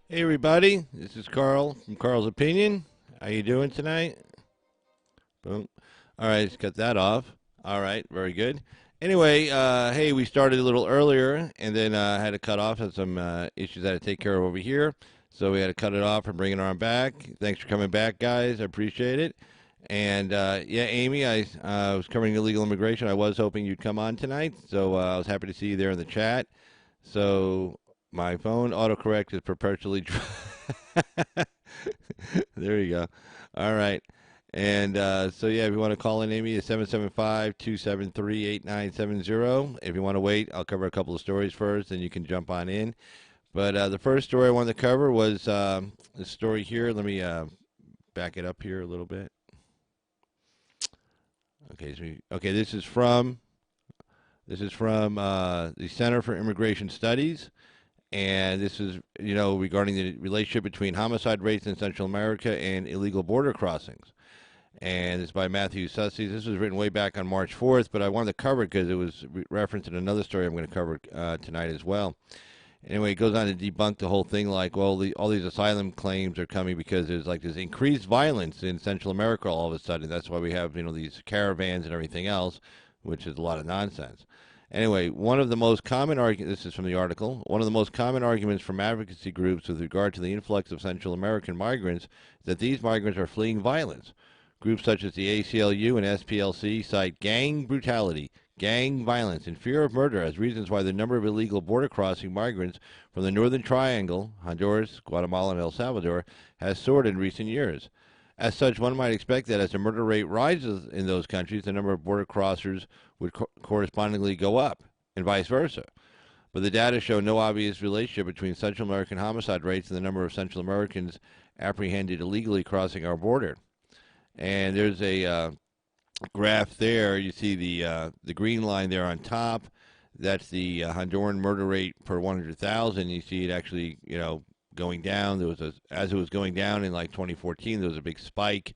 Hey everybody, this is Carl from Carl's Opinion. How you doing tonight? Boom. All right, let's cut that off. All right, very good. Anyway, hey, we started a little earlier and then had to cut off. Had some issues I had to take care of over here, so we had to cut it off and bring it on back. Thanks for coming back, guys. I appreciate it. And yeah, Amy, I was covering illegal immigration. I was hoping you'd come on tonight, so I was happy to see you there in the chat. So my phone autocorrect is perpetually. There you go. All right. And so, yeah, if you want to call in, Amy, it's 775-273-8970. If you want to wait, I'll cover a couple of stories first, and you can jump on in. But the first story I wanted to cover was this story here. Let me back it up here a little bit. Okay, okay, this is from the Center for Immigration Studies, and this is regarding the relationship between homicide rates in Central America and illegal border crossings. And it's by Matthew Sussex. This was written way back on March 4th, but I wanted to cover it because it was referenced in another story I'm going to cover tonight as well. Anyway, it goes on to debunk the whole thing, like, well, all these asylum claims are coming because there's like this increased violence in Central America all of a sudden. That's why we have these caravans and everything else, which is a lot of nonsense. Anyway, one of the most common arguments, this is from the article, one of the most common arguments from advocacy groups with regard to the influx of Central American migrants is that these migrants are fleeing violence. Groups such as the ACLU and SPLC cite gang brutality, gang violence, and fear of murder as reasons why the number of illegal border crossing migrants from the Northern Triangle, Honduras, Guatemala, and El Salvador, has soared in recent years. As such, one might expect that as the murder rate rises in those countries, the number of border crossers would correspondingly go up, and vice versa. But the data show no obvious relationship between Central American homicide rates and the number of Central Americans apprehended illegally crossing our border. And there's a graph there. You see the green line there on top. That's the Honduran murder rate per 100,000. You see it actually, going down. As it was going down in like 2014, there was a big spike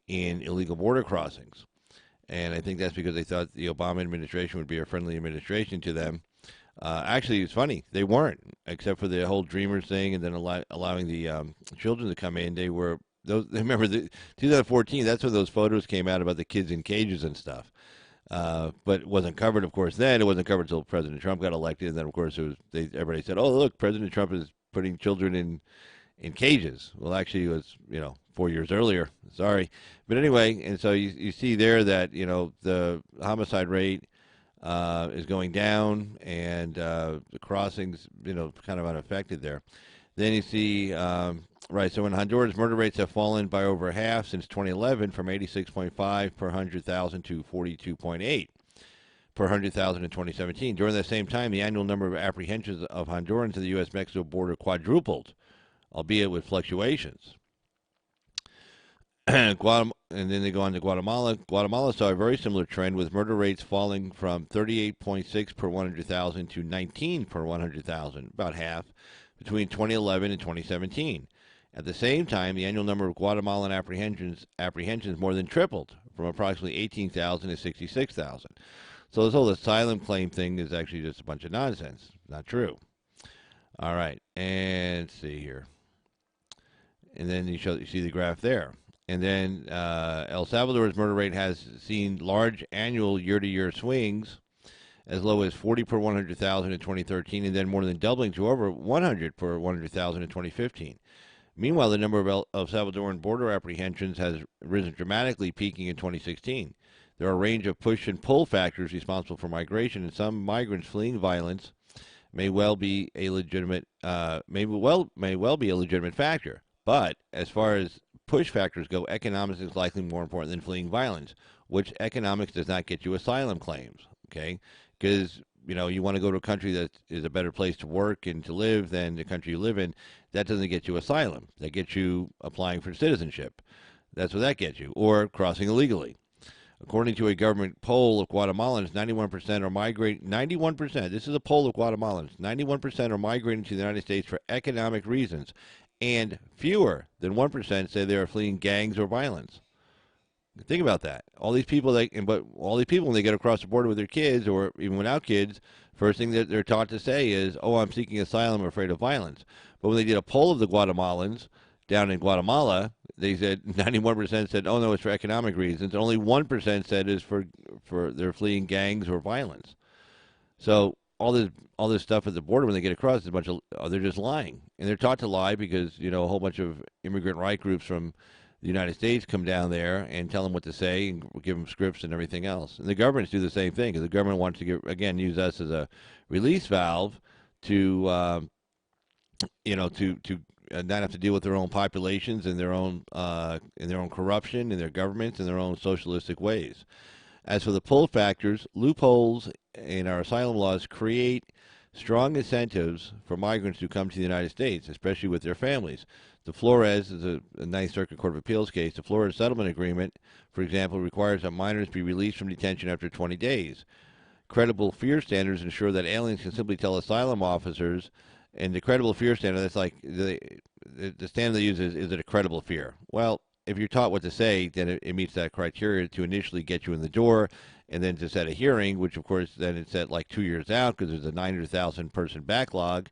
in illegal border crossings. And I think that's because they thought the Obama administration would be a friendly administration to them. Actually, it's funny. They weren't, except for the whole Dreamers thing and then allowing the children to come in. They were remember, 2014, that's when those photos came out about the kids in cages and stuff. But it wasn't covered, of course, then. It wasn't covered until President Trump got elected. And then, of course, everybody said, oh, look, President Trump is putting children in cages. Well, actually, it was, 4 years earlier. Sorry. But anyway, and so you see there that, the homicide rate is going down and the crossings, kind of unaffected there. Then you see, right, so in Honduras, murder rates have fallen by over half since 2011 from 86.5 per 100,000 to 42.8 per 100,000 in 2017. During that same time, the annual number of apprehensions of Hondurans to the U.S.-Mexico border quadrupled, albeit with fluctuations. And then they go on to Guatemala. Guatemala saw a very similar trend with murder rates falling from 38.6 per 100,000 to 19 per 100,000, about half, between 2011 and 2017. At the same time, the annual number of Guatemalan apprehensions more than tripled, from approximately 18,000 to 66,000. So this whole asylum claim thing is actually just a bunch of nonsense. Not true. All right, and let's see here. And then you see the graph there. And then El Salvador's murder rate has seen large annual year-to-year swings, as low as 40 per 100,000 in 2013, and then more than doubling to over 100 per 100,000 in 2015. Meanwhile, the number of Salvadoran border apprehensions has risen dramatically, peaking in 2016. There are a range of push and pull factors responsible for migration, and some migrants fleeing violence may well be a legitimate factor. But as far as push factors go, economics is likely more important than fleeing violence, which economics does not get you asylum claims. Okay, because you want to go to a country that is a better place to work and to live than the country you live in. That doesn't get you asylum. That gets you applying for citizenship. That's what that gets you, or crossing illegally. According to a government poll of Guatemalans, 91% are migrating. 91%. This is a poll of Guatemalans. 91% are migrating to the United States for economic reasons, and fewer than 1% say they are fleeing gangs or violence. Think about that. All these people, when they get across the border with their kids, or even without kids, First thing that they're taught to say is, "Oh, I'm seeking asylum, I'm afraid of violence." But when they did a poll of the Guatemalans down in Guatemala, they said 91% said, "Oh no, it's for economic reasons." And only 1% said it's for they're fleeing gangs or violence. So all this stuff at the border when they get across is a bunch of they're just lying, and they're taught to lie because a whole bunch of immigrant right groups from the United States come down there and tell them what to say and give them scripts and everything else. And the governments do the same thing because the government wants to use us as a release valve to to not have to deal with their own populations and their own corruption and their governments and their own socialistic ways. As for the pull factors, loopholes in our asylum laws create strong incentives for migrants to come to the United States, especially with their families. The Flores is a Ninth Circuit Court of Appeals case. The Flores Settlement Agreement, for example, requires that minors be released from detention after 20 days. Credible fear standards ensure that aliens can simply tell asylum officers, and the credible fear standard, that's like the standard they use is it a credible fear? Well, if you're taught what to say, then it meets that criteria to initially get you in the door, and then to set a hearing, which of course then it's set like 2 years out because there's a 900,000 person backlog,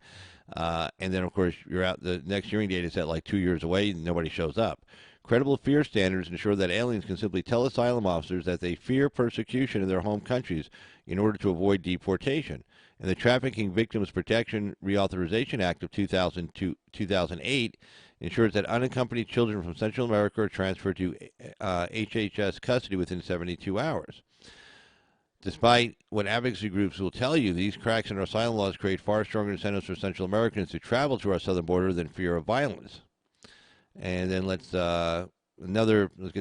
and then of course you're out. The next hearing date is set like 2 years away, and nobody shows up. Credible fear standards ensure that aliens can simply tell asylum officers that they fear persecution in their home countries in order to avoid deportation. And the Trafficking Victims Protection Reauthorization Act of 2008 ensures that unaccompanied children from Central America are transferred to HHS custody within 72 hours. Despite what advocacy groups will tell you, these cracks in our asylum laws create far stronger incentives for Central Americans to travel to our southern border than fear of violence. And then let's get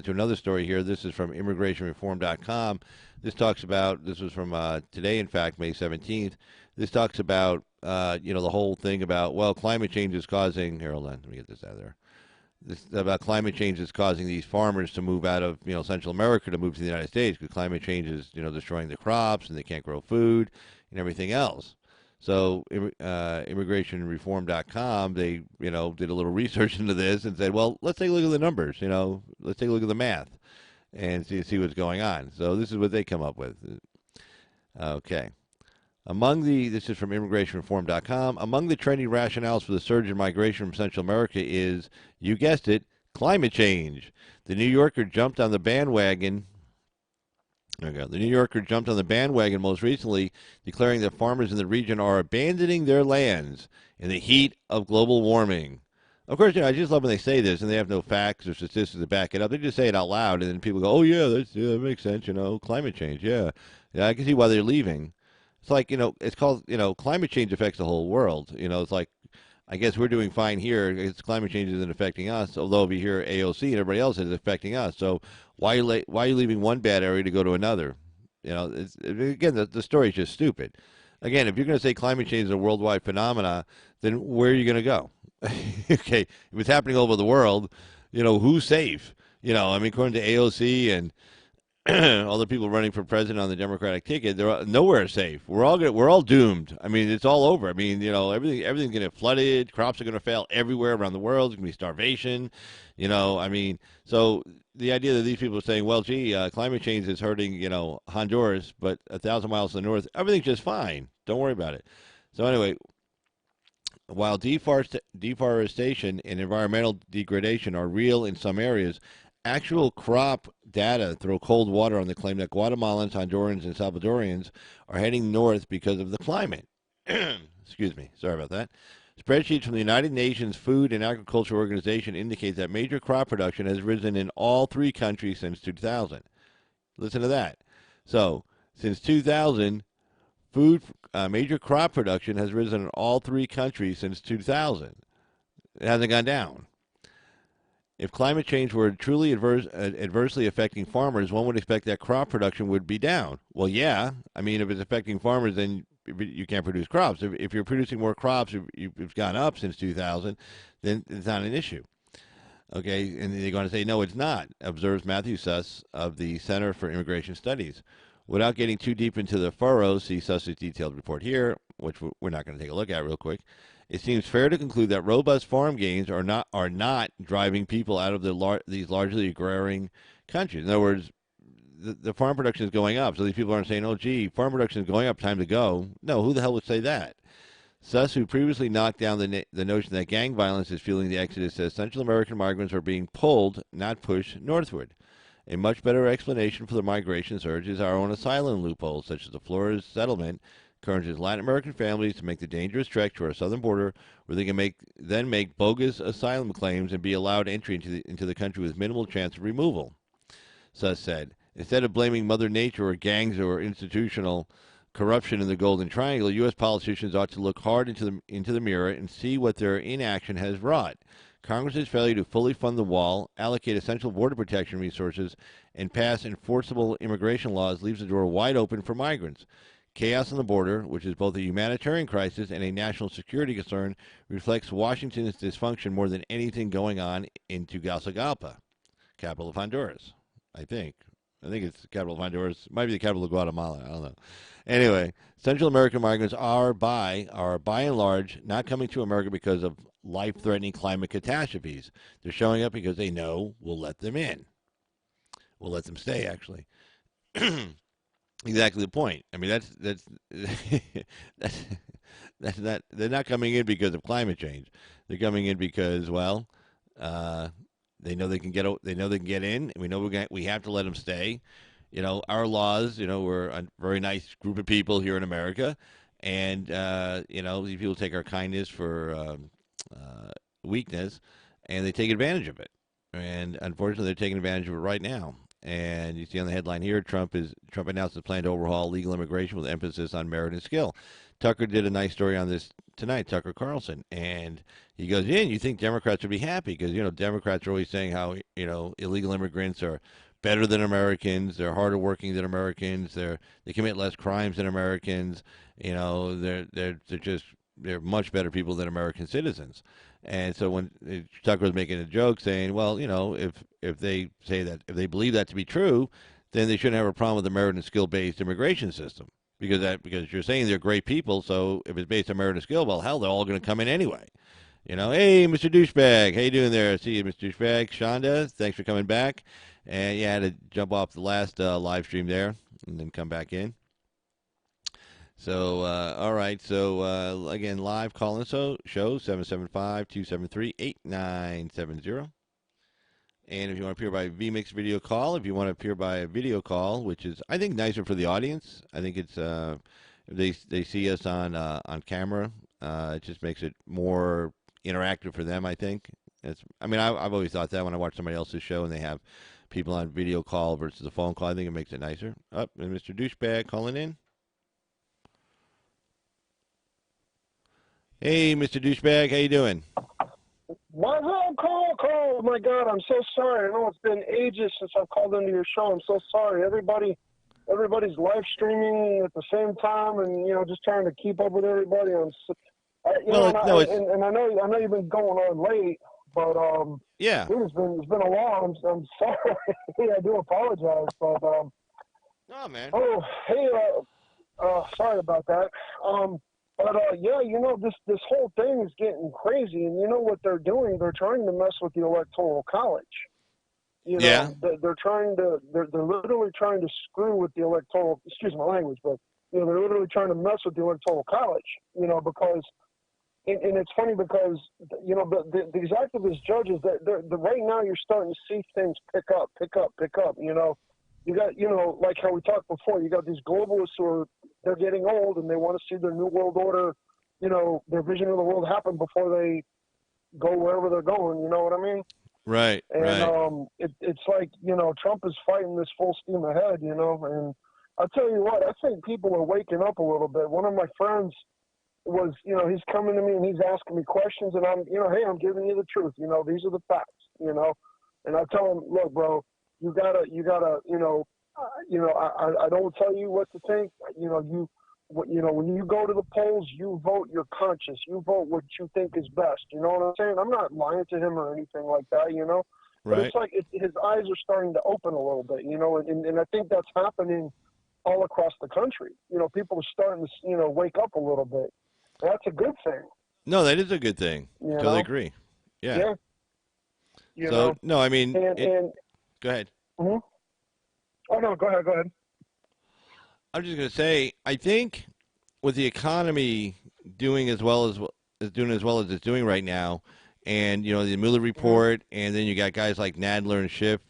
to another story here. This is from immigrationreform.com. This was from today, in fact, May 17th. This talks about, the whole thing about, well, climate change is causing, here, hold on, let me get this out of there. This about climate change is causing these farmers to move out of, Central America to move to the United States because climate change is, destroying the crops and they can't grow food and everything else. So immigrationreform.com, they, did a little research into this and said, well, let's take a look at the numbers, let's take a look at the math and see what's going on. So this is what they come up with. Okay. This is from immigrationreform.com. Among the trending rationales for the surge in migration from Central America is, you guessed it, climate change. The New Yorker jumped on the bandwagon. There we go. The New Yorker jumped on the bandwagon most recently, declaring that farmers in the region are abandoning their lands in the heat of global warming. Of course, I just love when they say this and they have no facts or statistics to back it up. They just say it out loud, and then people go, "Oh yeah, that makes sense." Climate change. Yeah, I can see why they're leaving. It's like, it's called, climate change affects the whole world. It's like, I guess we're doing fine here. It's climate change isn't affecting us, although over here AOC and everybody else is affecting us. So why are you leaving one bad area to go to another? Again, the story is just stupid. Again, if you're going to say climate change is a worldwide phenomena, then where are you going to go? Okay, if it's happening all over the world, who's safe? According to AOC and all the people running for president on the Democratic ticket, they're nowhere safe. We're all doomed. It's all over. Everything's going to get flooded. Crops are going to fail everywhere around the world. There's going to be starvation. So the idea that these people are saying, well, gee, climate change is hurting, Honduras, but 1,000 miles to the north, everything's just fine. Don't worry about it. So anyway, while deforestation and environmental degradation are real in some areas, actual crop data throw cold water on the claim that Guatemalans, Hondurans, and Salvadorians are heading north because of the climate. Excuse me. Sorry about that. Spreadsheets from the United Nations Food and Agriculture Organization indicate that major crop production has risen in all three countries since 2000. Listen to that. So, since 2000, major crop production has risen in all three countries since 2000. It hasn't gone down. If climate change were truly adversely affecting farmers, one would expect that crop production would be down. Well, yeah. If it's affecting farmers, then you can't produce crops. If you're producing more crops, it's gone up since 2000, then it's not an issue. Okay, and they're going to say, no, it's not, observes Matthew Suss of the Center for Immigration Studies. Without getting too deep into the furrows, see Suss's detailed report here, which we're not going to take a look at real quick. It seems fair to conclude that robust farm gains are not driving people out of these largely agrarian countries. In other words, the farm production is going up. So these people aren't saying, "Oh, gee, farm production is going up, time to go." No, who the hell would say that? Suss, who previously knocked down the notion that gang violence is fueling the exodus, says Central American migrants are being pulled, not pushed, northward. A much better explanation for the migration surge is our own asylum loopholes, such as the Flores settlement, encourages Latin American families to make the dangerous trek to our southern border, where they can make bogus asylum claims and be allowed entry into the country with minimal chance of removal. Suss said, instead of blaming Mother Nature or gangs or institutional corruption in the Golden Triangle, U.S. politicians ought to look hard into the mirror and see what their inaction has wrought. Congress's failure to fully fund the wall, allocate essential border protection resources, and pass enforceable immigration laws leaves the door wide open for migrants. Chaos on the border, which is both a humanitarian crisis and a national security concern, reflects Washington's dysfunction more than anything going on in Tegucigalpa, capital of Honduras, I think. I think it's the capital of Honduras. Might be the capital of Guatemala. I don't know. Anyway, Central American migrants are by and large not coming to America because of life-threatening climate catastrophes. They're showing up because they know we'll let them in. We'll let them stay, actually. Exactly the point. I mean, that's that's not. They're not coming in because of climate change. They're coming in because, well, they know they can get. They know they can get in. And we know we have to let them stay. You know, our laws. You know, we're a very nice group of people here in America, and you know, these people take our kindness for weakness, and they take advantage of it. And unfortunately, they're taking advantage of it right now. And you see on the headline here, Trump announced his plan to overhaul legal immigration with emphasis on merit and skill. Tucker did a nice story on this tonight, Tucker Carlson, and he goes, yeah, you think Democrats would be happy because, you know, Democrats are always saying how, you know, illegal immigrants are better than Americans, they're harder working than Americans, they commit less crimes than Americans, you know, they're much better people than American citizens. And so when Tucker was making a joke saying, well, you know, if they say that, if they believe that to be true, then they shouldn't have a problem with the merit and skill-based immigration system because you're saying they're great people. So if it's based on merit and skill, well, hell, they're all going to come in anyway. You know, hey, Mr. Douchebag, how you doing there? See you, Mr. Douchebag. Shonda, thanks for coming back. And yeah, I had to jump off the last live stream there and then come back in. So, all right. So, again, live call-in show, 775-273-8970. And if you want to appear by vMix video call, if you want to appear by a video call, which is, I think, nicer for the audience. I think it's, if they see us on camera, it just makes it more interactive for them, I think. I've always thought that when I watch somebody else's show and they have people on video call versus a phone call, I think it makes it nicer. And Mr. Douchebag calling in. Hey, Mr. Douchebag, how you doing? What's up, Carl? Oh, my God, I'm so sorry. I know it's been ages since I've called into your show. I'm so sorry. Everybody's live streaming at the same time and, you know, just trying to keep up with everybody. I know you've been going on late, but yeah, it's been a while. I'm sorry. I do apologize, but oh man. Oh, hey, sorry about that. But yeah, you know, this whole thing is getting crazy, and you know what they're doing? They're trying to mess with the Electoral College. You know, yeah. they're literally trying to screw with the electoral. Excuse my language, but you know, they're literally trying to mess with the Electoral College. You know, because and it's funny because you know these activist judges that right now you're starting to see things pick up. You know. You got, you know, like how we talked before, you got these globalists who they're getting old and they want to see their new world order, you know, their vision of the world happen before they go wherever they're going, you know what I mean? Right, and, right. It's like, you know, Trump is fighting this full steam ahead, you know, and I'll tell you what, I think people are waking up a little bit. One of my friends was, you know, he's coming to me and he's asking me questions and I'm, you know, hey, I'm giving you the truth, you know, these are the facts, you know, and I tell him, look, bro, you gotta, you know, I don't tell you what to think. You know, when you go to the polls, you vote your conscience. You vote what you think is best. You know what I'm saying? I'm not lying to him or anything like that, you know. Right. But it's like his eyes are starting to open a little bit, you know, and I think that's happening all across the country. You know, people are starting to, you know, wake up a little bit. That's a good thing. No, that is a good thing. You totally know? Agree. Yeah. Yeah. You so know? no, I mean, and go ahead. Mm-hmm. Oh no, go ahead, go ahead. I'm just going to say, I think with the economy doing as well as doing as well as it's doing right now, and the Mueller Mhm, report, and then you got guys like Nadler and Schiff,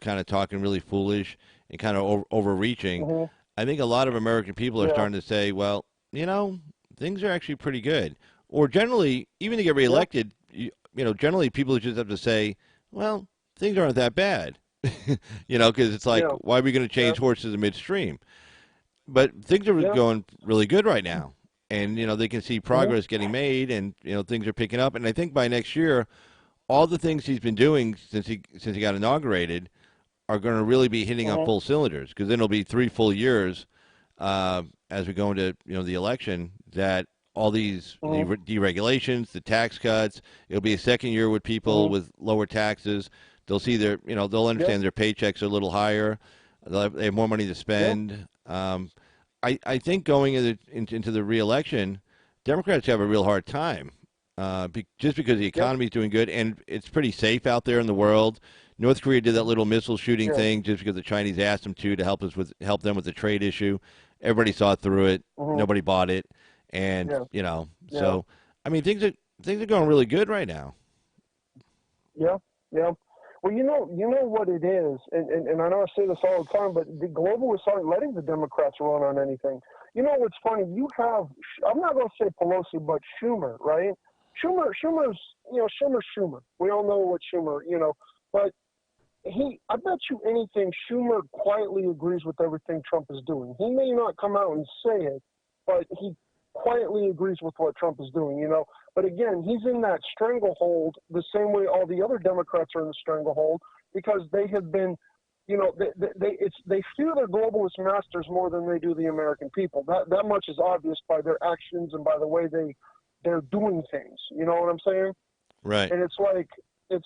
kind of talking really foolish and kind of overreaching. mhm, I think a lot of American people are yeah, starting to say, well, things are actually pretty good. Or generally, even to get yeah, reelected, generally people just have to say, well, things aren't that bad. Because it's like, yeah, why are we going to yeah, change horses in midstream? But things are yeah, going really good right now, and they can see mhm, progress getting made, and things are picking up. And I think by next year, all the things he's been doing since he got inaugurated are going to really be hitting on mhm, full cylinders, because then it'll be 3 full years as we go into the election, that all these mhm, deregulations, the tax cuts, it'll be a second year with people mhm, with lower taxes. They'll see they'll yeah, understand their paychecks are a little higher. They have more money to yeah, spend. I think going into the reelection, Democrats have a real hard time, just because the yeah, economy is doing good and it's pretty safe out there in the world. North Korea did that little missile shooting yeah, thing just because the Chinese asked them to help them with the trade issue. Everybody saw through it. mhm, Nobody bought it, and yeah, yeah, so I mean things are going really good right now. yeah, yeah. Well, you know what it is, and I know I say this all the time, but the globalists aren't letting the Democrats run on anything. You know what's funny? You have, I'm not going to say Pelosi, but Schumer, right? Schumer's, Schumer. We all know what Schumer, but I bet you anything, Schumer quietly agrees with everything Trump is doing. He may not come out and say it, but he quietly agrees with what Trump is doing. But again, he's in that stranglehold the same way all the other Democrats are in the stranglehold, because they have been, they fear their globalist masters more than they do the American people. That much is obvious by their actions and by the way they're doing things. You know what I'm saying? Right, And it's like this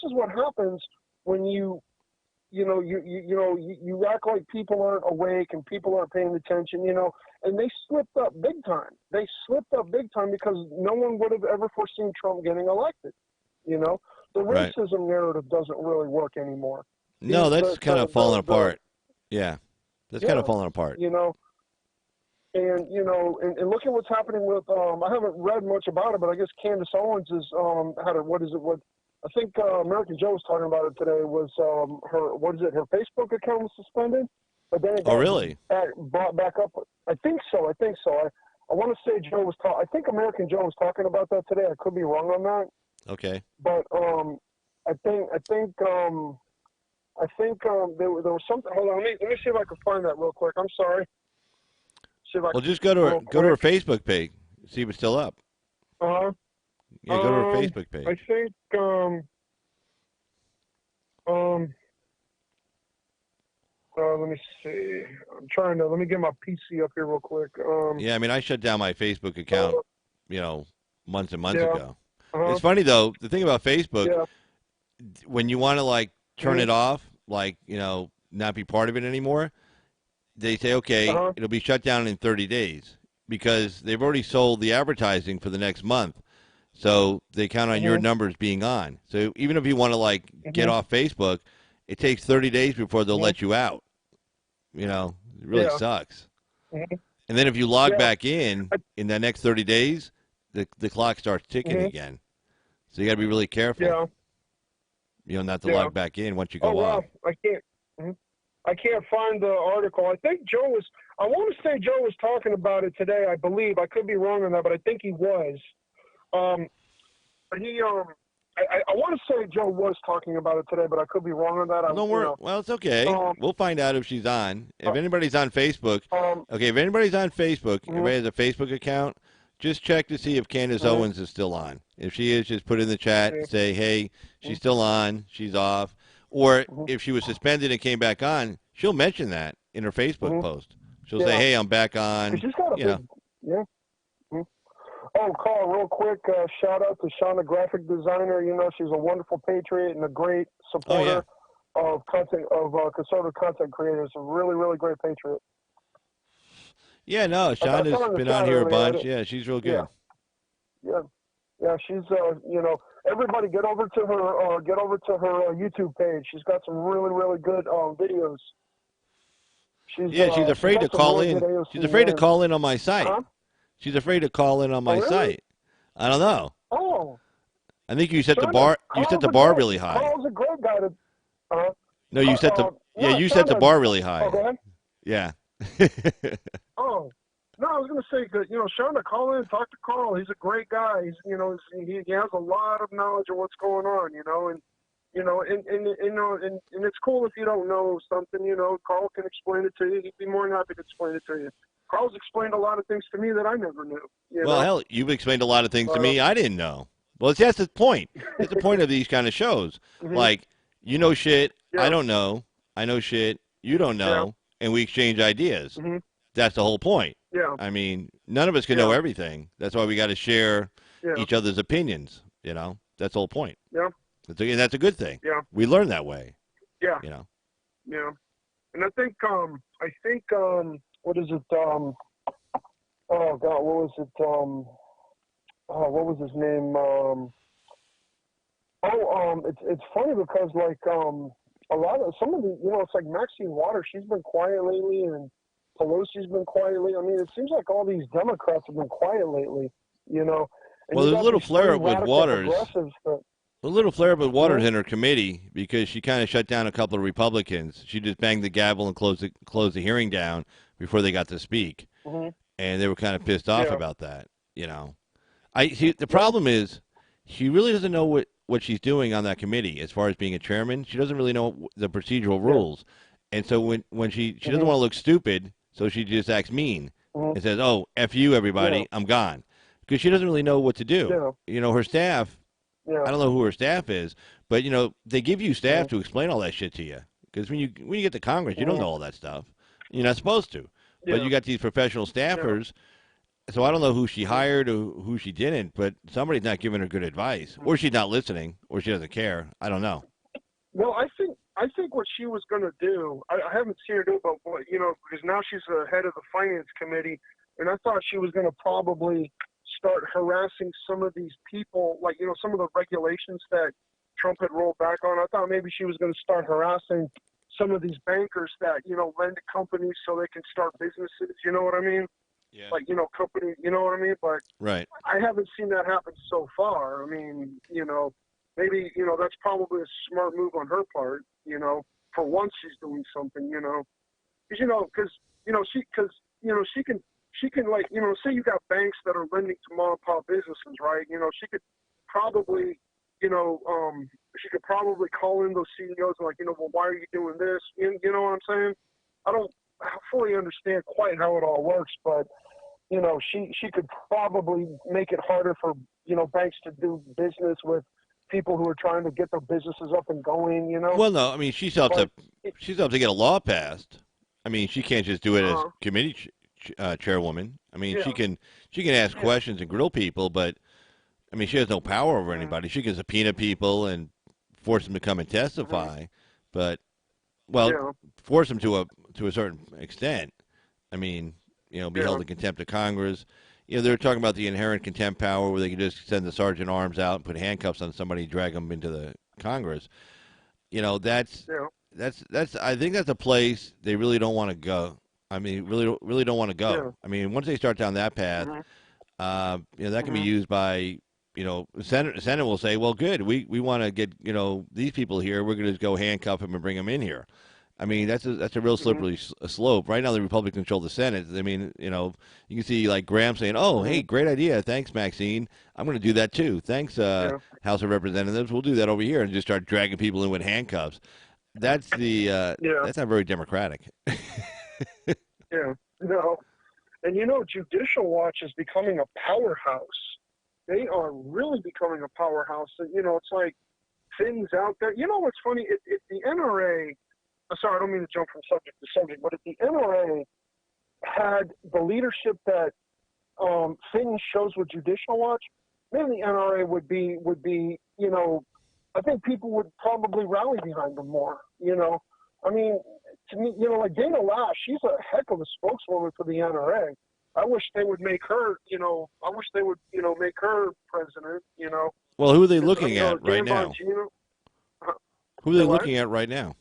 is what happens when you act like people aren't awake and people aren't paying attention, and they slipped up big time. They slipped up big time because no one would have ever foreseen Trump getting elected. you know the right. racism narrative doesn't really work anymore. No, that's kind of falling The apart. Yeah, that's kind of Yeah, falling apart. you know and look at what's happening with I haven't read much about it, but I guess Candace Owens is had a what is it what I think American Joe was talking about it today, was her, what is it, her Facebook account was suspended, but then it Oh, got really? brought back up. I think so. I want to say Joe was I think American Joe was talking about that today. I could be wrong on that, Okay. but there was something. Hold on, let me see if I can find that real quick. I'm sorry. See if I Well, can just go to real her quick. Facebook page, see if it's still up. Uh, Yeah, go to her Facebook I page. think um let me see. Let me get my PC up here real quick. Yeah, I mean, I shut down my Facebook account, Uh, you know, months and months yeah. ago. Uh-huh. It's funny though. The thing about Facebook, Yeah. when you want to like turn Mhm. it off, like not be part of it anymore, they say, okay, Uh-huh. it'll be shut down in 30 days because they've already sold the advertising for the next month. So they count on your Mhm. numbers being on. So even if you want to like get Mhm. off Facebook, it takes 30 days before they'll Mhm. let you out. It really Yeah. sucks. Mhm. And then if you log Yeah. back in I, that next 30 days, the clock starts ticking mhm. again. So you got to be really careful, Yeah. not to Yeah. log back in once you Oh go wow. off. I can't. Mhm. I can't find the article. I think Joe was. I want to say Joe was talking about it today. I believe. I could be wrong on that, but I think he was. Um. He. I want to say Joe was talking about it today, but I could be wrong on that. Well, don't worry. Well, it's okay. Um. We'll find out if she's on. Uh, If anybody's on Facebook, um. okay, if anybody's on Facebook, Mhm. everybody has a Facebook account, just check to see if Candace Mhm. Owens is still on. If she is, just put in the chat Yeah. and say, hey, she's Mhm. still on, she's off. Or Mhm. if she was suspended and came back on, she'll mention that in her Facebook Mhm. post. She'll say, Yeah. hey, I'm back Cause on. she's got a You know, big. Yeah. Mhm. Oh, Carl, real quick, shout out to Shauna, graphic designer. She's a wonderful patriot and a great oh, yeah. supporter of conservative content creators. A really, really great patriot. Yeah, no, I saw Shonda's her in the been chat on here a earlier. bunch. Yeah, she's real Yeah, good. yeah, yeah. She's Everybody, get over to her YouTube page. She's got some really, really good videos. Yeah, she's She's afraid got to some call really in. good She's AOC afraid to names. call in on my site. Huh? She's afraid to call in on Oh, my really? site. I don't know. Oh, I think you set the Shonda, bar. You set the bar really high. Carl's a great guy to. Uh, No, you set the. Yeah, no, you set the Shonda. bar really Oh, high. go ahead. Yeah. Oh, no, I was going to say that, Shonda, call in, talk to Carl. He's a great guy. He has a lot of knowledge of what's going on, and it's cool if you don't know something, Carl can explain it to you. He'd be more than happy to explain it to you. Carl's explained a lot of things to me that I never knew. Well, hell, you've explained a lot of things to me Uh, I didn't know. Well, that's the point. That's the point of these kind of shows. mm-hmm. Like, you know shit, Yeah. I don't know. I know shit, you don't know, and we exchange ideas. Mm-hmm. That's the whole point. Yeah. I mean, none of us can know everything. That's why we got to share each other's opinions. That's the whole point. Yeah. And that's a good thing. Yeah. We learn that way. Yeah. Yeah. And I think what is it? Oh God, what was it? What was his name? It's funny because like a lot of some of the it's like Maxine Waters. She's been quiet lately, and Pelosi's been quiet lately. I mean, it seems like all these Democrats have been quiet lately. And well, there's a little flare up with Waters. A little flare up with Waters in her committee because she kind of shut down a couple of Republicans. She just banged the gavel and closed the hearing down before they got to speak, and they were kind of pissed off about that. The problem is she really doesn't know what she's doing on that committee as far as being a chairman. She doesn't really know the procedural rules, and so when she doesn't want to look stupid, so she just acts mean and says, "Oh, F you, everybody, I'm gone," because she doesn't really know what to do. Her staff. I don't know who her staff is, but they give you staff to explain all that shit to you. Because when you get to Congress, you don't know all that stuff. You're not supposed to. But you got these professional staffers. So I don't know who she hired or who she didn't, but somebody's not giving her good advice, or she's not listening, or she doesn't care. I don't know. Well, I think what she was going to do, I haven't seen her do it, but because now she's the head of the finance committee, and I thought she was going to probably start harassing some of these people, like, some of the regulations that Trump had rolled back on. I thought maybe she was going to start harassing some of these bankers that, lend to companies so they can start businesses. You know what I mean? Yeah. Like, company, you know what I mean? But right. I haven't seen that happen so far. I mean, maybe, that's probably a smart move on her part, for once she's doing something, because, she can like, say you got banks that are lending to mom and pop businesses, right? She could probably, she could probably call in those CEOs and like, well, why are you doing this? You know what I'm saying? I don't fully understand quite how it all works, but, she could probably make it harder for, banks to do business with people who are trying to get their businesses up and going, Well, no, I mean, she's helped to get a law passed. I mean, she can't just do it as committee chairwoman. I mean, she can ask questions and grill people, but I mean, she has no power over anybody. She can subpoena people and force them to come and testify, but force them to a certain extent. I mean, be held in contempt of Congress. They're talking about the inherent contempt power where they can just send the sergeant arms out and put handcuffs on somebody, drag them into the Congress. That's I think that's a place they really don't want to go. I mean, really don't want to go. Yeah. I mean, once they start down that path, that can be used by, the Senate will say, well, good, we want to get, these people here. We're going to just go handcuff them and bring them in here. I mean, that's a real slippery slope. Right now, the Republicans control the Senate. I mean, you can see like Graham saying, "Oh, hey, great idea. Thanks, Maxine. I'm going to do that too. Thanks, House of Representatives. We'll do that over here," and just start dragging people in with handcuffs. That's that's not very democratic. Yeah, no. And Judicial Watch is becoming a powerhouse. They are really becoming a powerhouse. It's like things out there. What's funny? If the NRA, sorry, I don't mean to jump from subject to subject, but if the NRA had the leadership that Finn shows with Judicial Watch, then the NRA would be, I think people would probably rally behind them more. I mean, to me, like Dana Lash, she's a heck of a spokeswoman for the NRA. I wish they would make her, make her president, Well, who are they It's, looking at right Dan now? Bongino. Uh, Who are they say what? looking at right now?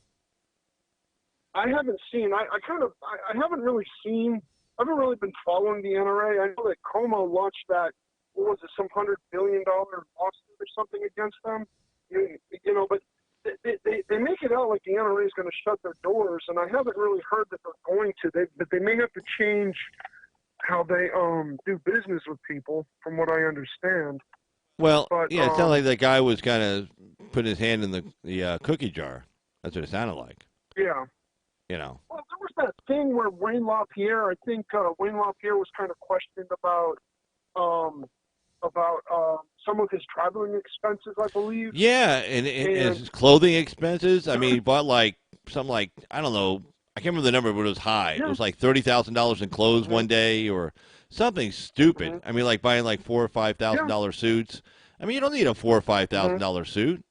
I haven't seen. I haven't really seen. I haven't really been following the NRA. I know that Como launched that. What was it? Some $100 billion lawsuit or something against them. But they make it out like the NRA is going to shut their doors, and I haven't really heard that they're going to. But they may have to change how they do business with people, from what I understand. Well, But yeah, it sounded like that guy was kind of putting his hand in the cookie jar. That's what it sounded like. yeah. You know. Well, there was that thing where Wayne LaPierre. I think Wayne LaPierre was kind of questioned um, about some of his traveling expenses, I believe. Yeah, and his clothing expenses. I mean, he bought like something like, I don't know. I can't remember the number, but it was high. Yeah. It was like $30,000 in clothes one day, or something stupid. Mhm. I mean, like buying like $4,000 or $5,000 suits. I mean, you don't need a $4,000 or $5,000 suit.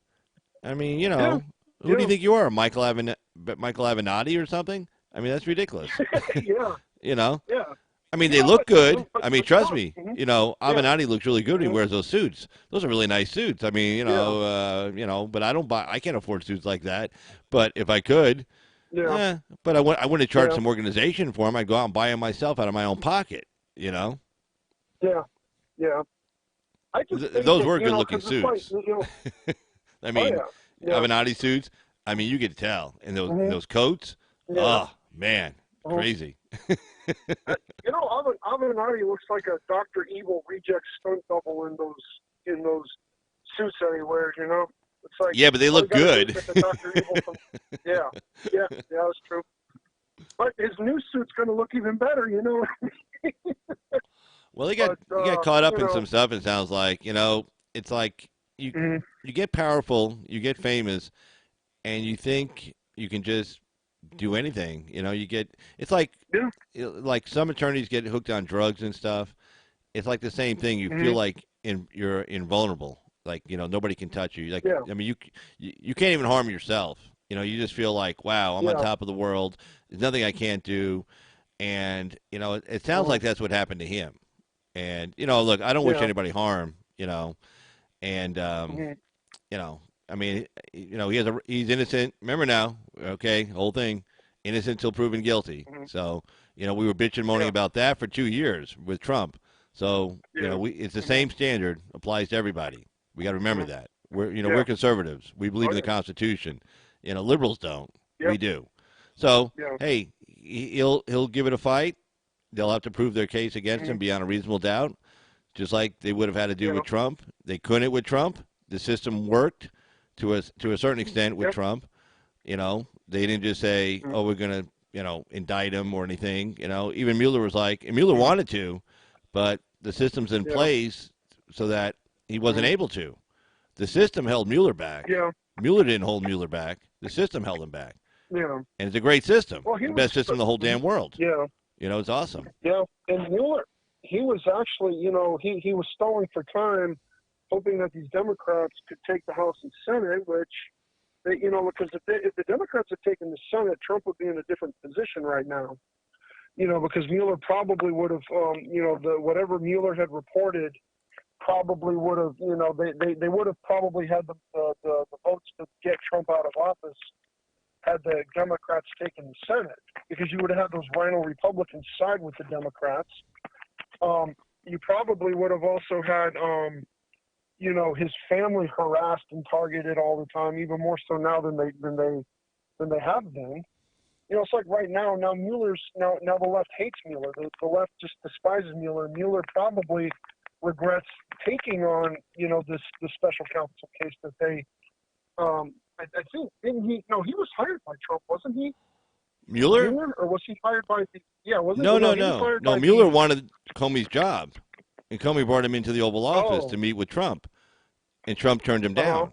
I mean, you know, who do you think you are, Michael Avenatti or something? I mean, that's ridiculous. Yeah. You know. Yeah. I mean, they look good. But I mean, trust me. mhm. You know, Avenatti looks really good when he Mhm. wears those suits. Those are really nice suits. I mean, but I don't buy. I can't afford suits like that. But if I could, Yeah. but I wouldn't charge Yeah. some organization for them. I'd go out and buy them myself out of my own pocket. You know, Yeah. Yeah. I just think those that, were you know, good-looking 'cause it's like, suits. you know, I oh mean, yeah. Yeah. Avenatti suits. I mean, you could tell. And Mhm. those coats. Yeah. Oh man, Mhm. crazy. You know, Avenatti looks like a Dr. Evil reject stunt double in those suits that he wears. You know, it's like, Yeah, but they all you look gotta do is good. get the Dr. Evil from, yeah, that's true. But his new suit's going to look even better. You know. Well, he But got caught up you in know. some stuff. It sounds like, it's like you Mhm. you get powerful, you get famous, and you think you can just do anything. You know, it's Yeah. like some attorneys get hooked on drugs and stuff. It's like the same thing. You feel Mhm. like you're invulnerable. Like, nobody can touch you. Like, Yeah. I mean, you can't even harm yourself. You just feel like, wow, I'm on Yeah. top of the world. There's nothing I can't do. And it sounds like that's what happened to him. And look, I don't wish Yeah. anybody harm. And Mhm. I mean, he's innocent. Remember now, okay, whole thing, innocent till proven guilty. Mhm. So we were bitching and moaning Yeah. about that for 2 years with Trump. So Yeah. it's the Mhm. same standard applies to everybody. We got to remember Mhm. that we're Yeah. we're conservatives. We believe Oh, in the yeah. Constitution. Liberals don't. Yeah. We do. So Yeah. hey, he'll give it a fight. They'll have to prove their case against him Mhm. beyond a reasonable doubt, just like they would have had to do Yeah. with Trump. They couldn't with Trump. The system worked to a certain extent with Yeah. Trump. They didn't just say, Mhm. "Oh, we're going to indict him" or anything. Even Mueller was like, and Mueller Mhm. wanted to, but the system's in Yeah. place so that he wasn't Mhm. able to. The system held Mueller back. Yeah. Mueller didn't hold Mueller back. The system held him back, Yeah. and it's a great system, Well, he the was. best system in the whole damn world. Yeah. It's awesome. Yeah. And Mueller, he was actually, he was stalling for time, hoping that these Democrats could take the House and Senate, which because if the Democrats had taken the Senate, Trump would be in a different position right now. Because Mueller probably would have, whatever Mueller had reported, probably would have, they would have probably had the votes to get Trump out of office had the Democrats taken the Senate, because you would have had those rhino Republicans side with the Democrats. You probably would have also had, his family harassed and targeted all the time, even more so now than they have been. It's like right now Mueller's now the left hates Mueller. The left just despises Mueller. Mueller probably regrets taking on, this special counsel case that they, I think, didn't he? No, he was hired by Trump, wasn't he? Mueller? Mueller, or was he hired by the? Yeah, wasn't No, he? no, He was no, hired no. by Mueller wanted Comey's job, and Comey brought him into the Oval Office Oh. to meet with Trump, and Trump turned him Uh-huh. down.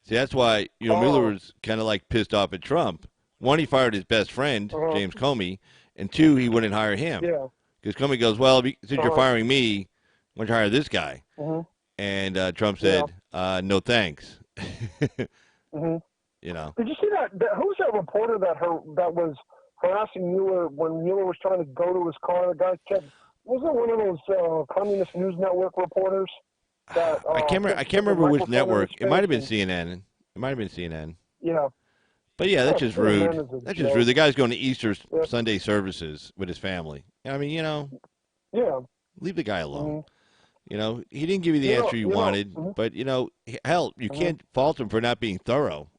See, that's why Mueller was kind of like pissed off at Trump. One, he fired his best friend, James Comey, and two, he wouldn't hire him. Yeah. Because Comey goes, well, since you're Uh-huh. firing me, why don't you hire this guy? Mm-hmm. And Trump said, no thanks. Mm-hmm. Did you see that? Who's that reporter that was harassing Mueller when Mueller was trying to go to his car? The guy wasn't one of those Communist News Network reporters? that I can't put the remember which microphone in his network. It might have been face. And, CNN. It might have been CNN. yeah, But yeah, that's just rude. CNN is a That's just rude. joke. The guy's going to Easter Yeah, Sunday services with his family. I mean, yeah. leave the guy alone. Mm-hmm. He didn't give you the answer you wanted, Mm-hmm. but hell, you Mm-hmm. can't fault him for not being thorough.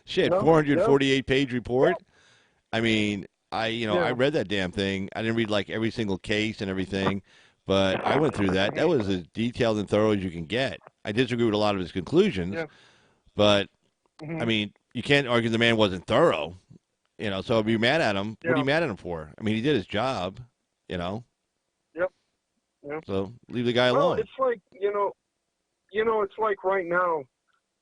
Shit, No, yeah, 448-page report. yeah, I mean, I yeah. read that damn thing. I didn't read like every single case and everything, but I went through that. That was as detailed and thorough as you can get. I disagree with a lot of his conclusions, Yeah. but I Mm-hmm. mean, you can't argue the man wasn't thorough. So if you're mad at him, what are Yeah. you mad at him for? I mean, he did his job. You know, Yep. Yeah. so leave the guy Well, alone. it's like it's like right now.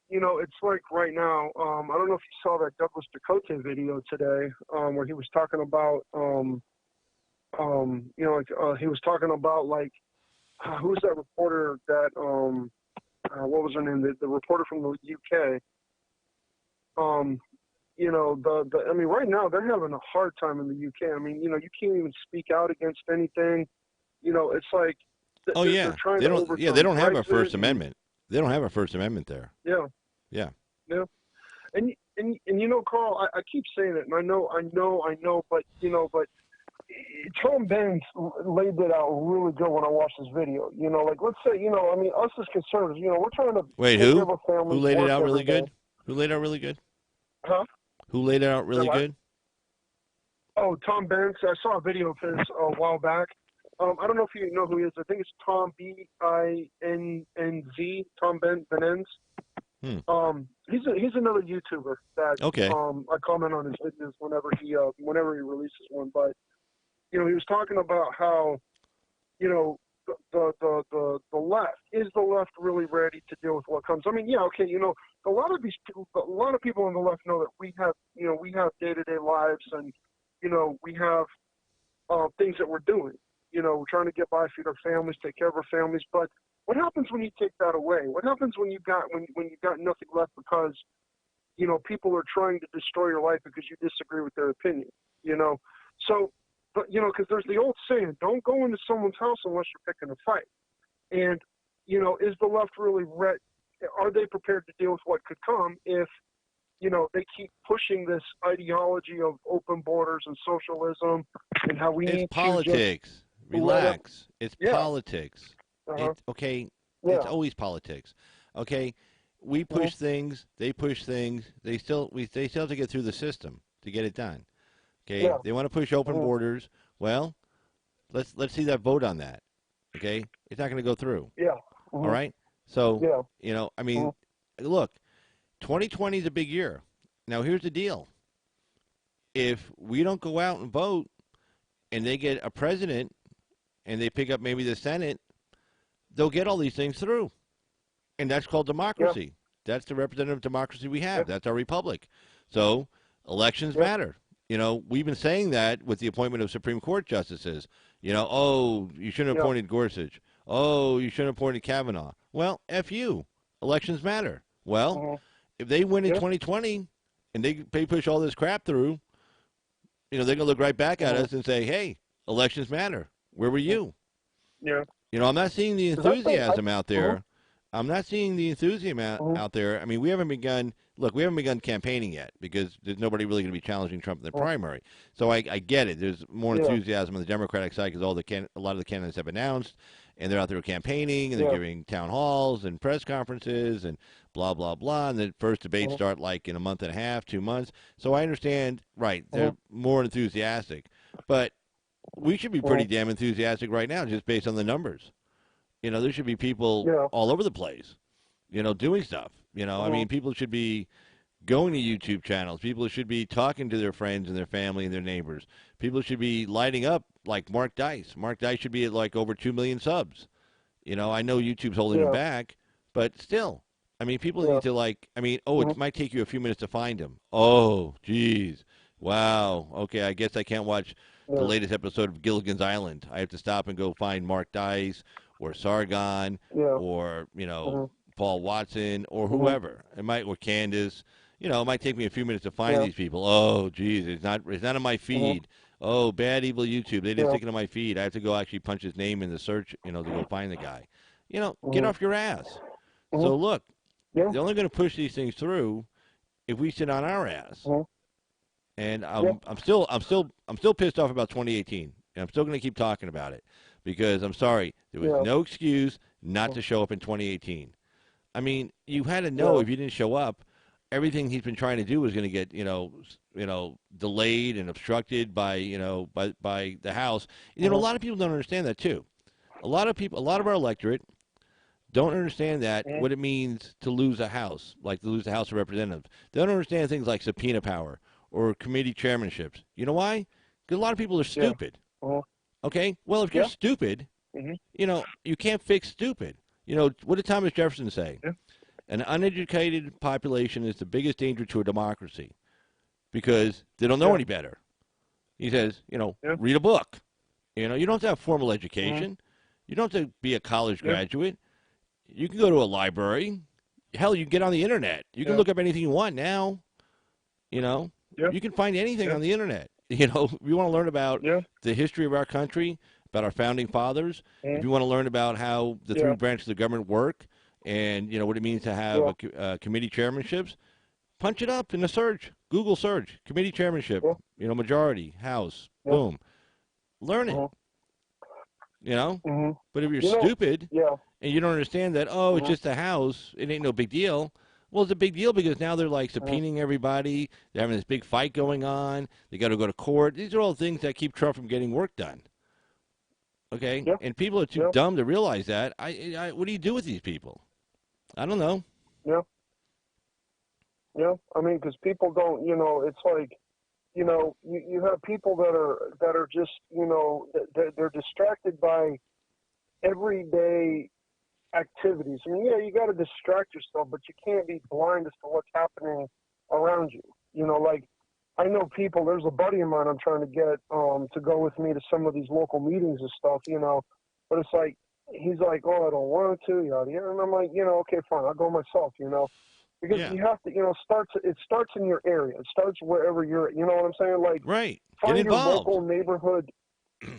It's like right now. I don't know if you saw that Douglas Ducote video today, where he was talking about, he was talking about like, who's that reporter that, what was her name? The reporter from the UK. I mean, right now they're having a hard time in the UK. I mean, you can't even speak out against anything. It's like Oh they're yeah, trying they to don't. Yeah, overturn they don't have a Brexit. First Amendment. They don't have a First Amendment there. Yeah, Yeah. yeah. And Carl, I keep saying it, and I know, but Tom Benz laid it out really good when I watched this video. Like let's say, I mean, us as conservatives, we're trying to Wait, take care who? of our Who families, laid it work out really every day. good? Who laid it out really good? Huh? Who laid it out really What? good? Oh, Tom Benz. I saw a video of his a while back. I don't know if you know who he is. I think it's Tom Binz. Tom Benz. He's another YouTuber that Okay. I comment on his videos whenever he releases one. But he was talking about how the left, is the left really ready to deal with what comes? I mean, yeah, okay, a lot of people on the left know that we have day-to-day lives, and we have things that we're doing. We're trying to get by, feed our families, take care of our families. But what happens when you take that away? What happens when you've got nothing left because people are trying to destroy your life because you disagree with their opinion? So, but because there's the old saying, don't go into someone's house unless you're picking a fight. And is the left really are they prepared to deal with what could come if they keep pushing this ideology of open borders and socialism and how we It's need politics. Relax. It's politics. Uh-huh. Okay. Yeah. It's always politics. Okay. We push things. They push things. They still have to get through the system to get it done. Okay. Yeah. They want to push open borders. Well, let's see that vote on that. Okay. It's not going to go through. Yeah. All right. So Yeah. I mean, look, 2020 is a big year. Now here's the deal. If we don't go out and vote, and they get a president, and they pick up maybe the Senate, they'll get all these things through. And that's called democracy. That's the representative democracy we have. That's our republic. So elections matter. We've been saying that with the appointment of Supreme Court justices. Oh, you shouldn't have appointed Gorsuch. Oh, you shouldn't have appointed Kavanaugh. Well, F you. Elections matter. Well, if they win in 2020 and they push all this crap through, they're going to look right back at us and say, hey, elections matter. Where were you? Yeah. I'm not seeing the enthusiasm out there. I'm not seeing the enthusiasm out there. I mean, we haven't begun campaigning yet because there's nobody really going to be challenging Trump in the primary. So I get it. There's more enthusiasm on the Democratic side because a lot of the candidates have announced, and they're out there campaigning, and they're giving town halls and press conferences and blah, blah, blah. And the first debates start like in a month and a half, 2 months. So I understand, right, they're more enthusiastic. But we should be pretty damn enthusiastic right now just based on the numbers. There should be people all over the place, doing stuff. I mean, people should be going to YouTube channels. People should be talking to their friends and their family and their neighbors. People should be lighting up like Mark Dice. Mark Dice should be at like over 2 million subs. I know YouTube's holding him back, but still. I mean, people need to it might take you a few minutes to find him. Oh, geez. Wow. Okay, I guess I can't watch the latest episode of Gilligan's Island. I have to stop and go find Mark Dice or Sargon or, Paul Watson or whoever. Or Candace. It might take me a few minutes to find these people. Oh, geez, it's not on my feed. Oh, bad, evil YouTube. They didn't stick it on my feed. I have to go actually punch his name in the search, to go find the guy. get Mhm. off your ass. Mhm. So look, Yeah. they're only going to push these things through if we sit on our ass. Mhm. And Yeah. I'm still pissed off about 2018, and I'm still going to keep talking about it because I'm sorry, there was Yeah. no excuse not Mhm. to show up in 2018. I mean, you had to know Yeah. if you didn't show up, everything he's been trying to do was going to get delayed and obstructed by by the House. A Mhm. lot of people don't understand that too. A lot of our electorate don't understand that Mhm. what it means to lose a House, like to lose the House of Representatives. They don't understand things like subpoena power or committee chairmanships. You know why? Because a lot of people are Yeah. stupid. Mhm. Okay, well if you're Yeah. stupid, Mhm. you can't fix stupid. What did Thomas Jefferson say? Yeah. An uneducated population is the biggest danger to a democracy because they don't know Yeah. any better. He says, Yeah. read a book. You don't have to have formal Mhm. education. You don't have to be a college Yeah. graduate. You can go to a library. Hell, you can get on the internet. You can Yeah. look up anything you want now. You know, Yeah. you can find anything Yeah. on the internet. If you want to learn about Yeah. the history of our country, about our founding fathers, if Mhm. you want to learn about how the three Yeah. branches of government work, and what it means to have Yeah. committee chairmanships, punch it up in the search, Google search, committee chairmanship, Yeah. majority, House, Yeah. boom, learn it. Mhm. You know, Mhm. but if you're You know. stupid Yeah. and you don't understand that, oh, it's Mhm. just a house, it ain't no big deal. Well, it's a big deal because now they're like Mhm. subpoenaing everybody. They're having this big fight going on. They got to go to court. These are all things that keep Trump from getting work done. Okay, Yeah. and people are too Yeah. dumb to realize that. What do you do with these people? I don't know. Yeah. Yeah. I mean, because people don't. It's like. You have people that are just. They're distracted by everyday activities. I mean, yeah, you got to distract yourself, but you can't be blind as to what's happening around you. Like I know people. There's a buddy of mine I'm trying to get to go with me to some of these local meetings and stuff. But it's like he's like, oh, I don't want to, yada yada, and I'm like, okay, fine, I'll go myself. Because Yeah, you have to, it starts in your area. It starts wherever you're. You know what I'm saying? Like right. Get find your involved. local neighborhood.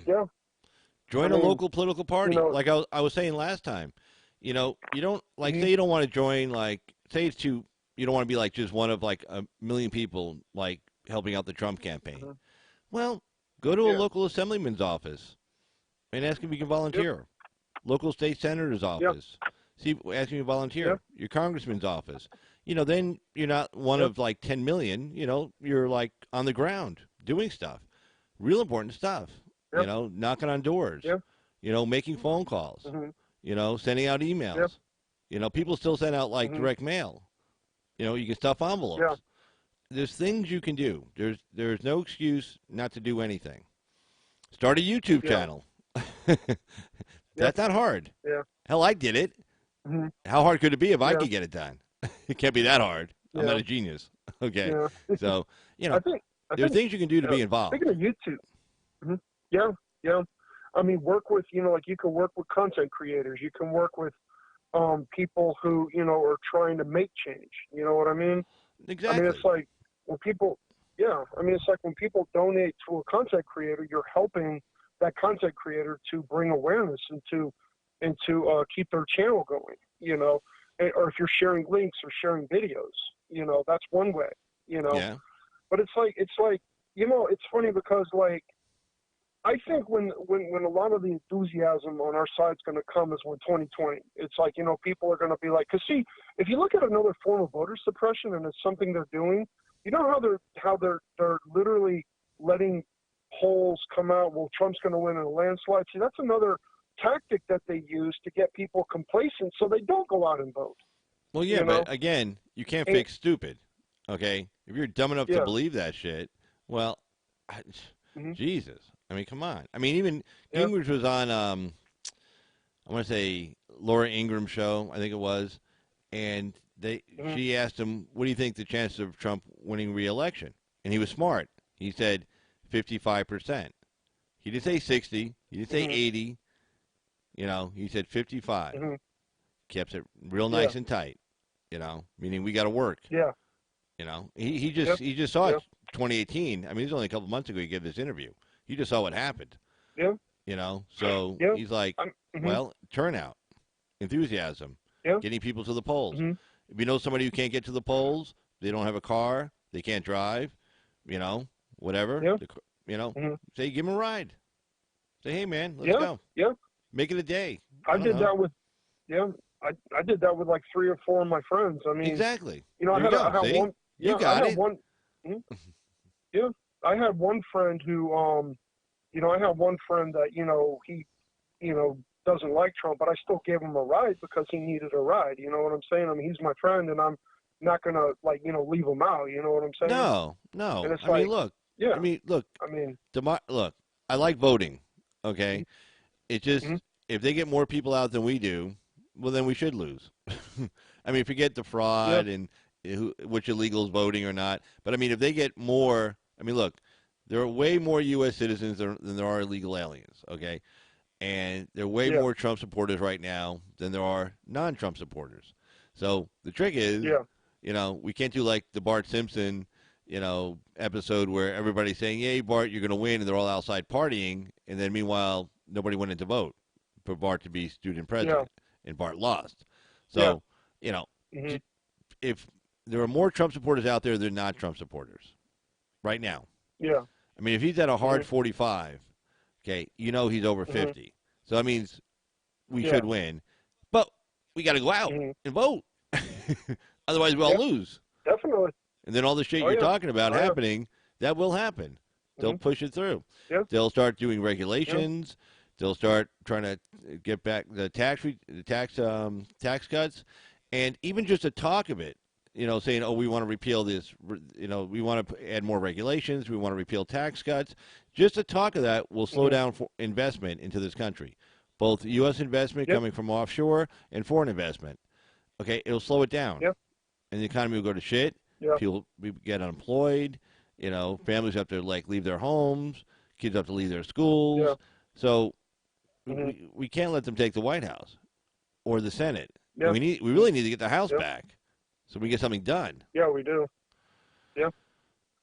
Yeah, I Join a mean, local political you party. know, Like I was saying last time. You don't like mhm, say you don't want to join like say it's too. You don't want to be like just one of like a million people like helping out the Trump campaign. mhm, Well, go to a yeah, local assemblyman's office and ask if you can yep, volunteer. Local state senator's yeah, office. See, ask him to yeah, volunteer. Your congressman's office. Then you're not one yeah, of like 10 million. You're like on the ground doing stuff, real important stuff. yeah, Knocking on doors. yeah, Making phone calls. mhm, Sending out yeah, emails. People still send out like mhm, direct mail. You can stuff yeah, envelopes. There's things you can do. There's no excuse not to do anything. Start a YouTube yeah, channel. yeah, That's not hard. yeah, Hell, I did it. mhm, How hard could it be if I yeah, could get it done? It can't be that hard. I'm not yeah, a genius. Okay. yeah. So, I think, I there are think, things you can do to be speaking involved. of YouTube, mhm, yeah, yeah. I mean, work with, like you can work with content creators. You can work with people who, are trying to make change. You know what I mean? I mean, it's Exactly. like when people, yeah, I mean, it's like when people donate to a content creator, you're helping that content creator to bring awareness and to keep their channel going, or if you're sharing links or sharing videos, that's one way, you know, Yeah. but it's like, it's funny because like, I think when a lot of the enthusiasm on our side is going to come is when 2020. It's like, people are going to be like, because see, if you look at another form of voter suppression and it's something they're doing, how they're literally letting polls come out. Well, Trump's going to win in a landslide. See, that's another tactic that they use to get people complacent so they don't go out and vote. Well, yeah, You but know? again, you can't And, fix stupid. Okay. If you're dumb enough to yeah. believe that shit, well, I, Hmm. Jesus. I mean, come on. I mean, even Yeah. Gingrich was on, I want to say Laura Ingraham show, I think it was, and Hmm. she asked him, "What do you think the chances of Trump winning re-election?" And he was smart. He said 55%. He didn't say 60. He didn't say Hmm. 80. He said 55. Hmm. Kept it real Yeah. nice and tight. Meaning we got to work. Yeah. He Yeah. just saw Yeah. it 2018. I mean, it was only a couple months ago he gave this interview. He just saw what happened. Yeah. So Yeah. he's like, Mhm. well, turnout. enthusiasm, Yeah. getting people to the polls. Hmm. If you know somebody who can't get to the polls, they don't have a car, they can't drive, whatever, Yeah. you know, Hmm. say give them a ride. Say, hey man, let's Yeah. go. Yeah. Make it a day. I I don't did know. that with yeah. I did that with like 3 or 4 of my friends. I mean, Exactly. I There you I go. had See, one. you Yeah, I got had it. one. Mhm. Yeah, I had one friend who I had one friend that he doesn't like Trump, but I still gave him a ride because he needed a ride. You know what I'm saying? I mean, he's my friend, and I'm not gonna like leave him out. You know what I'm saying? No, And no. it's I mean, like, look. I yeah, mean, look. I mean, Look. I like voting. Okay. It mhm. just if they get more people out than we do, well, then we should lose. I mean, forget the Yeah, fraud and which illegals voting or not. But I mean, if they get more, I mean, look, there are way more U.S. citizens than there are illegal aliens. Okay, and there are way yeah, more Trump supporters right now than there are non-Trump supporters. So the trick is, yeah, we can't do like the Bart Simpson, episode where everybody's saying, "Yay, Bart, you're going to win," and they're all outside partying, and then meanwhile nobody went in to vote for Bart to be student yeah, president, and Bart lost. yeah, So, you know, hmm, if there are more Trump supporters out there than not Trump supporters right now. yeah, I mean, if he's at a hmm, hard 45, okay, he's over hmm, 50. So that means we yeah, should win. But we got to go out hmm, and vote. Otherwise, we all yeah, lose. definitely. And then all the shit Oh you're yeah, talking about oh yeah, happening, that will happen. They'll hmm, push it through. yeah, They'll start doing yeah, regulations. They'll start trying to get back the tax cuts, and even just the talk of it. Saying, "Oh, we want to repeal this. We want to add more regulations. We want to repeal tax cuts." Just the talk of that will slow hmm, down for investment into this country, both U.S. investment yeah, coming from offshore and foreign investment. Okay, it'll slow it down, yeah, and the economy will go to shit. yeah, People will get unemployed. Families have to leave their homes. Kids have to leave their yeah, schools. So hmm, we can't let them take the White House or the Senate, and yeah, we really need to get the House yeah, back so we get something done. yeah. We do. Yeah.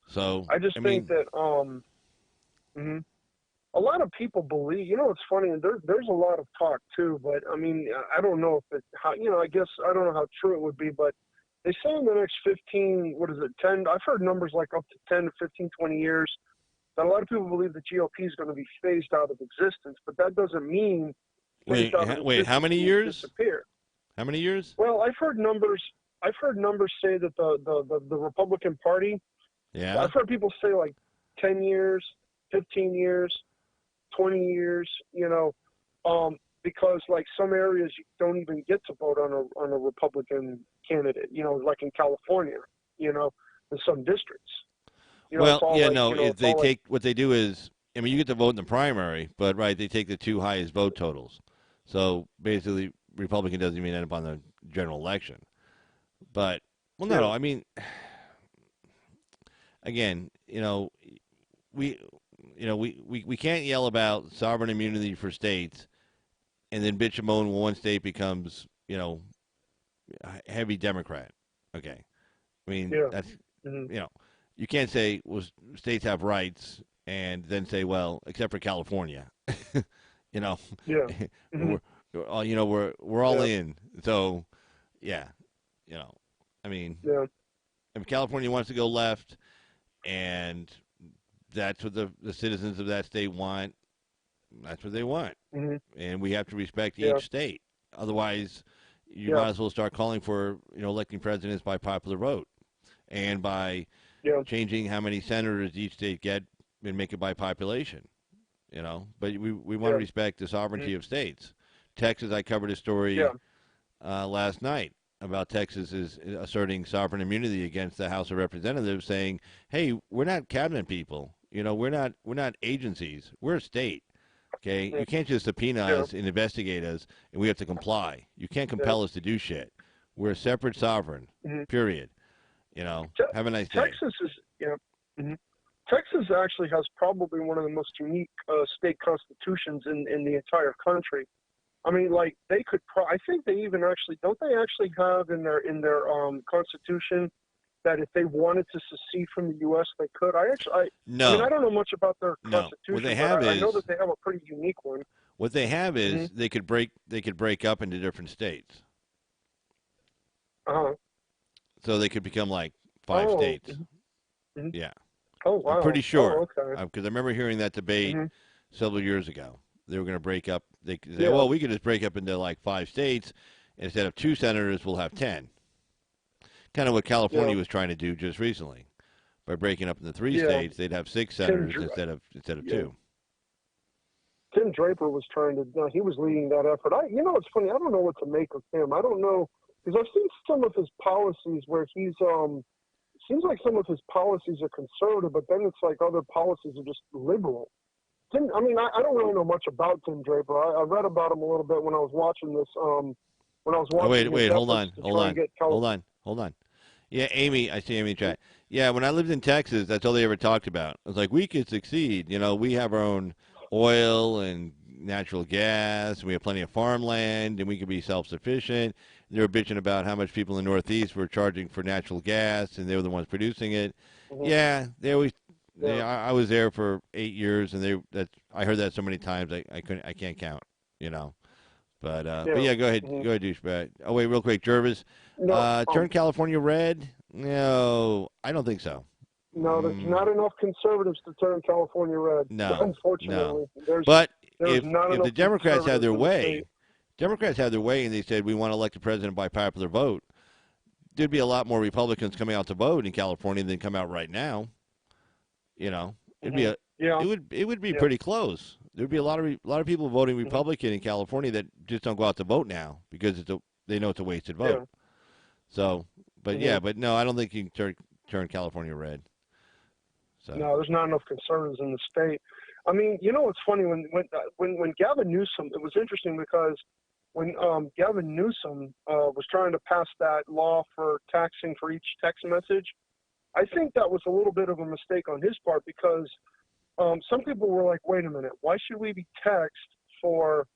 So I just I think mean, that mhm. A lot of people believe. It's funny. There's a lot of talk too, but I mean, I don't know if it how I guess I don't know how true it would be, but they say in the next 15, what is it, 10? I've heard numbers like up to 10 to 15, 20 years that a lot of people believe the GOP is going to be phased out of existence, but that doesn't mean phased out of wait, how existence many means years? disappear. How many years? Well, I've heard numbers. I've heard numbers say that the Republican Party. Yeah. I've heard people say like 10 years, 15 years, 20 years. Because like some areas you don't even get to vote on a Republican candidate. Like in California. In some districts. It's Well, all yeah, like no. If it's they all like take what they do is, I mean, you get to vote in the primary, but right, they take the two highest vote totals. So basically, Republican doesn't even end up on the general election. But well, no, yeah, no. I mean, again, we, we can't yell about sovereign immunity for states and then bitch and moan when one state becomes, heavy Democrat. Okay, I mean yeah, that's hmm, you know, you can't say well states have rights and then say well except for California, you know, yeah, hmm, we're all we're all yeah, in. So yeah, you know, I mean yeah, if California wants to go left and that's what the citizens of that state want, that's what they want, hmm, and we have to respect yeah, each state. Otherwise, you yeah, might as well start calling for electing presidents by popular vote and by yeah, changing how many senators each state get and make it by population. But we want to yeah, respect the hmm, sovereignty of states. Texas, I covered a yeah, story last night about Texas is asserting sovereign immunity against the House of Representatives, saying, "Hey, we're not cabinet people. We're not agencies. We're a state. Okay, yeah, you can't just subpoena yeah, us and investigate us, and we have to comply. You can't yeah, compel us to do shit. We're a separate sovereign. hmm. Period. Have a nice day." Texas is yeah. Hmm. Texas actually has probably one of the most unique state constitutions in the entire country. I mean, like I think they even actually don't they actually have in their constitution that if they wanted to secede from the U.S., they could. I mean, No, I don't know much about their no. What they constitution, but have I know is that they have a pretty unique one. Hmm. they could break up into different states, Uh-huh. so they could become like five Oh. states. Hmm. Yeah, Oh, I'm pretty wow. Oh, sure okay. because I remember hearing that debate Hmm. several years ago. They were going to break up. They could say, Yeah. "Well, we could just break up into like five states instead of two senators. We'll have 10." Kind of what Yeah. California was trying to do just recently by breaking up into three Yeah. states. They'd have six Tim. senators instead of Yeah. two. Tim Draper was trying to. He was leading that effort. It's funny. I don't know what to make of him. I don't know because I've seen some of his policies where he's seems like some of his policies are conservative, but then it's like other policies are just liberal. I don't really know much about Tim Draper. I read about him a little bit when I was watching this. When I was Oh watching his hold efforts on, to hold try and on, get hold on, hold on. Yeah, Amy, I see Amy in chat. Yeah, when I lived in Texas, that's all they ever talked about. It was like we could succeed. You know, we have our own oil and natural gas, and we have plenty of farmland, and we could be self-sufficient. They were bitching about how much people in the Northeast were charging for natural gas, and they were the ones producing it. Mhm. Yeah, they always. Yeah. I was there for 8 years, and I heard that so many times I can't count. You know. But Yeah. yeah, go ahead, Mhm. douchebag. Oh wait, real quick, Jervis. No. Turn California red? No, I don't think so. No, there's not enough conservatives to turn California red. No, no. Unfortunately, But there's not if the enough Democrats had conservatives their in the state. way, Democrats had their way, and they said we want to elect a president by popular vote, there'd be a lot more Republicans coming out to vote in California than come out right now. You know, Hmm. Yeah. it would be Yeah. pretty close. There'd be a lot of people voting Hmm. Republican in California that just don't go out to vote now because they know it's a wasted vote. Yeah. So, but Hmm. yeah, but no, I don't think you can turn California red. So, No, there's not enough conservatives in the state. I mean, what's funny when Gavin Newsom, it was interesting because when Gavin Newsom was trying to pass that law for taxing for each text message, I think that was a little bit of a mistake on his part because some people were like, "Wait a minute, why should we be for taxed for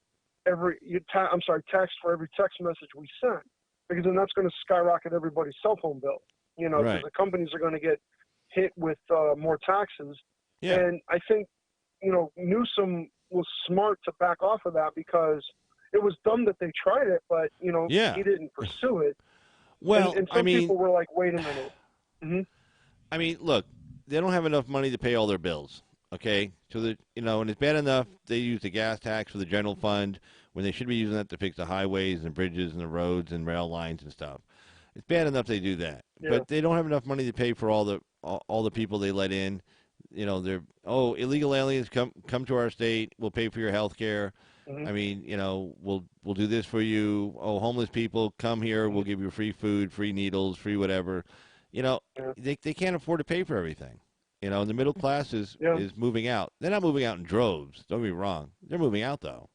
every text message we send? Because then that's going to skyrocket everybody's cell phone bill, because right. the companies are going to get hit with more taxes." Yeah. And I think, Newsom was smart to back off of that because it was dumb that they tried it, but, Yeah. he didn't pursue it. Well, And some people were like, "Wait a minute." Hmm. I mean, look, they don't have enough money to pay all their bills. Okay, so that and it's bad enough they use the gas tax for the general fund when they should be using that to fix the highways and bridges and the roads and rail lines and stuff. It's bad enough they do that, Yeah. but they don't have enough money to pay for all the people they let in. They're illegal aliens come to our state. We'll pay for your health care. Hmm. I mean, we'll do this for you. Oh, homeless people come here. We'll give you free food, free needles, free whatever. Yeah. They can't afford to pay for everything. The middle class is Yeah. moving out. They're not moving out in droves. Don't be wrong. They're moving out though.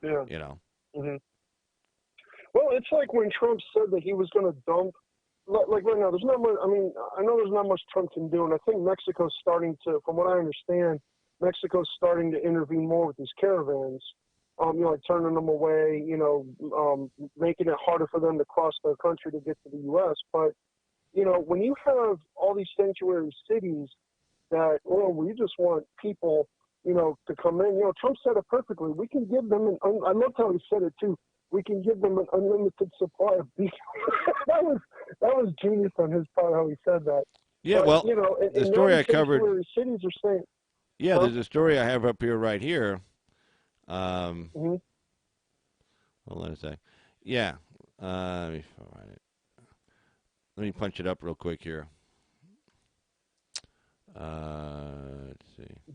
Yeah. You know. Hmm. Well, it's like when Trump said that he was going to dump. Like right now, there's not much. I mean, I know there's not much Trump can do, and I think Mexico's starting to, from what I understand, Mexico's starting to intervene more with these caravans. Like turning them away. Making it harder for them to cross their country to get to the U.S. But when you have all these sanctuary cities that, we just want people, to come in. Trump said it perfectly. We can give them I loved how he said it too. We can give them an unlimited supply of beef. that was genius on his part how he said that. Yeah, but, well, the story I covered. Cities are saying. Yeah, there's a story I have up here right here. Mm-hmm. Hold on a sec. Yeah, let me find it. Let me punch it up real quick here. Let's see.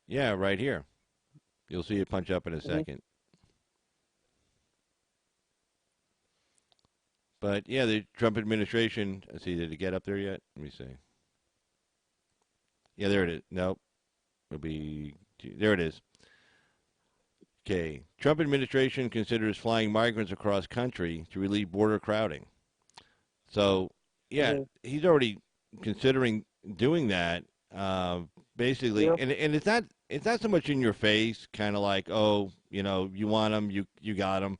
Yeah, right here. You'll see it punch up in a second. But yeah, the Trump administration. Let's see, did it get up there yet? Let me see. Yeah, there it is. Nope. There it is. Okay. Trump administration considers flying migrants across country to relieve border crowding. So, yeah, he's already considering doing that. Basically, and it's not so much in your face, kind of like, oh, you want them, you got them,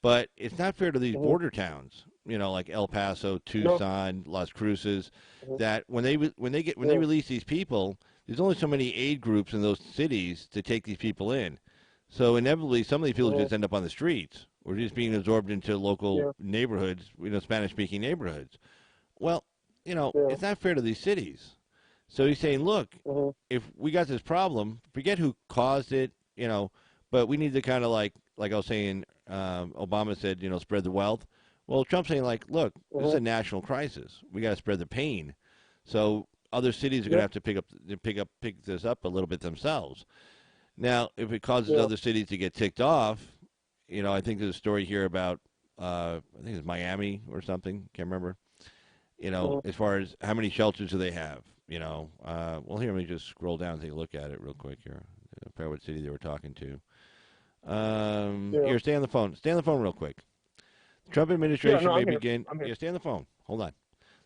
but it's not fair to these border towns like El Paso, No. Tucson, Las Cruces, Mhm. that when they Yeah. release these people, there's only so many aid groups in those cities to take these people in. So inevitably, some of these people Mhm. just end up on the streets or just being absorbed into local Yeah. neighborhoods, Spanish-speaking neighborhoods. Well, Yeah. it's not fair to these cities. So he's saying, look, Mhm. if we got this problem, forget who caused it, but we need to kind of like I was saying, Obama said, spread the wealth. Well, Trump's saying like, look, this is Mhm. a national crisis. We got to spread the pain. So other cities are going to Yep. have to pick this up a little bit themselves. Now, if it causes Yeah. other cities to get ticked off, I think there's a story here about I think it's Miami or something. Can't remember. Mhm. As far as how many shelters do they have? Well, here, let me just scroll down and take a look at it real quick here. Compare what city they were talking to. Yeah. Here, stay on the phone. Stay on the phone real quick. The Trump Yeah. administration No, may I'm here. begin. I'm here. Yeah, stay on the phone. Hold on.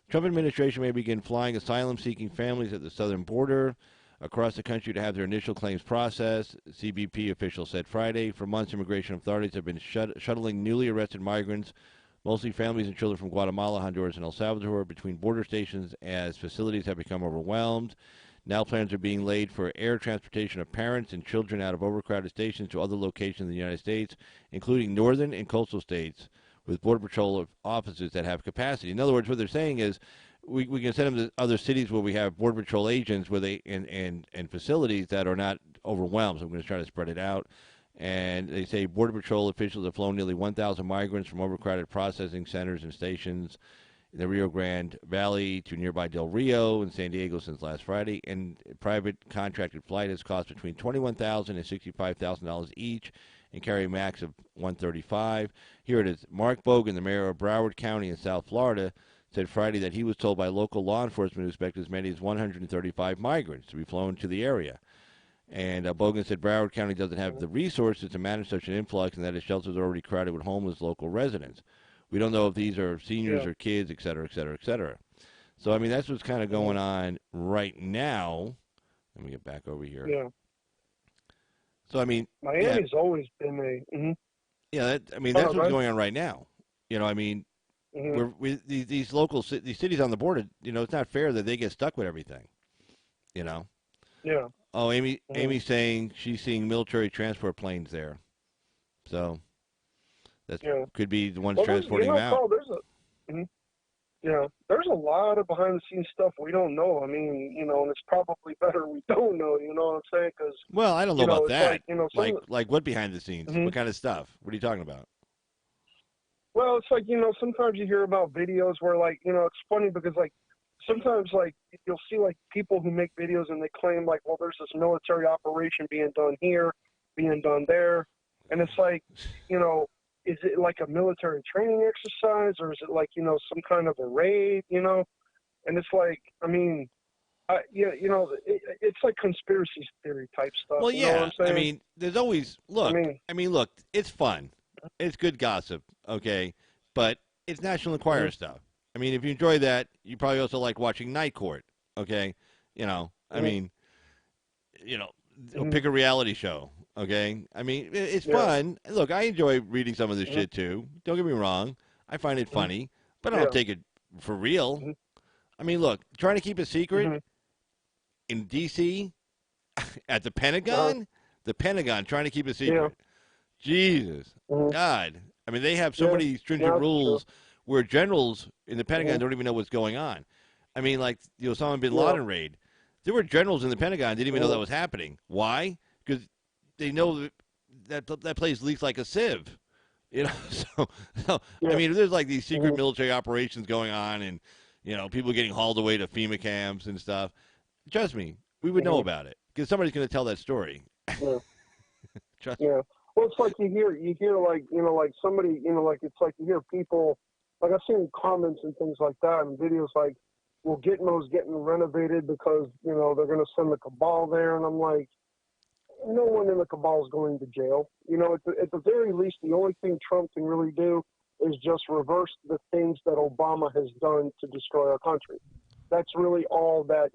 Trump administration may begin flying asylum-seeking families at the southern border across the country to have their initial claims processed, CBP officials said Friday. For months, immigration authorities have been shuttling newly arrested migrants, mostly families and children from Guatemala, Honduras, and El Salvador, between border stations as facilities have become overwhelmed. Now plans are being laid for air transportation of parents and children out of overcrowded stations to other locations in the United States, including northern and coastal states, with Border Patrol officers that have capacity. In other words, what they're saying is we can send them to other cities where we have Border Patrol agents where they and facilities that are not overwhelmed. So we're going to try to spread it out. And they say Border Patrol officials have flown nearly 1,000 migrants from overcrowded processing centers and stations in the Rio Grande Valley to nearby Del Rio in San Diego since last Friday. And a private contracted flight has cost between $21,000 and $65,000 each and carry a max of 135. Here it is. Mark Bogan, the mayor of Broward County in South Florida, said Friday that he was told by local law enforcement who expect as many as 135 migrants to be flown to the area. And Bogan said Broward County doesn't have the resources to manage such an influx and that its shelters are already crowded with homeless local residents. We don't know if these are seniors Yeah. or kids, et cetera, et cetera, et cetera. So, I mean, that's what's kind of Mhm. going on right now. Let me get back over here. Yeah. So, I mean, yeah, Miami's always been a. Mhm. I mean, Oh that's no, go what's ahead. going on right now. I mean, Mhm. these local these cities on the border. It's not fair that they get stuck with everything. You know. Yeah. Oh, Mhm. Amy's saying she's seeing military transport planes there. So that Yeah. could be the ones Well, there's transporting them out. Carl. There's a. Mhm. Yeah, there's a lot of behind the scenes stuff we don't know. I mean, and it's probably better we don't know. You know what I'm saying? Because Well, I don't know about it's like that. some of Like what behind the scenes? the. What kind of stuff? What are you talking about? Well, it's like, sometimes you hear about videos where, like, it's funny because, like, sometimes, like, you'll see, like, people who make videos and they claim, like, well, there's this military operation being done here, being done there. And it's like, you know, is it like a military training exercise or is it like, some kind of a raid? And it's like, I mean, yeah, it's like conspiracy theory type stuff. Well, You know what yeah. I'm I saying? mean, there's always I look. mean, I mean, look. It's fun. It's good gossip. Okay, but it's National mhm, Enquirer stuff. I mean, if you enjoy that, you probably also like watching Night Court. Okay, I mhm, mean, mhm, pick a reality show. Okay, I mean, it's yeah, fun. Look, I enjoy reading some of this mhm, shit too. Don't get me wrong. I find it mhm, funny, but I don't yeah, take it for real. mhm, I mean, look, trying to keep a secret mhm, in D.C. at uh-huh, the Pentagon trying to keep a yeah. secret. Jesus, Mhm. God. I mean, they have so Yeah, many stringent yeah, that's true. rules where generals in the Pentagon Mhm. don't even know what's going on. I mean, like the Osama bin Yeah. Laden raid. There were generals in the Pentagon didn't even know that Mhm. was happening. Why? Because they know that place leaks like a sieve. So I Yeah. mean, if there's like these secret Mhm. military operations going on, and people getting hauled away to FEMA camps and stuff, trust me, we would know Mhm. about it because somebody's going to tell that story. Yeah. Trust. Yeah. Well, it's like you hear like like somebody like it's like you hear people like I've seen comments and things like that and videos like, well, Gitmo's getting renovated because they're going to send the cabal there, and I'm like, no one in the cabal is going to jail. At the very least, the only thing Trump can really do is just reverse the things that Obama has done to destroy our country. That's really all that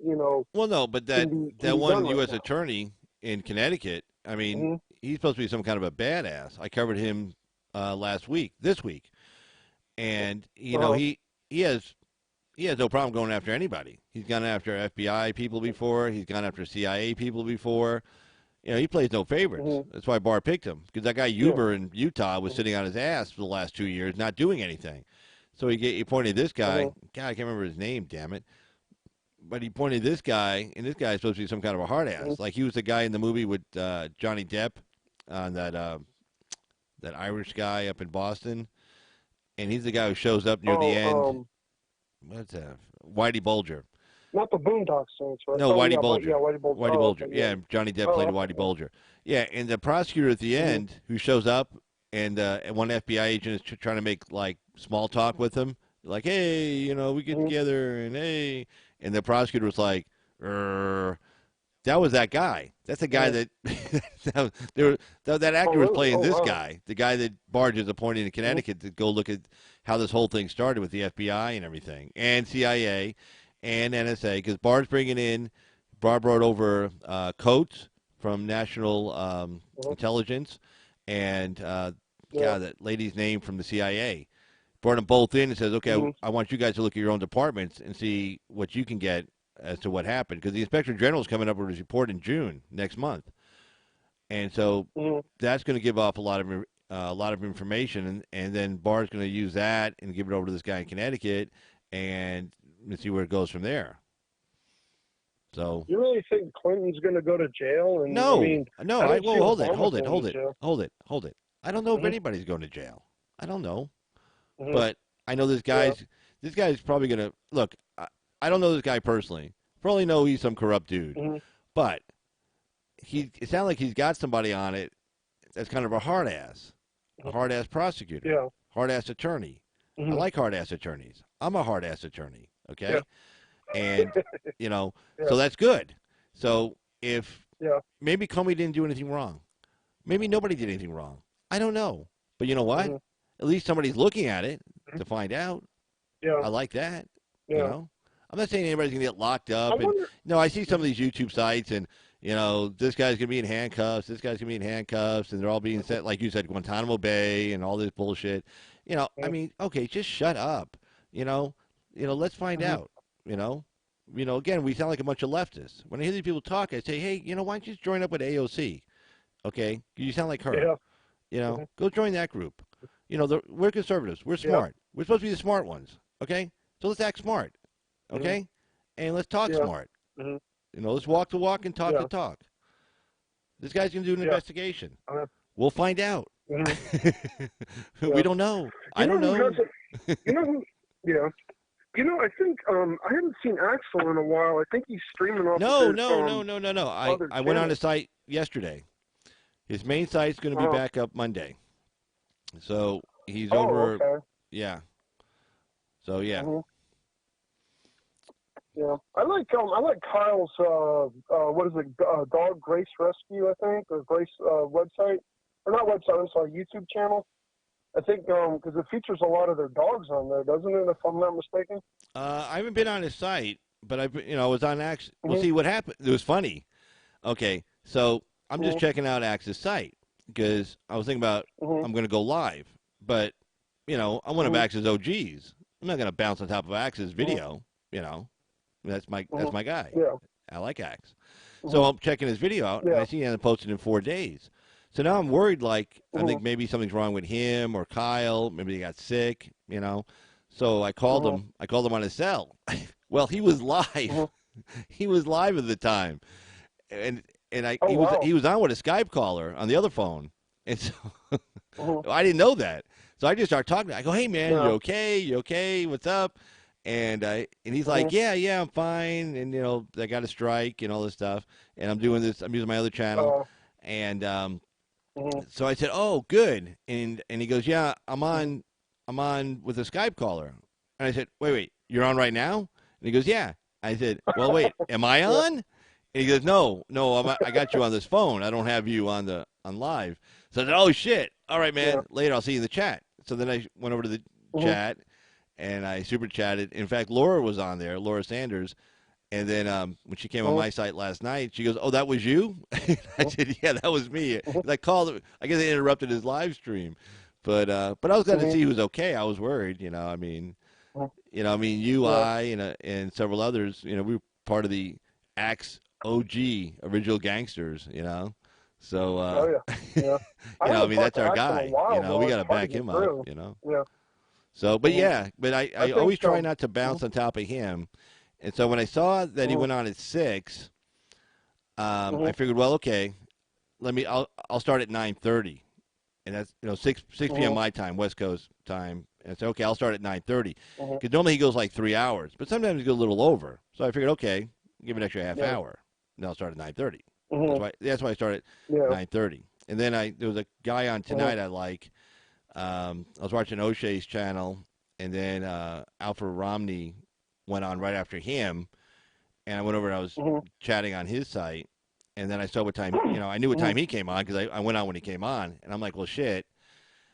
Well, no, but can that be that one done right U.S. now. attorney in Connecticut, I mean, Hmm. he's supposed to be some kind of a badass. I covered him this week, and Uh-huh. he has no problem going after anybody. He's gone after FBI people before. He's gone after CIA people before. He plays no favorites. Mhm. That's why Barr picked him, because that guy Yeah. Huber in Utah was Mhm. sitting on his ass for the last 2 years, not doing anything. So he pointed this guy. Mhm. God, I can't remember his name. Damn it! But he pointed this guy, and this guy is supposed to be some kind of a hard Mhm. ass. Like he was the guy in the movie with Johnny Depp on that Irish guy up in Boston, and he's the guy who shows up near the Oh, end. What's that? Whitey Bulger. not the Boondock Saints, right? No, Oh Whitey yeah, but yeah, Bulger. Whitey Bulger. Whitey Oh, Bulger. okay, yeah. Yeah, Johnny Depp played Oh, a okay, Whitey yeah. Bulger. Yeah, and the prosecutor at the Mhm. end who shows up and one FBI agent is trying to make like small talk with him, like, hey, we get Mhm. together and hey, and the prosecutor was like, that was that guy. That's the guy Mhm. that that Oh actor was really? playing Oh this wow. guy, the guy that Barge is appointed in Mhm. Connecticut to go look at how this whole thing started with the FBI and everything, and CIA and NSA, because Barr brought over Coates from National Mhm. Intelligence, and Yeah. God, that lady's name from the CIA. Brought them both in and says, okay, Mhm. I want you guys to look at your own departments and see what you can get as to what happened, because the inspector general is coming up with his report in June next month, and so Mhm. that's going to give off a lot of information, and then Barr's going to use that and give it over to this guy in Connecticut, and see where it goes from there. So You really think Clinton's going to go to jail? And I no, mean, no, I I don't see well Obama going to jail. hold it. I don't know if Mhm. anybody's going to jail. I don't know, Mhm. but I know Yeah. this guy's probably going to look. I don't know this guy personally. Probably know he's some corrupt dude, Mhm. but it sounds like he's got somebody on it that's kind of a Mhm. hard ass prosecutor, Yeah. hard ass attorney. I Mhm. like hard ass attorneys. I'm a hard ass attorney, Yeah. okay? And you know, Yeah. so that's good. So if Yeah. maybe Comey didn't do anything wrong, maybe nobody did anything wrong. I don't know, but you know what? Mhm. At least somebody's looking at it Mhm. to find out. Yeah. I like that. You Yeah. know, I'm not saying anybody's gonna get locked I up. And wonder. no, I see some of Mhm. these YouTube sites, and this guy's gonna be in handcuffs. This guy's gonna be in handcuffs, and they're all being sent, like you said, Guantanamo Bay, and all this bullshit. I Mhm. mean, okay, just shut up. You know, let's find Mhm. out. You know, again, we sound like a bunch of leftists. When I hear these people talk, I say, hey, why don't you just join up with AOC? Okay, you sound like her. Yeah. Mhm. Go join that group. We're conservatives. We're Yeah. smart. We're supposed to be the smart ones. Okay, so let's act smart. Mhm. Okay, and let's talk Yeah. smart. Mhm. Let's walk the walk and talk the Yeah. talk. This guy's gonna do an Yeah. investigation. Uh, We'll find out. mhm. We Yeah. don't know. You I know don't who know. doesn't? You know who? Yeah. I think I haven't seen Axel in a while. I think he's streaming off of No, his no, no, no, no, no. other I went on channel. his site yesterday. His main site's going to be Oh. back up Monday. So he's Oh. over. Okay. Yeah. So yeah. Mhm. Yeah. I like Kyle's what is it? Dog Grace Rescue, I think, or Grace website, or not website. I'm sorry, YouTube channel. I think because it features a lot of their dogs on there, doesn't it? If I'm not mistaken. I haven't been on his site, but I was on Axe. Well, Mhm. see what happened. It was funny. Okay, so I'm just Mhm. checking out Axe's site because I was thinking about Mhm. I'm going to go live, but I'm one of Mhm. Axe's OGs. I'm not going to bounce on top of Axe's Mhm. video. You know, that's Mhm. my guy. Yeah. I like Axe. So Mhm. I'm checking his video out, and Yeah. I see he hasn't posted in 4 days. So now I'm worried. Like I Mhm. think maybe something's wrong with him or Kyle. Maybe he got sick. So I called Mhm. him. I called him on his cell. Well, he was Mhm. live. He was live at the time, and Oh wow. he was on with a Skype caller on the other phone, and so Mhm. I didn't know that. So I just started talking. I go, "Hey man, you Yeah. okay? You okay? What's up?" And he's like, Mhm. "Yeah, I'm fine." And I got a strike and all this stuff, and I'm doing this. I'm using my other channel, Uh. and Mhm. so I said, "Oh, good." And he goes, "Yeah, I'm Mhm. on with a Skype caller." And I said, "Wait, you're on right now?" And he goes, "Yeah." I said, "Well, wait, am I Yeah. on?" And he goes, "No, I got you on this phone. I don't have you on live." So I said, "Oh shit! All right, Yeah. man. Later, I'll see you in the chat." So then I went over to the Mhm. chat and I super chatted. In fact, Laura was on there, Laura Sanders. And then when she came on Mhm. my site last night, she goes, "Oh, that was you?" I Mhm. said, "Yeah, that was me." Mhm. I called. I guess they interrupted his live stream, but I was glad to Mhm. see he was okay. I was worried, I mean, Mhm. you, Yeah. I, and several others, we were part of the Axe OG original gangsters, So, Oh yeah. Yeah. I I haven't mean, talked that's to our Axe in a guy. while We though. got It's to hard to back get him up. through. Yeah. So, but Mhm. yeah, but I I think always try not to bounce mhm. on top of him. And so when I saw that he Mhm. went on at 6, I Mhm. figured, well, okay, I'll start at 9:30, and that's 6 p.m. Mhm. my time, West Coast time. And I said, okay, I'll start at 9:30 Mhm. because normally he goes like 3 hours, but sometimes he goes a little over. So I figured, okay, give it an extra half Yeah. hour. And I'll start at 9:30. Mhm. That's why I started Yeah. 9:30. And then there was a guy on Mhm. tonight I like. I was watching O'Shea's channel, and then Alfred Romney went on right after him, and I went over and I was Mhm. chatting on his site, and then I saw what time, I knew what Mhm. time he came on because I went on when he came on, and I'm like, well, shit,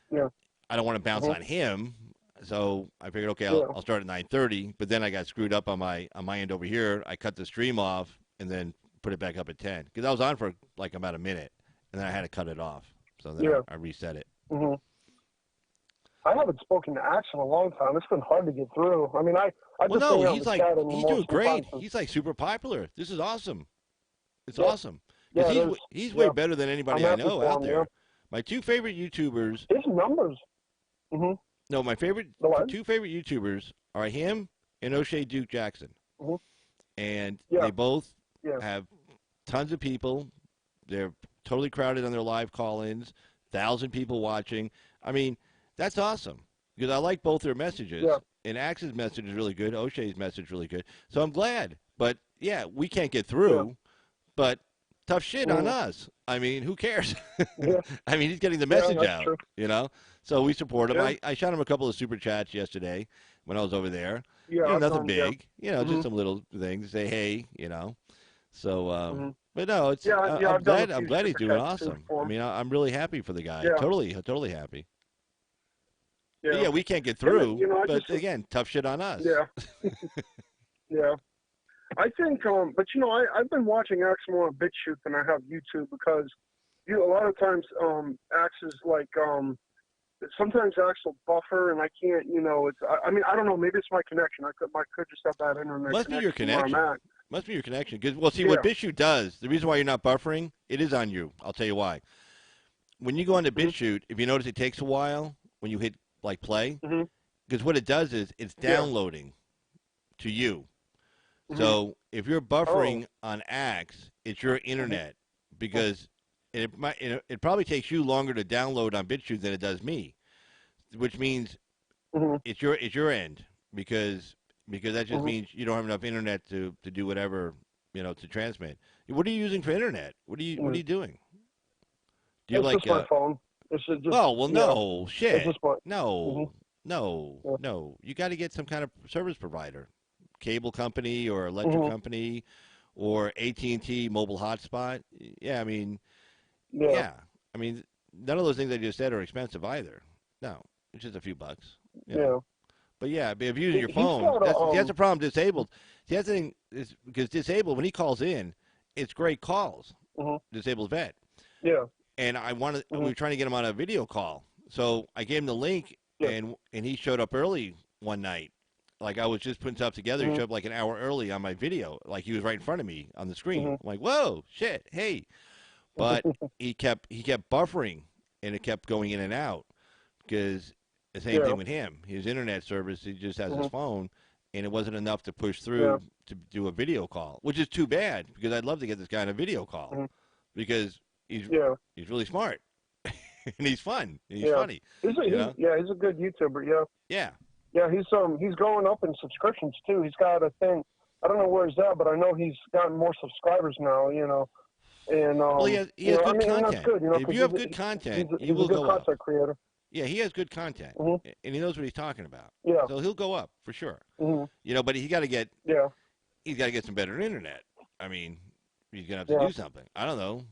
Yeah. I don't want to bounce Mhm. on him, so I figured, okay, Yeah. I'll start at 9:30, but then I got screwed up on my end over here. I cut the stream off and then put it back up at 10 because I was on for like about a minute, and then I had to cut it off, so then Yeah. I reset it. Mhm. I haven't spoken to Axe in a long time. It's been hard to get through. I mean, I Well, just no, hang out in the chat he's anymore doing great. sometimes. He's like super popular. This is awesome. It's Yeah. awesome because Yeah. It is. he's way Yeah. better than I'm anybody I happy know for out him. Yeah. there. My two favorite YouTubers, His numbers. Mhm. no, my favorite The what? two favorite YouTubers are him and O'Shea Duke Jackson, Mhm. and Yeah. they both Yeah. have tons of people. They're totally crowded on their live call-ins, 1,000 people watching. I mean, that's awesome because I like both their Yeah. messages. And Axe's message is really good. O'Shea's message is really good. So I'm glad. But yeah, we can't get Yeah. through. But tough shit on Mhm. us. I mean, who cares? Yeah. I mean, he's getting the Yeah. message That's out, true. So we support him. Yeah. I shot him a couple of super chats yesterday when I was over there. Yeah. I've Nothing done. Yeah. big. Just Mhm. some little things. Say hey. So, Mhm. but no, it's Yeah. Yeah. I'm I've done a glad I'm few glad he's super doing chats too awesome. I for him. mean, I'm really happy for the guy. Yeah. Totally happy. But Yeah. yeah, we can't get And through. I But just. again, tough shit on us. Yeah. Yeah. I think. But I've been watching Axe more on BitChute than I have YouTube because a lot of times Axe is like sometimes Axe will buffer and I can't. It's. I mean, I don't know. Maybe it's my connection. I could just have bad internet Must be your connection where I'm connection. at. Must be your connection. Because well, see what Yeah. BitChute does. The reason why you're not buffering, it is on you. I'll tell you why. When you go onto Mhm. BitChute, if you notice, it takes a while when you hit like play. Mhm. Because what it does is it's Yeah. downloading to you. Mhm. So if you're Oh. buffering on Axe, it's your Mhm. internet because it probably takes you longer to download on BitChute than it does me, which means Mhm. it's your end because that just Mhm. means you don't have enough internet to do whatever to transmit. What are you using for internet? What are Mhm. you doing? Do you have It's like just my phone. It's just oh well yeah. no It's shit just my. Mhm. no no Yeah. no you got to get some kind of service provider, cable company or electric Mhm. company, or AT&T mobile hotspot. Yeah, Yeah. yeah, I mean none of those things I just said are expensive either. No, it's just a few bucks, you know. Yeah. But yeah, but if you're using your He's phone, got a that's a problem. Disabled. See, that's the thing is because disabled when he calls in, it's great calls. Mhm. Disabled vet, Yeah. and we Mhm. were trying to get him on a video call. So I gave him the link, Yeah. and he showed up early one night. Like I was just putting stuff together. He Mhm. showed up like an hour early on my video. Like he was right in front of me on the screen. Mhm. I'm like, whoa, shit, hey. But he kept buffering, and it kept going in and out because the same Yeah. thing with him. His internet service, he just has his Mhm. phone, and it wasn't enough to push Yeah. through to do a video call, which is too bad because I'd love to get this guy on a video call Mhm. because he's Yeah. he's really smart and he's fun and he's Yeah. funny, you know. He's a good YouTuber. Yeah. Yeah. Yeah. He's growing up in subscriptions too. He's got a thing. I don't know where he's at, but I know he's gotten more subscribers now. And Well, he has I good mean, and that's content. good. If Because you have good content, you he's a will good go up. content creator. Yeah, he has good content, Mhm. and he knows what he's talking about. Yeah. So he'll go up for sure. Mhm. But Yeah. he's got to get some better internet. I mean, he's gonna have to Yeah. do something. I don't know.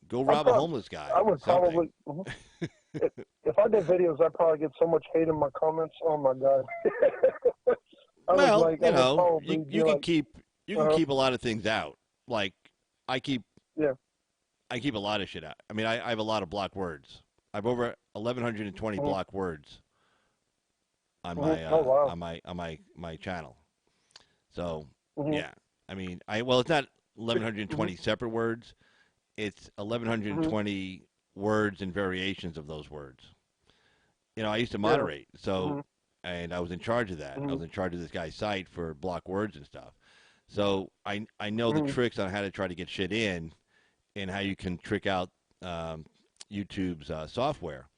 Go I rob a homeless guy. I would Something. probably. Mhm. If I did videos, I'd probably get so much hate in my comments. Oh my god. Well, I would probably you, be you can like, keep you can uh keep a lot of things out. Like I keep yeah. I keep a lot of shit out. I mean, I have a lot of block words. I've over 1,120 Mhm. block words on Mhm. my Oh wow. my channel. So Mhm. yeah, I mean, well, it's not Mhm. 1,120 separate words. It's Mhm. 1,120 words and variations of those words. I used to Yeah. moderate, so Mhm. and I was in charge of that. I Mhm. was in charge of this guy's site for block words and stuff. So I know the Mhm. tricks on how to try to get shit in and how you can trick out um, YouTube's software.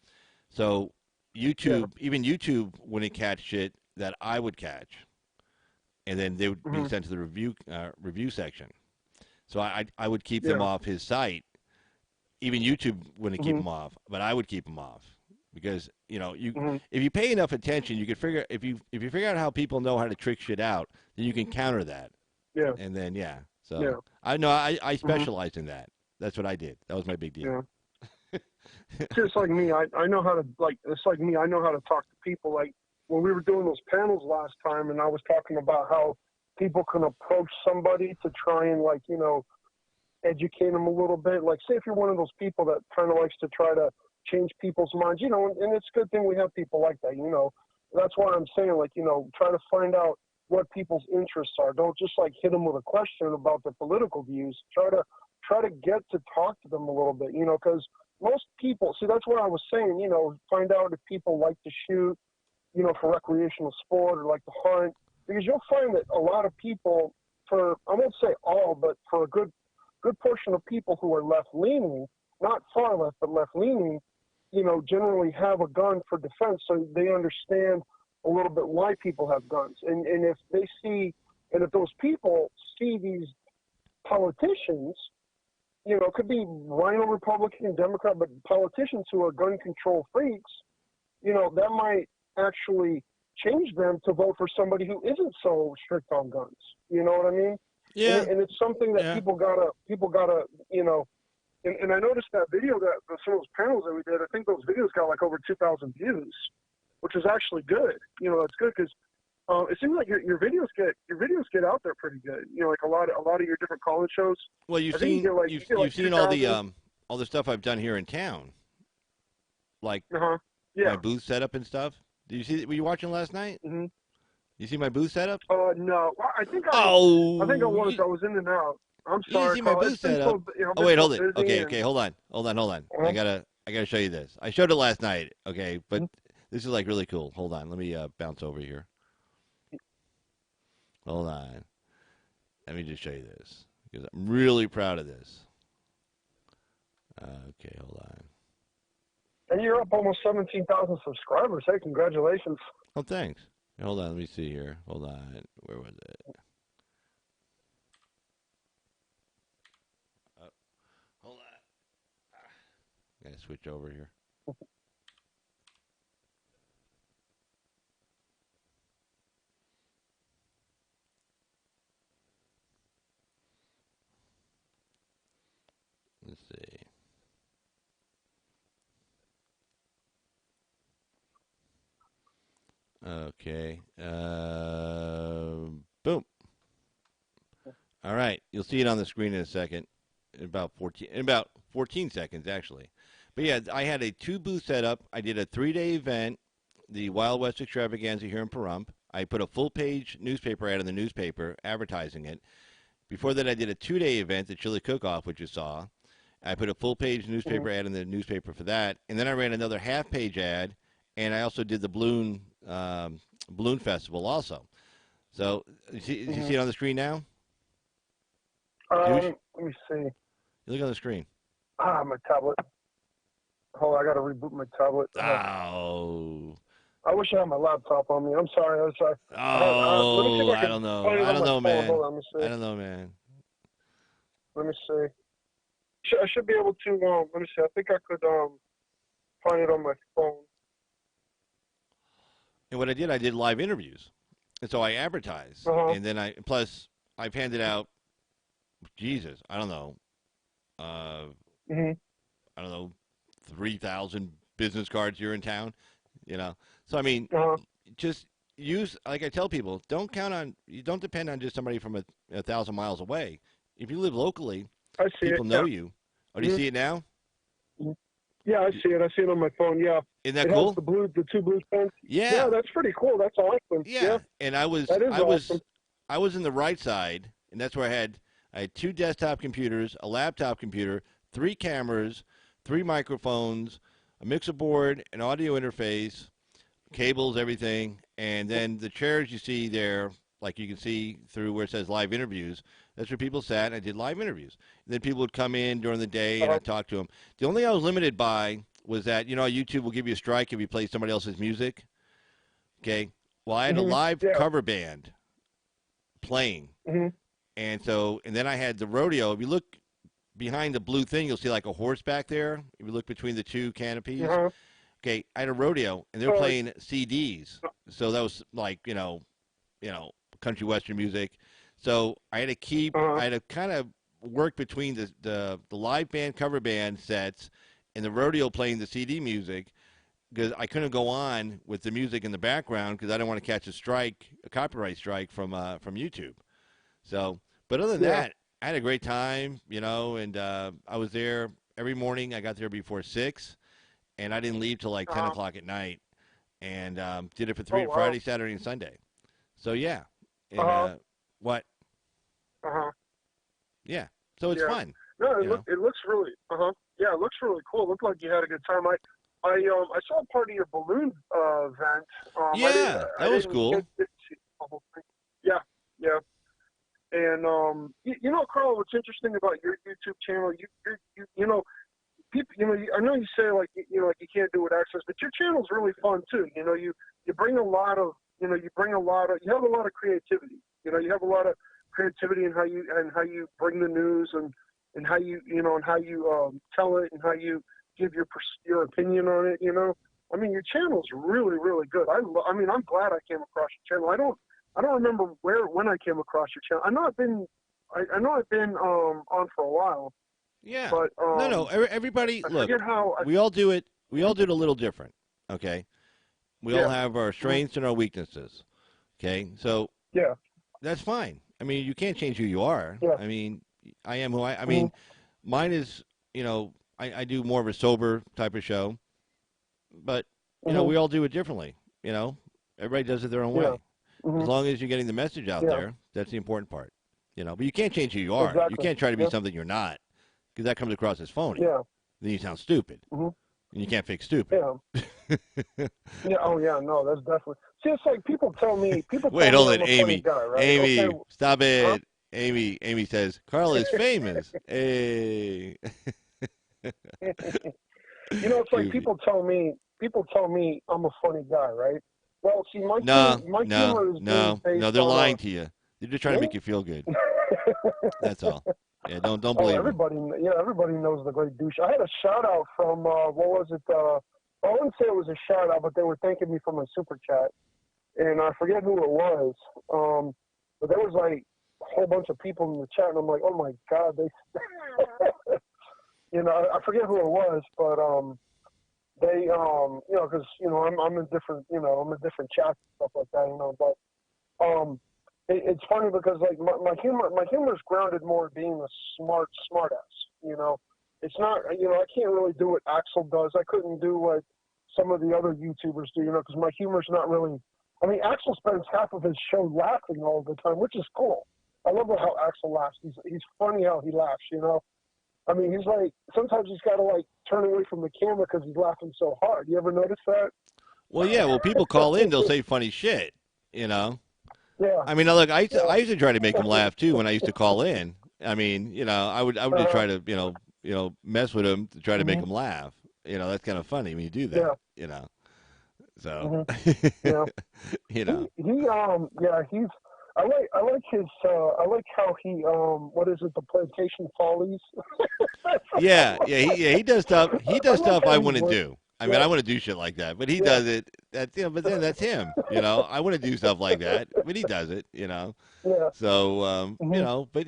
So Yeah. even YouTube wouldn't catch shit that I would catch, and then they would be Mhm. sent to the review section. So I would keep them Yeah. off his site. Even YouTube wouldn't keep Mhm. them off, but I would keep them off because you Mhm. if you pay enough attention, you can figure if you figure out how people know how to trick shit out, then you can counter that, Yeah. and then yeah. So Yeah. I know I Mhm. specialized in that. That's what I did. That was my big deal. Yeah. Just like me, I know how to like. It's like me. I know how to talk to people. Like when we were doing those panels last time, and I was talking about how people can approach somebody to try and like educate them a little bit. Like say if you're one of those people that kind of likes to try to change people's minds, and it's a good thing we have people like that. That's why I'm saying like try to find out what people's interests are. Don't just like hit them with a question about their political views. Try to get to talk to them a little bit. Because most people see that's what I was saying. Find out if people like to shoot, for recreational sport or like to hunt, because you'll find that a lot of people, for I won't say all, but for a good portion of people who are left leaning, not far left, but left leaning, generally have a gun for defense, so they understand a little bit why people have guns, and if they see, and if those people see these politicians, it could be rhino Republican, Democrat, but politicians who are gun control freaks, that might actually change them to vote for somebody who isn't so strict on guns. You know what I mean? And, Yeah, and it's something that yeah. people gotta, and I noticed that video some of those panels that we did, I think those videos got like over 2,000 views, which is actually good. That's good because it seems like your videos get out there pretty good. Like a lot of your different call-in shows. Well, I think you get like you've seen 2,000. all the stuff I've done here in town, like Uh-huh. my Yeah. booth setup and stuff. Did you see? Were you watching last night? Hmm. You see my booth setup? No. Well, I think I Oh, was. I was in and out. I'm you didn't sorry, see my Carl. booth setup. I've Oh been wait, so hold it. busy Okay, and. okay, hold on. Uh, I gotta show you this. I showed it last night. Okay, but this is like really cool. Hold on, let me bounce over here. Hold on, let me just show you this because I'm really proud of this. Okay, hold on. and you're up almost 17,000 subscribers. Hey, congratulations. Oh, thanks. Hold on, let me see here. Hold on, where was it? Oh, hold on. Gotta switch over here. Let's see. Okay. Boom. All right. You'll see it on the screen in a second. In about 14 seconds, actually. But yeah, I had a two booth setup. I did a 3-day event, the Wild West Extravaganza here in Pahrump. I put a full page newspaper ad in the newspaper advertising it. Before that, I did a 2-day event, the Chili Cook Off, which you saw. I put a full page Mhm. newspaper ad in the newspaper for that. And then I ran another half page ad, and I also did the Balloon Festival also. So, you Mhm. see it on the screen now? Douche? Let me see. You look on the screen. My tablet. Hold on, I got to reboot my tablet. Oh. I wish I had my laptop on me. I'm sorry. I'm sorry. Let me see if Oh, I I can don't know. find it I on don't my know, phone. man. Hold on. Let me I see. don't know, man. Let me see. I should be able to. Let me see. I think I could find it on my phone. And what I did live interviews. And so I advertise. Uh huh. And then plus, I've handed out, Jesus, uh, Mhm. I don't know, 3,000 business cards here in town, So, I mean, Uh huh. just use, like I tell people, you don't depend on just somebody from a thousand miles away. If you live locally, I see it. people know Yeah. you. Oh, do you Mhm. see it now? Mhm. Yeah, I see it. I see it on my phone. Yeah, Isn't that it has cool? the two blue pens. Yeah, Yeah, that's pretty cool. That's awesome. Yeah, yeah. And I was that is I awesome. was I was in the right side, and that's where I had two desktop computers, a laptop computer, three cameras, three microphones, a mixer board, an audio interface, cables, everything, and then the chairs you see there, like you can see through where it says live interviews. That's where people sat and I did live interviews. And then people would come in during the day and I Uh-huh. talked to them. The only thing I was limited by was that YouTube will give you a strike if you play somebody else's music. Okay, well I had a live Yeah. cover band playing, hmm and then I had the rodeo. If you look behind the blue thing, you'll see like a horse back there. If you look between the two canopies, Uh-huh. okay, I had a rodeo, and they were So, playing CDs. So that was like country western music. So I had to kind of work between the live band cover band sets and the rodeo playing the CD music because I couldn't go on with the music in the background because I didn't want to catch a copyright strike from YouTube. So, but other than yeah. that, I had a great time, and I was there every morning. I got there before 6, and I didn't leave till like 10 Uh-huh. o'clock at night, and did it for Oh, three wow. Friday, Saturday, and Sunday. So yeah, and Uh-huh. what? Uh-huh. Yeah. So it's Yeah. fun, No, you know. it looks really. Uh-huh. Yeah, it looks really cool. It looked like you had a good time. I saw part of your balloon event. Yeah, I that was didn't cool. get to see the whole thing. Yeah. Yeah. And Carl, what's interesting about your YouTube channel, people, I know you say like like you can't do it access, but your channel's really fun too. You bring a lot of, you have a lot of creativity. You have a lot of creativity in how you bring the news and how you tell it and how you give your opinion on it. I mean, your channel's really really good. I mean, I'm glad I came across your channel. I don't remember when I came across your channel. I know I've been on for a while, Yeah. but No. Everybody, I look, forget how. we all do it. We all do it a little different. Okay. We all Yeah. have our Mhm. strengths and our weaknesses. Okay. So Yeah. that's fine. I mean, you can't change who you are. Yeah. I mean, I am who I Mhm. mean, mine is, I do more of a sober type of show, but, Mhm. we all do it differently. You know, everybody does it their own Yeah. way. As Mhm. long as you're getting the message out Yeah. there, that's the important part. But you can't change who you are. You Exactly. can't try to be Yeah. something you're not because that comes across as phony. Yeah. Then you sound stupid, Mhm. and you can't fake stupid. Yeah. Yeah. Oh yeah. No, that's definitely. See, it's like people Wait, tell me hold I'm it, a funny Amy. guy, right? Okay. Amy, stop Huh? it. Amy says Carl is famous. Hey. It's like Goofy. people tell me I'm a funny guy, right? Well, see, No, my no, humor is being no, no. based They're on lying to you. They're just trying to make really. you feel good. That's all. Yeah, don't Oh, believe them. everybody knows the great douche. I had a shout out from what was it? I wouldn't say it was a shout out, but they were thanking me for my super chat, and I forget who it was. But there was like a whole bunch of people in the chat, and I'm like, oh my god, they, I forget who it was, but they, because I'm in different, I'm in different chats and stuff like that, but it's funny because like my humor is grounded more in being a smart ass. It's not. I can't really do what Axel does. I couldn't do what some of the other YouTubers do. Because my humor's not really. I mean, Axel spends half of his show laughing all the time, which is cool. I love how Axel laughs. He's funny how he laughs. I mean, he's like sometimes he's got to like turn away from the camera because he's laughing so hard. You ever notice that? Well, yeah. Well, people call in. They'll say funny shit. You know. Yeah. I mean, look. Yeah. I used to try to make them laugh too when I used to call in. I mean, I would just try to mess with them to try to make Mhm. them laugh. That's kind of funny when you do Yeah. that. So Mhm. Yeah. you know. He's I like his I like how he what is it, the plantation follies. He does stuff. He I does like stuff how I he wouldn't works. do. I mean, Yeah. I want to do shit like that, but he Yeah. does it. But then that's him. I want to do stuff like that, but he does it. Yeah. So Mhm. but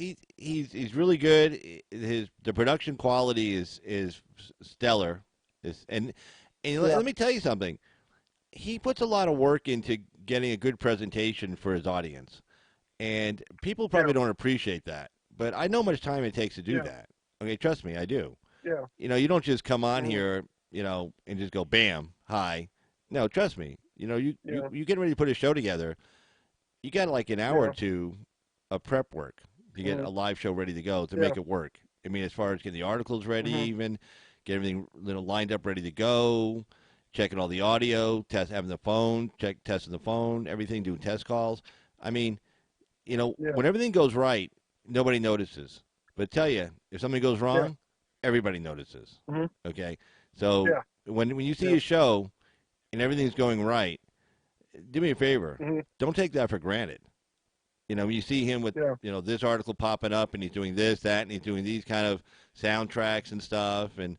he's really good. The production quality is stellar. Yeah. Let me tell you something. He puts a lot of work into getting a good presentation for his audience. And people Yeah. probably don't appreciate that. But I know how much time it takes to do Yeah. that. Okay, trust me, I do. Yeah. You don't just come on Mhm. here, and just go bam, hi. No, trust me. Yeah. You get ready to put a show together. You got like an hour or Yeah. two of prep work to get Mhm. a live show ready to go to Yeah. make it work. I mean, as far as getting the articles ready, Mhm. even get everything lined up, ready to go, checking all the audio, having the phone, testing the phone, everything, doing test calls. I mean, Yeah. when everything goes right, nobody notices. But tell you, if something goes Yeah. wrong, everybody notices. Mhm. Okay, so Yeah. when you see Yeah. a show and everything's going right, do me a favor. Mhm. Don't take that for granted. When you see him with Yeah. this article popping up, and he's doing this, that, and he's doing these kind of soundtracks and stuff. And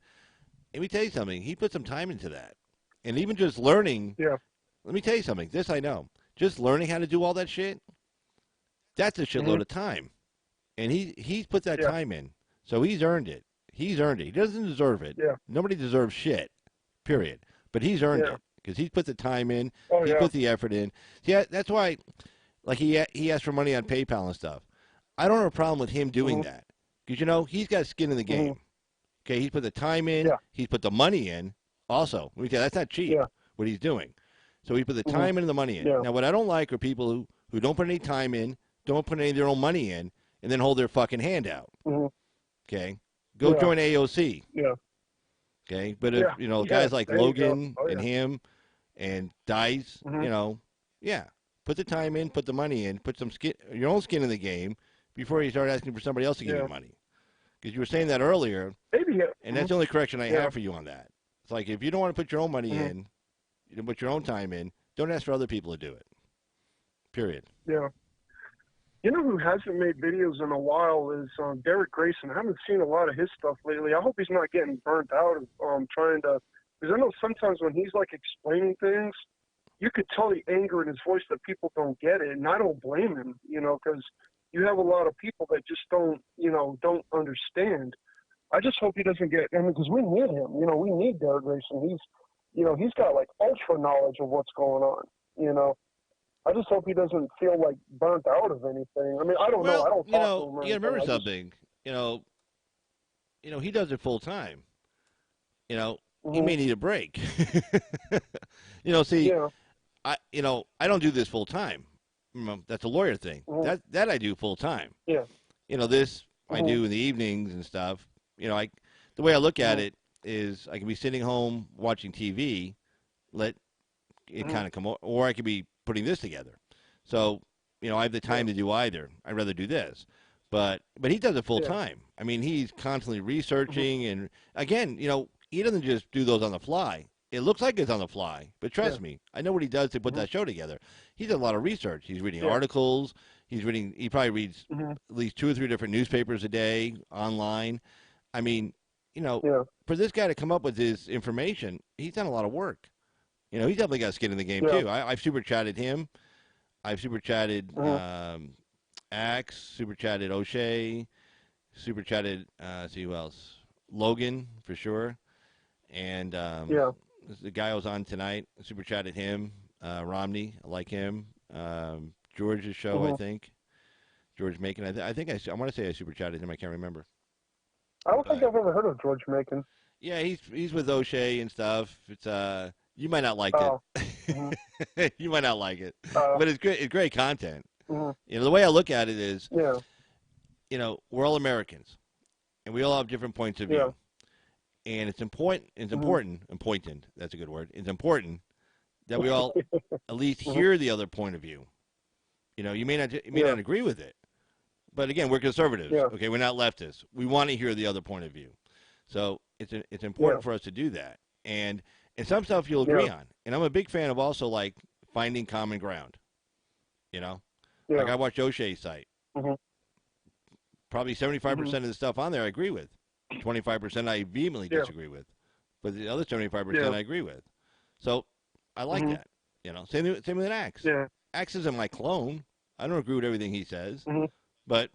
let me tell you something. He put some time into that, and even just learning. Yeah. Let me tell you something. This I know. Just learning how to do all that shit. That's a shitload Mhm. of time. And he's put that Yeah. time in, so he's earned it. He's earned it. He doesn't deserve it. Yeah. Nobody deserves shit, period. But he's earned Yeah. it because he's put the time in. Oh He's yeah. put the effort in. Yeah, that's why. Like he asked for money on PayPal and stuff. I don't have a problem with him doing Mhm. that because he's got skin in the Mhm. game. Okay, he's put the time in. Yeah. He's put the money in. Also, let me tell you, that's not cheap. Yeah. What he's doing. So he put the Mhm. time in and the money in. Yeah. Now, what I don't like are people who don't put any time in, don't put any of their own money in, and then hold their fucking hand out. Mhm. Okay, go Yeah. join AOC. Yeah. Okay, but if Yeah. Yeah. guys like There you go. Logan Oh and yeah. him and Dice, Mhm. yeah, put the time in, put the money in, put your own skin in the game before you start asking for somebody else to give you Yeah. money. Because you were saying that earlier, Maybe. Yeah. and that's Mhm. the only correction I Yeah. have for you on that. It's like if you don't want to put your own money Mhm. in, you put your own time in. Don't ask for other people to do it. Period. Yeah. You know who hasn't made videos in a while is Derek Grayson. I haven't seen a lot of his stuff lately. I hope he's not getting burnt out of trying to. Because I know sometimes when he's like explaining things, you could tell the anger in his voice that people don't get it, and I don't blame him. Because you have a lot of people that just don't understand. I just hope he doesn't get. I mean, because we need him. We need Derek Grayson. He's got like ultra knowledge of what's going on. You know. I just hope he doesn't feel like burnt out of anything. I mean, I don't know. I Well, don't talk to him or you got to anything. remember I just, something. You know, he does it full time. He hmm may need a break. See, yeah, I don't do this full time. That's a lawyer thing. hmm That I do full time. yeah, This I hmm do in the evenings and stuff. The way I look at hmm it is I can be sitting home watching TV, let it hmm kind of come, or I could be putting this together. So, I have the yeah, time to do either. I'd rather do this, but he does it full yeah, time. I mean, he's constantly hmm researching, and again, he doesn't just do those on the fly. It looks like it's on the fly, but yeah, trust me, I know what he does to put hmm that show together. He does a lot of research. He's reading yeah, articles. He's reading. He probably reads hmm at least 2 or 3 different newspapers a day online. I mean, yeah, for this guy to come up with this information, he's done a lot of work. He's definitely got skin in the game yeah, too. I've super chatted him. I've super chatted hmm Axe, super chatted O'Shea, super chatted. See who else? Logan for sure, and yeah, the guy I was on tonight. Super chatted him. Romney, I like him. George's show, I hmm think. George Macon. I think I want to say I super chatted him. I can't remember, I don't think but I've ever heard of George Macon. yeah, he's with O'Shea and stuff. It's you might not like it. Oh, hmm You might not like it, uh, but it's great. It's great content. hmm The way I look at it is, yeah, we're all Americans, and we all have different points of yeah, view. And it's important. It's hmm important. That's a good word. It's important that we all at least hmm hear the other point of view. You may not yeah, agree with it, but again, we're conservatives. yeah, Okay, we're not leftists. We want to hear the other point of view. So it's yeah, important for us to do that. And some stuff you'll yeah, agree on. And I'm a big fan of also like finding common ground. You know, like yeah, I watched O'Shea's site. hmm Probably hmm 75% of the stuff on there I agree with. 25% I vehemently yeah, disagree with. But the other yeah, 75% I agree with. So I like hmm that. Same with an Axe. yeah, Axe isn't my clone. I don't agree with everything he says, hmm but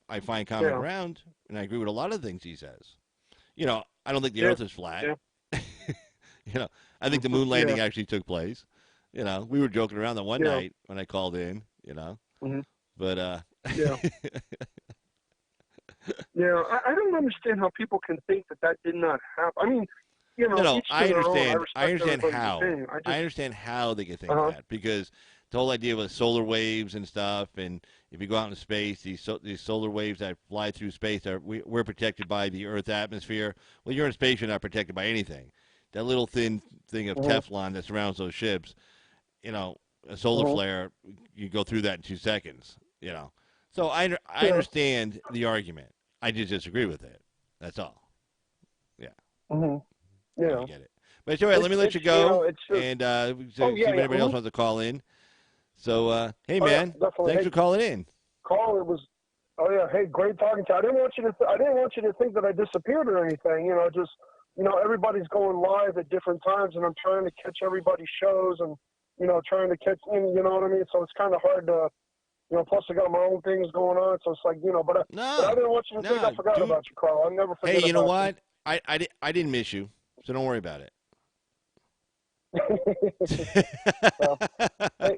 I find common yeah, ground, and I agree with a lot of things he says. I don't think the yeah, Earth is flat. yeah, I think the moon yeah, landing actually took place. We were joking around the one yeah, night when I called in. hmm But yeah, Yeah, I don't understand how people can think that that did not happen. I mean, No, no, each to their own. I I respect understand everybody's how. opinion. I I just, understand how they could think uh huh, that because the whole idea with solar waves and stuff, and if you go out into space, these solar waves that fly through space we're protected by the Earth's atmosphere. Well, you're in space, you're not protected by anything. That little thin thing of uh Teflon that surrounds those ships, you know, a solar huh, flare, you go through that in 2 seconds. You know, so I yeah, understand the argument. I just disagree with it. That's all. Yeah. hmm No, I yeah. get it. But it's all right. Let me let It's you go it's just. and Oh see yeah, if yeah. anybody else wants to call in. So, hey, Oh yeah, man, definitely. thanks Hey, for calling in. Carl, it was. Oh yeah, hey, great talking to you. I didn't want you to. I didn't want you to think that I disappeared or anything. Just everybody's going live at different times, and I'm trying to catch everybody's shows, and trying to catch in. You know what I mean? So it's kind of hard to. Plus I got my own things going on, so it's like but I No, didn't want you to think I no, forgot dude. about you, Carl. I'll never Hey, forget you know about you. what? I didn't miss you, so don't worry about So, it. hey,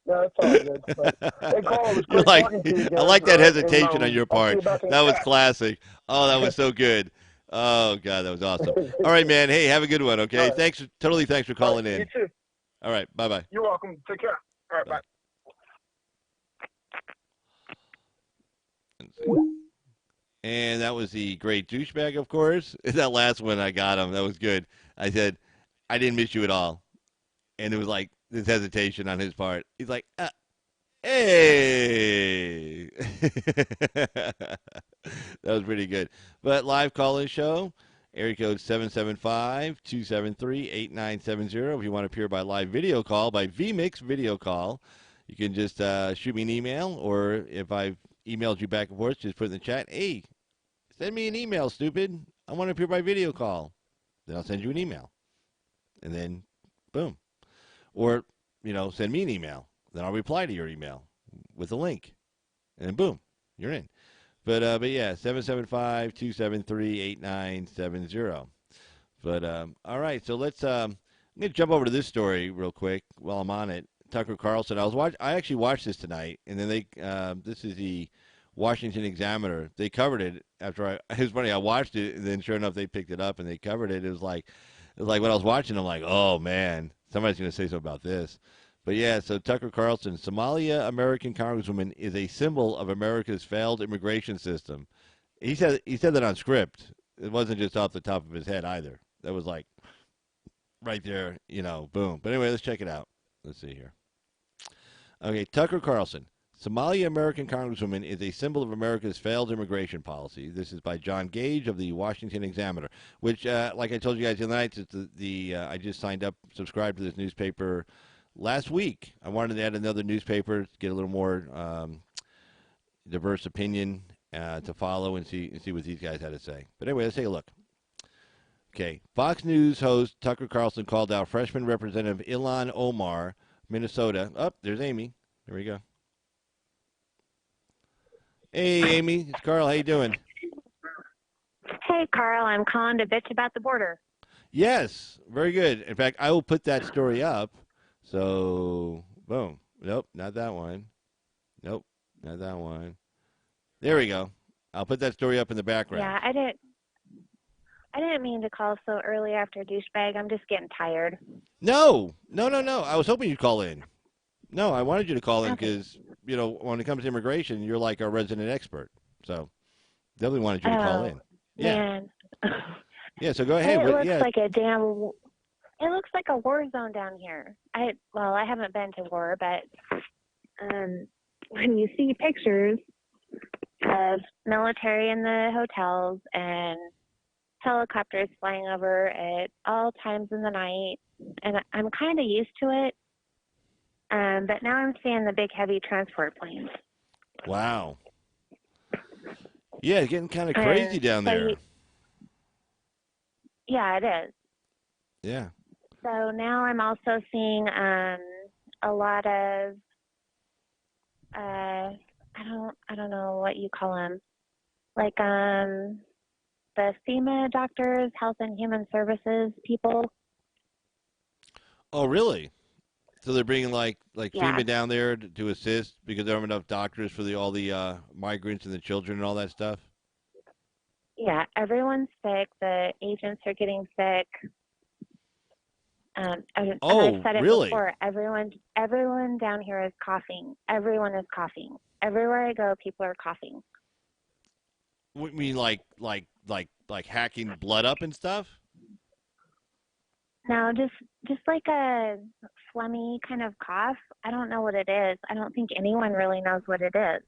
no, it's all good. But hey, Carl, it was You're great like, talking to you I again. like All that right, and hesitation on your I'll see part. you back in the That was chat. classic. Oh, that was so good. Oh God, that was awesome. All right, man. Hey, have a good one. All Okay, right, thanks. Totally, thanks for all right. calling You in. too. All right, bye bye. You're welcome. Take care. All right, bye. Bye. Let's see. And that was the great douchebag, of course. That last one, I got him. That was good. I said, I didn't miss you at all. And it was like this hesitation on his part. He's like, hey. That was pretty good. But live call in show, area code 775-273-8970. If you want to appear by live video call, by vMix video call, you can just shoot me an email, or if I've emailed you back and forth, just put in the chat, hey, send me an email, stupid. I want to appear by video call. Then I'll send you an email. And then, boom. Or, send me an email. Then I'll reply to your email with a link. And then, boom, you're in. But yeah, 775-273-8970. But, all right, so I'm going to jump over to this story real quick while I'm on it. Tucker Carlson. I actually watched this tonight, and then this is the Washington Examiner. They covered it after it was funny. I watched it, and then sure enough, they picked it up and they covered it. It was like when I was watching, I'm like, oh man, somebody's going to say something about this. But yeah, so Tucker Carlson, Somalia American Congresswoman is a symbol of America's failed immigration system. He said that on script. It wasn't just off the top of his head either. That was like right there, boom. But anyway, let's check it out. Let's see here. Okay, Tucker Carlson. Somalia American Congresswoman is a symbol of America's failed immigration policy. This is by John Gage of the Washington Examiner, which, like I told you guys the other night, I just signed up, subscribed to this newspaper last week. I wanted to add another newspaper to get a little more diverse opinion to follow and see what these guys had to say. But anyway, let's take a look. Okay, Fox News host Tucker Carlson called out freshman Representative Ilhan Omar, Minnesota. Oh, there's Amy. There we go. Hey, Amy. It's Carl. How you doing? Hey, Carl. I'm calling to bitch about the border. Yes, very good. In fact, I will put that story up. So, boom. Nope, not that one. Nope, not that one. There we go. I'll put that story up in the background. Yeah, I didn't mean to call so early after douchebag. I'm just getting tired. No. I was hoping you'd call in. No, I wanted you to call in Okay. because, when it comes to immigration, you're like our resident expert. So, definitely wanted you to call in. Yeah. Man. Yeah, so go ahead. It looks like a war zone down here. I haven't been to war, but when you see pictures of military in the hotels and helicopters flying over at all times in the night, and I'm kind of used to it. But now I'm seeing the big, heavy transport planes. Wow. Yeah, it's getting kind of crazy down there. Yeah, it is. Yeah. So now I'm also seeing a lot of I don't know what you call them, like the FEMA doctors, Health and Human Services people. Oh, really? So they're bringing like Yeah. FEMA down there to assist because there aren't enough doctors for all the migrants and the children and all that stuff. Yeah, everyone's sick. The agents are getting sick. And I've Oh, said it really? before. Everyone down here is coughing. Everyone is coughing. Everywhere I go, people are coughing. What, you mean like hacking blood up and stuff? Now, just like a phlegmy kind of cough. I don't know what it is. I don't think anyone really knows what it is.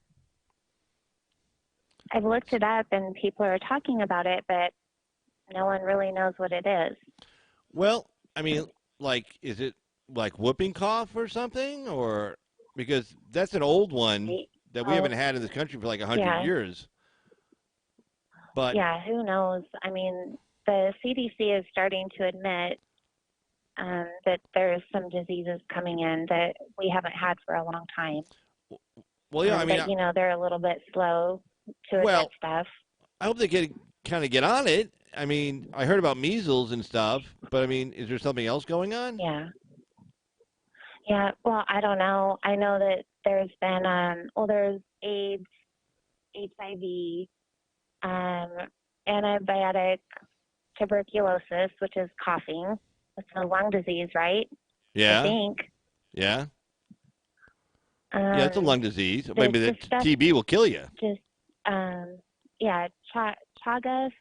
I've looked it up and people are talking about it, but no one really knows what it is. Well, I mean, like, is it like whooping cough or something, or because that's an old one that we haven't Oh, had in this country for like 100 yeah, years. But yeah. Who knows? I mean, the CDC is starting to admit that there's some diseases coming in that we haven't had for a long time. well, yeah, I mean, But they're a little bit slow to admit well, stuff. I hope they get on it. I mean, I heard about measles and stuff, but I mean, is there something else going on? Yeah. Yeah. Well, I don't know. I know that there's been there's AIDS, HIV, um, antibiotic tuberculosis, which is coughing. It's a lung disease, right? I Yeah, think. yeah, yeah. It's a Um, lung disease. the Maybe the the stuff TB will kill you. just yeah, Chagas,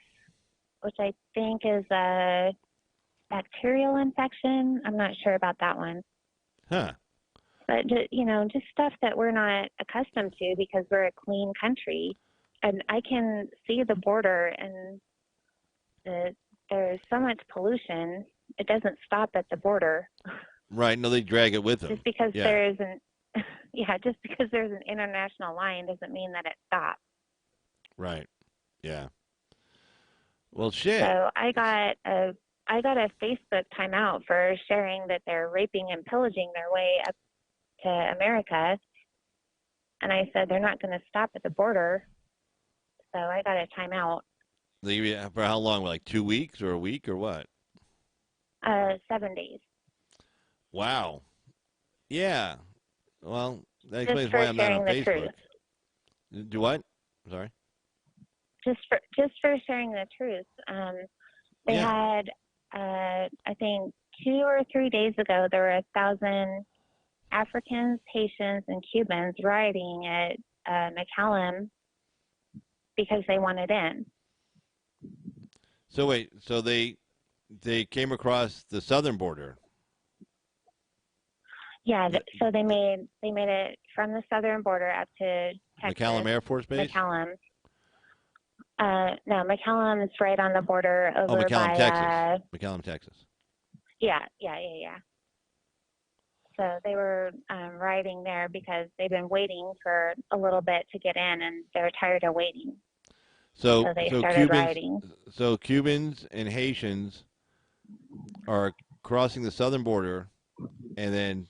which I think is a bacterial infection. I'm not sure about that one. Huh? But just stuff that we're not accustomed to because we're a clean country, and I can see the border, and there's so much pollution. It doesn't stop at the border. Right? No, they drag it with them. Just because Yeah. there's an yeah, just because there's an international line doesn't mean that it stops. Right. Yeah. Well, shit. So I got a Facebook timeout for sharing that they're raping and pillaging their way up to America, and I said they're not going to stop at the border. So I got a timeout. They give you for how long? Like 2 weeks or a week or what? 7 days. Wow. Yeah. Well, that Just explains why for I'm not on sharing the Facebook. truth. Do what? Sorry. Just for sharing the truth. They Yeah. had, I think, 2 or 3 days ago, there were 1,000 Africans, Haitians, and Cubans rioting at McAllen because they wanted in. So wait. So they came across the southern border. Yeah, so they made it from the southern border up to Texas. McCallum Air Force Base. McAllen. No, McAllen is right on the border Oh, over McCallum, by. Texas. McCallum, Texas. Yeah. So they were riding there because they've been waiting for a little bit to get in, and they're tired of waiting. So they started riding. So Cubans and Haitians are crossing the southern border, and then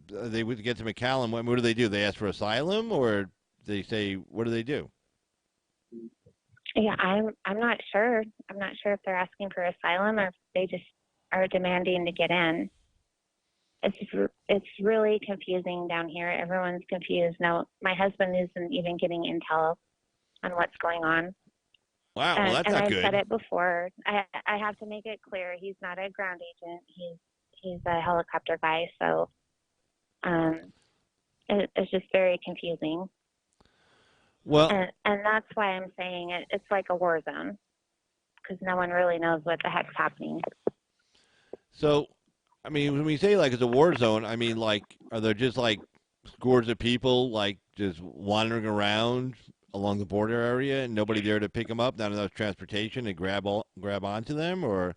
they would get to McAllen. What do they do? They ask for asylum, or they say, what do they do? Yeah, I'm not sure. I'm not sure if they're asking for asylum or if they just are demanding to get in. It's really confusing down here. Everyone's confused now. My husband isn't even getting intel on what's going on. Wow, well, that's and not I've good. said it before. I have to make it clear he's not a ground agent. He's a helicopter guy. So it's just very confusing. Well, And that's why I'm saying it's like a war zone because no one really knows what the heck's happening. so, I mean, when we say like it's a war zone, I mean, like, are there just like scores of people like just wandering around along the border area and nobody there to pick them up, not enough transportation to grab onto them, or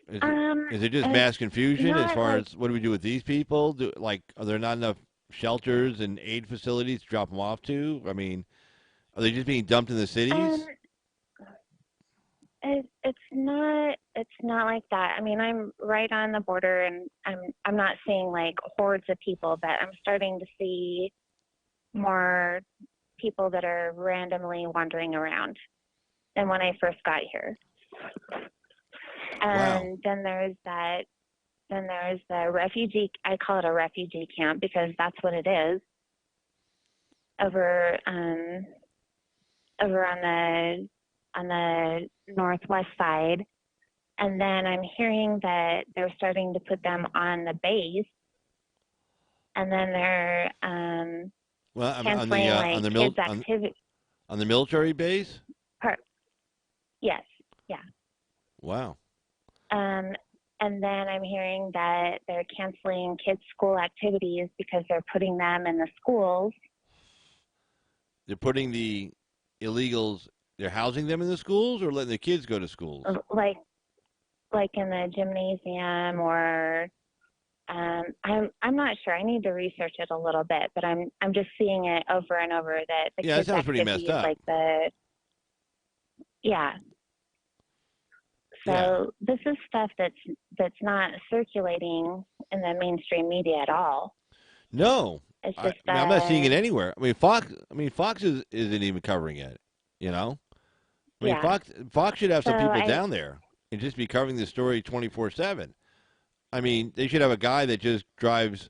is it just mass confusion as Not far like as what do we do with these people? Are there not enough shelters and aid facilities to drop them off to? I mean, are they just being dumped in the cities? it's not like that. I mean, I'm right on the border, and I'm not seeing like hordes of people, but I'm starting to see more people that are randomly wandering around than when I first got here. And Wow. then there's the refugee. I call it a refugee camp because that's what it is. Over over on the northwest side, and then I'm hearing that they're starting to put them on the base, and then they're Well, on canceling the like kids' activity. on the military base. Part yes, yeah. Wow. And then I'm hearing that they're canceling kids' school activities because they're putting them in the schools. They're putting the illegals. They're housing them in the schools, or letting the kids go to schools. Like in the gymnasium, or I'm not sure. I need to research it a little bit, but I'm just seeing it over and over that the Yeah, that kids' sounds pretty activities, messed up. like yeah. So this is stuff that's not circulating in the mainstream media at all. No, It's just I'm not seeing it anywhere. I mean, Fox isn't even covering it. You know, I mean, yeah. Fox should have some So people down there and just be covering the story 24/7. I mean, they should have a guy that just drives,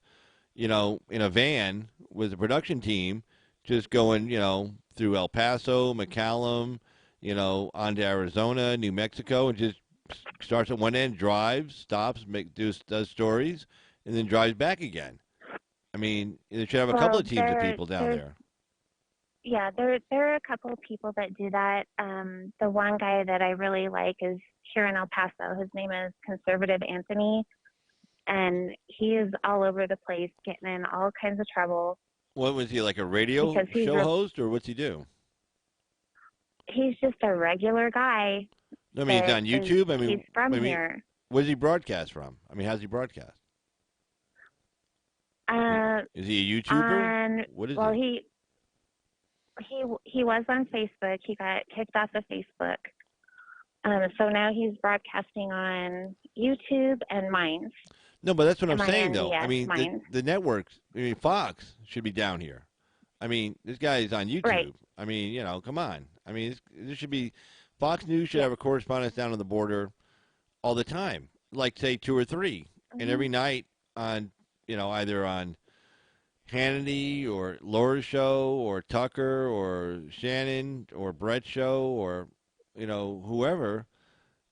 in a van with a production team, just going, through El Paso, McAllen, onto Arizona, New Mexico, and just starts at one end, drives, stops, does stories, and then drives back again. I mean, they should have a couple of teams of people down there. Yeah, there are a couple of people that do that. The one guy that I really like is here in El Paso. His name is Conservative Anthony, and he is all over the place, getting in all kinds of trouble. What was he, like a radio show host, or what's he do? He's just a regular guy. I mean, he's on YouTube. He's from here. Where does he broadcast from? I mean, how's he broadcast? Is he a YouTuber? What is he? He was on Facebook. He got kicked off of Facebook. So now he's broadcasting on YouTube and Minds. No, but that's what I'm saying, though. Yes, I mean, the networks. I mean, Fox should be down here. I mean, this guy is on YouTube. Right. I mean, come on. I mean, this should be Fox News should have a correspondent down on the border all the time, like say 2 or 3, and every night on, either on Hannity or Laura's show or Tucker or Shannon or Brett's show or whoever,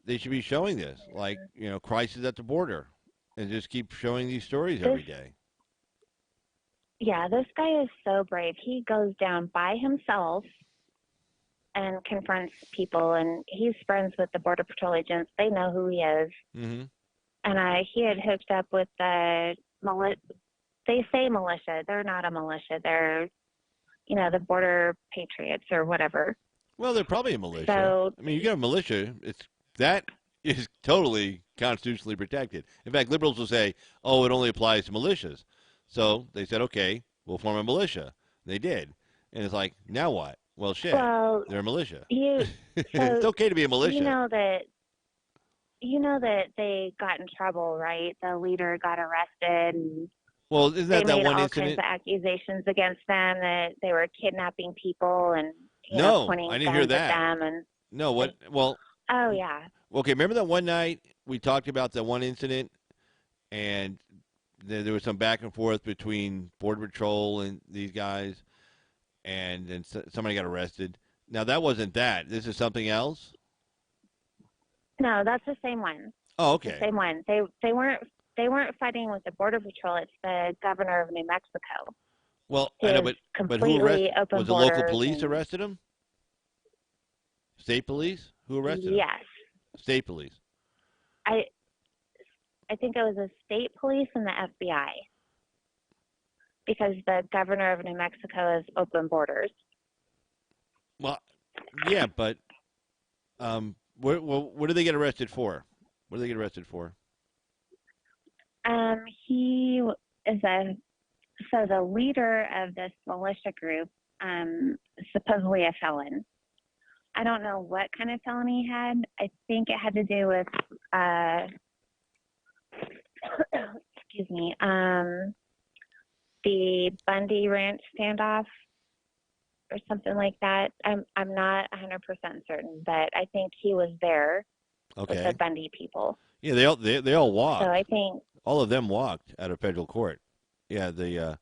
they should be showing this, like Crisis at the Border, and just keep showing these stories every day. Yeah, this guy is so brave. He goes down by himself and confronts people, and he's friends with the Border Patrol agents. They know who he is. Mm-hmm. And he had hooked up with the they say militia. They're not a militia. They're, the Border Patriots or whatever. Well, they're probably a militia. So, I mean, you got a militia. That is totally constitutionally protected. In fact, liberals will say, "Oh, it only applies to militias." So they said, "Okay, we'll form a militia." They did, and it's like, now what? Well, shit, they're a militia. It's okay to be a militia. You know that they got in trouble, right? The leader got arrested. And well, isn't that one incident? All kinds of accusations against them that they were kidnapping people and pointing I didn't guns hear that. at them. And no, what? Well, oh yeah. Okay, remember that one night we talked about that one incident, and there was some back and forth between Border Patrol and these guys, and then somebody got arrested. Now that wasn't that. This is something else. No, that's the same one. Oh, okay. The same one. They weren't fighting with the Border Patrol. It's the governor of New Mexico. Well, I know, but who arrested? Was the local police arrested him? State police? Who arrested him? Yes. State police. I think it was the state police and the FBI, because the governor of New Mexico has open borders. Well, yeah, but what did they get arrested for? What did they get arrested for? He is the leader of this militia group, supposedly a felon. I don't know what kind of felony he had. I think it had to do with, excuse me, the Bundy Ranch standoff or something like that. I'm not 100% certain, but I think he was there with the Bundy people. Yeah, they all walked. So I think all of them walked out of federal court. Yeah, the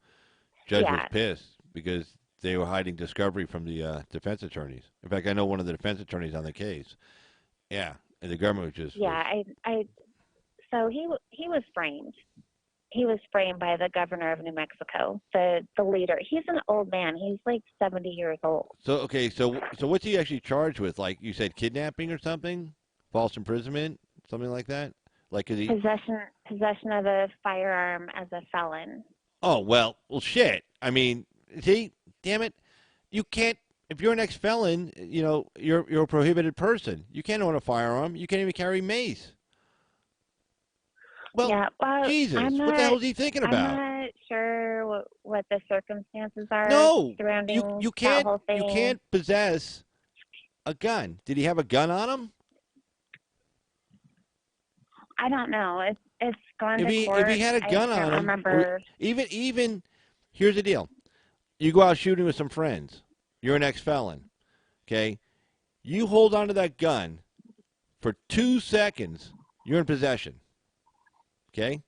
judge was pissed because they were hiding discovery from the defense attorneys. In fact, I know one of the defense attorneys on the case. Yeah, and the government was just Yeah, so he was framed. He was framed by the governor of New Mexico, the leader. He's an old man. He's like 70 years old. So okay, so what's he actually charged with? Like you said, kidnapping or something, false imprisonment, something like that. Like is he? Possession of a firearm as a felon. Oh well, shit. I mean, see, damn it, you can't. If you're an ex-felon, you know you're a prohibited person. You can't own a firearm. You can't even carry mace. Well, Yeah, well, Jesus, I'm what the hell not, is he thinking I'm about? not sure what the circumstances are No, surrounding you that can't whole thing. you can't possess a gun. Did he have a gun on him? I don't know. It's gone If to he court. if he had a gun I can't on him, remember. even here's the deal: you go out shooting with some friends. You're an ex-felon, okay? You hold onto that gun for 2 seconds. You're in possession, okay?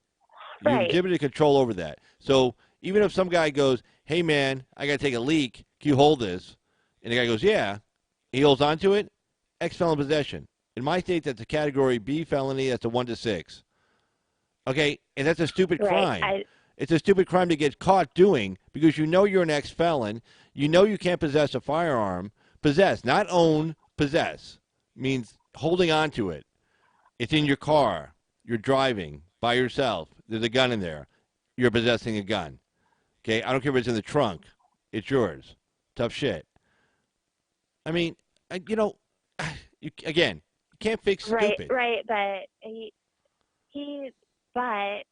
You Right. exhibited control over that. So even if some guy goes, "Hey man, I got to take a leak. Can you hold this?" and the guy goes, "Yeah," he holds onto it. Ex-felon possession. In my state, that's a Category B felony. That's a 1 to 6. Okay, and that's a stupid crime. Right. It's a stupid crime to get caught doing because you know you're an ex-felon. You know you can't possess a firearm. Possess, not own, possess. Means holding on to it. It's in your car. You're driving by yourself. There's a gun in there. You're possessing a gun. Okay, I don't care if it's in the trunk. It's yours. Tough shit. I mean, you can't fix stupid. Right, but but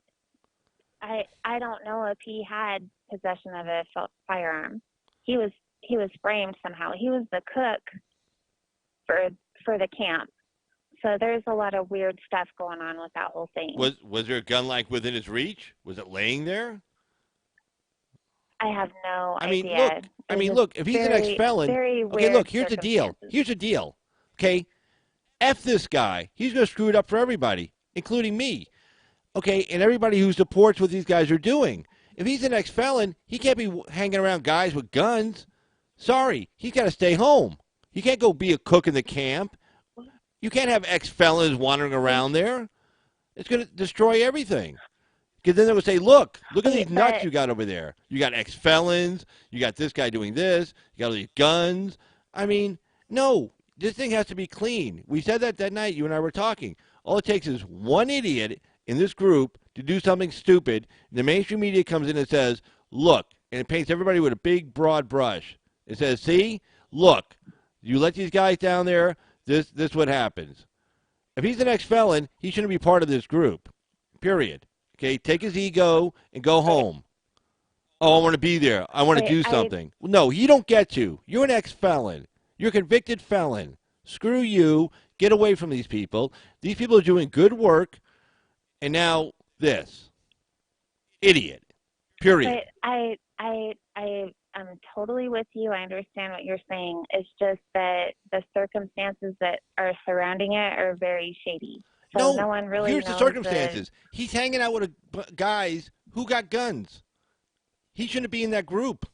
I don't know if he had possession of a firearm. He was framed somehow. He was the cook for the camp. So there's a lot of weird stuff going on with that whole thing. Was there a gun like within his reach? Was it laying there? I have no idea. Look, if he's an ex-felon, okay, look, here's the deal. Okay? F this guy. He's going to screw it up for everybody, including me. Okay, and everybody who supports what these guys are doing. If he's an ex-felon, he can't be hanging around guys with guns. Sorry, he's got to stay home. He can't go be a cook in the camp. You can't have ex-felons wandering around there. It's going to destroy everything. Because then they would say, look at these nuts you got over there. You got ex-felons. You got this guy doing this. You got all these guns. I mean, no, this thing has to be clean. We said that night you and I were talking. All it takes is one idiot in this group to do something stupid. The mainstream media comes in and says, look, and it paints everybody with a big, broad brush. It says, see, look, you let these guys down there, this what happens. If he's an ex-felon, he shouldn't be part of this group, period. Okay, take his ego and go home. Oh, I want to be there. I want to do something. No, you don't get to. You're an ex-felon. You're a convicted felon. Screw you. Get away from these people. These people are doing good work. And now this. Idiot. Period. I'm totally with you. I understand what you're saying. It's just that the circumstances that are surrounding it are very shady. So no one really here's knows the circumstances. He's hanging out with guys who got guns. He shouldn't be in that group.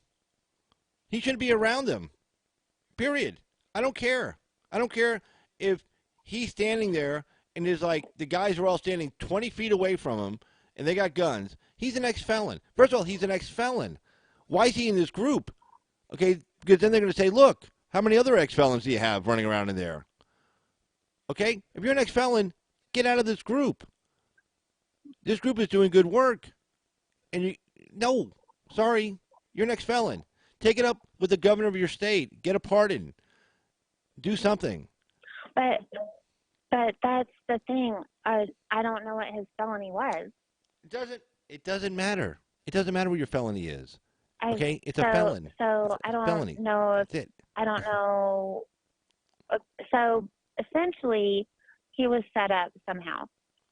He shouldn't be around them. Period. I don't care. I don't care if he's standing there and there's like the guys are all standing 20 feet away from him and they got guns. He's an ex-felon. First of all, he's an ex-felon. Why is he in this group? Okay, because then they're going to say, look, how many other ex-felons do you have running around in there? Okay, if you're an ex-felon, get out of this group. This group is doing good work. And sorry, you're an ex-felon. Take it up with the governor of your state. Get a pardon. Do something. But that's the thing. I don't know what his felony was. It doesn't matter. It doesn't matter what your felony is. Okay, it's a felon. So I don't know if I don't know. So essentially, he was set up somehow.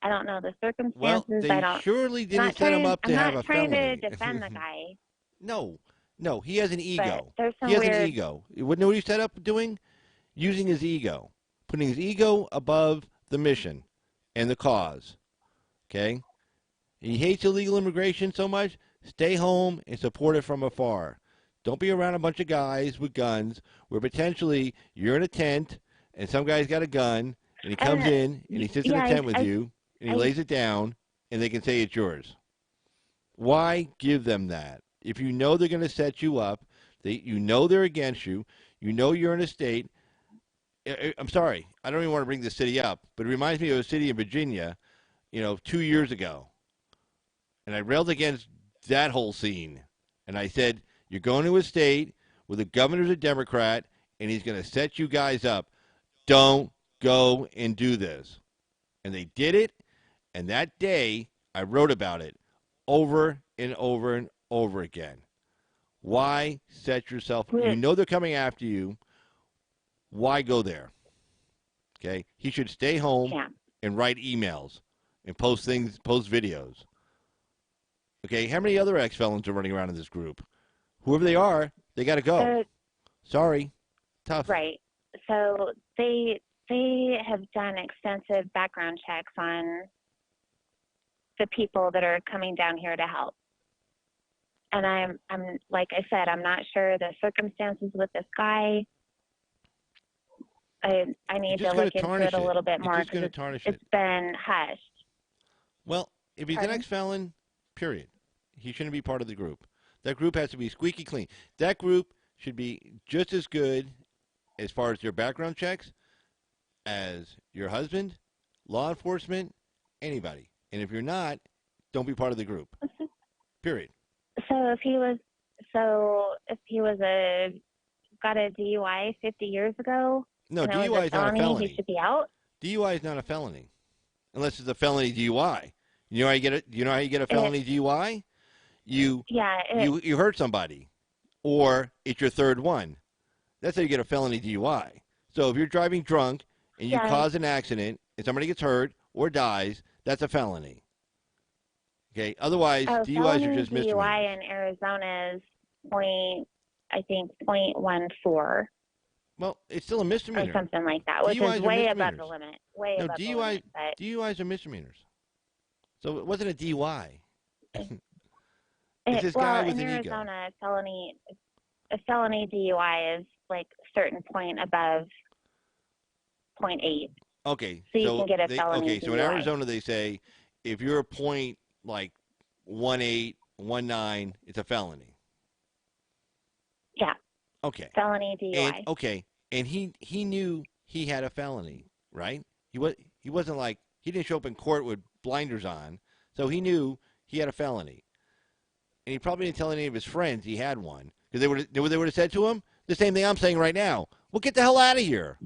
I don't know the circumstances. Well, they surely didn't set him up to have a felony. I'm not trying to defend the guy. No, he has an ego. He has an ego. You wouldn't know what he set up doing? Using his ego. Putting his ego above the mission and the cause. Okay? He hates illegal immigration so much, stay home and support it from afar. Don't be around a bunch of guys with guns where potentially you're in a tent and some guy's got a gun and he comes in and he sits in yeah, a tent with you and he lays it down and they can say it's yours. Why give them that? If you know they're going to set you up, you know they're against you, you know you're in a state. I'm sorry, I don't even want to bring this city up, but it reminds me of a city in Virginia, 2 years ago. And I railed against that whole scene. And I said, you're going to a state where the governor's a Democrat and he's going to set you guys up. Don't go and do this. And they did it. And that day, I wrote about it over and over and over again. Why set yourself? You know they're coming after you. Why go there? Okay? He should stay home and write emails and post videos. Okay? How many other ex-felons are running around in this group? Whoever they are, they got to go. Sorry. Tough. Right. So they have done extensive background checks on the people that are coming down here to help. And I'm like I said, I'm not sure the circumstances with this guy. I need to look into it a little bit more because it's been hushed. Well, if he's an ex-felon, period. He shouldn't be part of the group. That group has to be squeaky clean. That group should be just as good as far as their background checks as your husband, law enforcement, anybody. And if you're not, don't be part of the group. Period. So if he was got a DUI 50 years ago, no, DUI is not a felony. He should be out. DUI is not a felony, unless it's a felony DUI. You know how you get it? You know how you get a felony DUI? You hurt somebody, or it's your third one. That's how you get a felony DUI. So if you're driving drunk and you cause an accident and somebody gets hurt or dies, that's a felony. Okay. Otherwise, DUIs are just misdemeanors. DUI in Arizona is 0.14. Well, it's still a misdemeanor. Or something like that, which is way above the limit. DUIs are misdemeanors. So it wasn't a DUI. It's this guy with in an Arizona, a felony DUI is like a certain point above 0.8. Okay. So you can get a felony Okay, so in Arizona they say if you're a point like 1.8, 1.9, it's a felony. Yeah. Okay. Felony DUI. And he knew he had a felony, right? He wasn't like he didn't show up in court with blinders on, so he knew he had a felony. And he probably didn't tell any of his friends he had one because they would have said to him the same thing I'm saying right now. Well, get the hell out of here.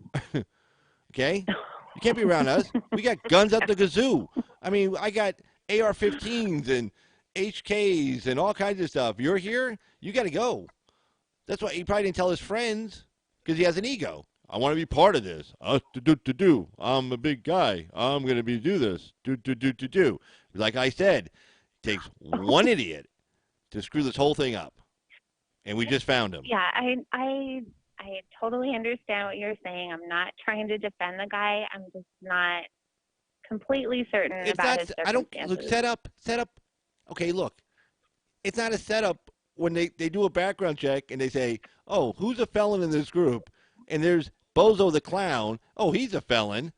Okay? You can't be around us. We got guns up the kazoo. I mean, I got AR-15s and HKs and all kinds of stuff. You're here, you got to go. That's why he probably didn't tell his friends because he has an ego. I want to be part of this. I'm a big guy. I'm going to do this. Do. Like I said, it takes one idiot to screw this whole thing up. And we just found him. Yeah, I totally understand what you're saying. I'm not trying to defend the guy. I'm just not completely certain about his circumstances. Set up. Okay, look. It's not a setup when they do a background check and they say, oh, who's a felon in this group? And there's Bozo the Clown. Oh, he's a felon.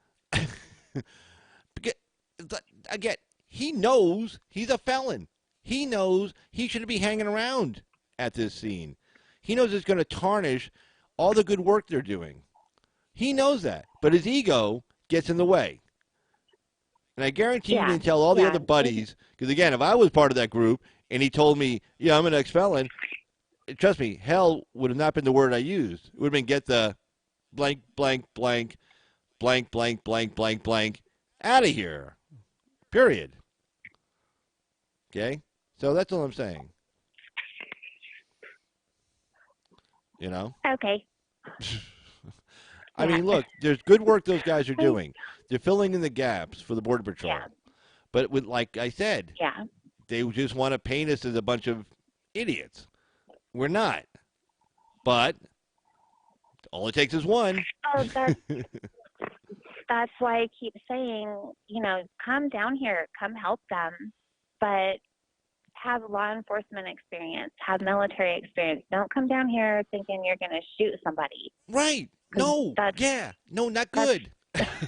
Again, he knows he's a felon. He knows he shouldn't be hanging around at this scene. He knows it's going to tarnish all the good work they're doing. He knows that. But his ego gets in the way. And I guarantee you didn't tell all the other buddies, because, again, if I was part of that group and he told me, yeah, I'm an ex-felon, trust me, hell would have not been the word I used. It would have been get the blank, blank, blank, blank, blank, blank, blank, blank out of here. Period. Okay? So that's all I'm saying. You know? Okay. I mean, look, there's good work those guys are doing. They're filling in the gaps for the Border Patrol. Yeah. But with, like I said, they just want to paint us as a bunch of idiots. We're not. But all it takes is one. Oh, that's why I keep saying, come down here, come help them. But have law enforcement experience, have military experience. Don't come down here thinking you're going to shoot somebody. Right. 'Cause No. that's Yeah. No, not that's good.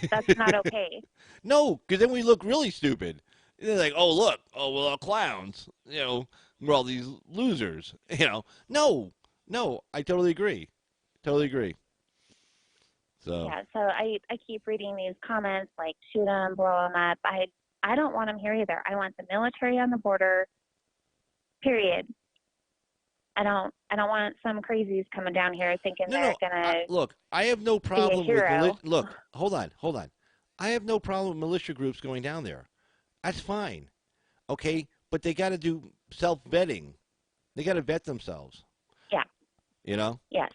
that's not okay. No, because then we look really stupid. They're like, oh, look. Oh, we're all clowns. We're all these losers. No, I totally agree. Totally agree. So, Yeah, so I keep reading these comments like shoot them, blow them up. I don't want them here either. I want the military on the border. Period. I don't want some crazies coming down here thinking they're gonna look, I have no be a problem with hero. look, hold on. I have no problem with militia groups going down there. That's fine. Okay, but they got to do self-vetting. They got to vet themselves. Yeah. You know? Yes.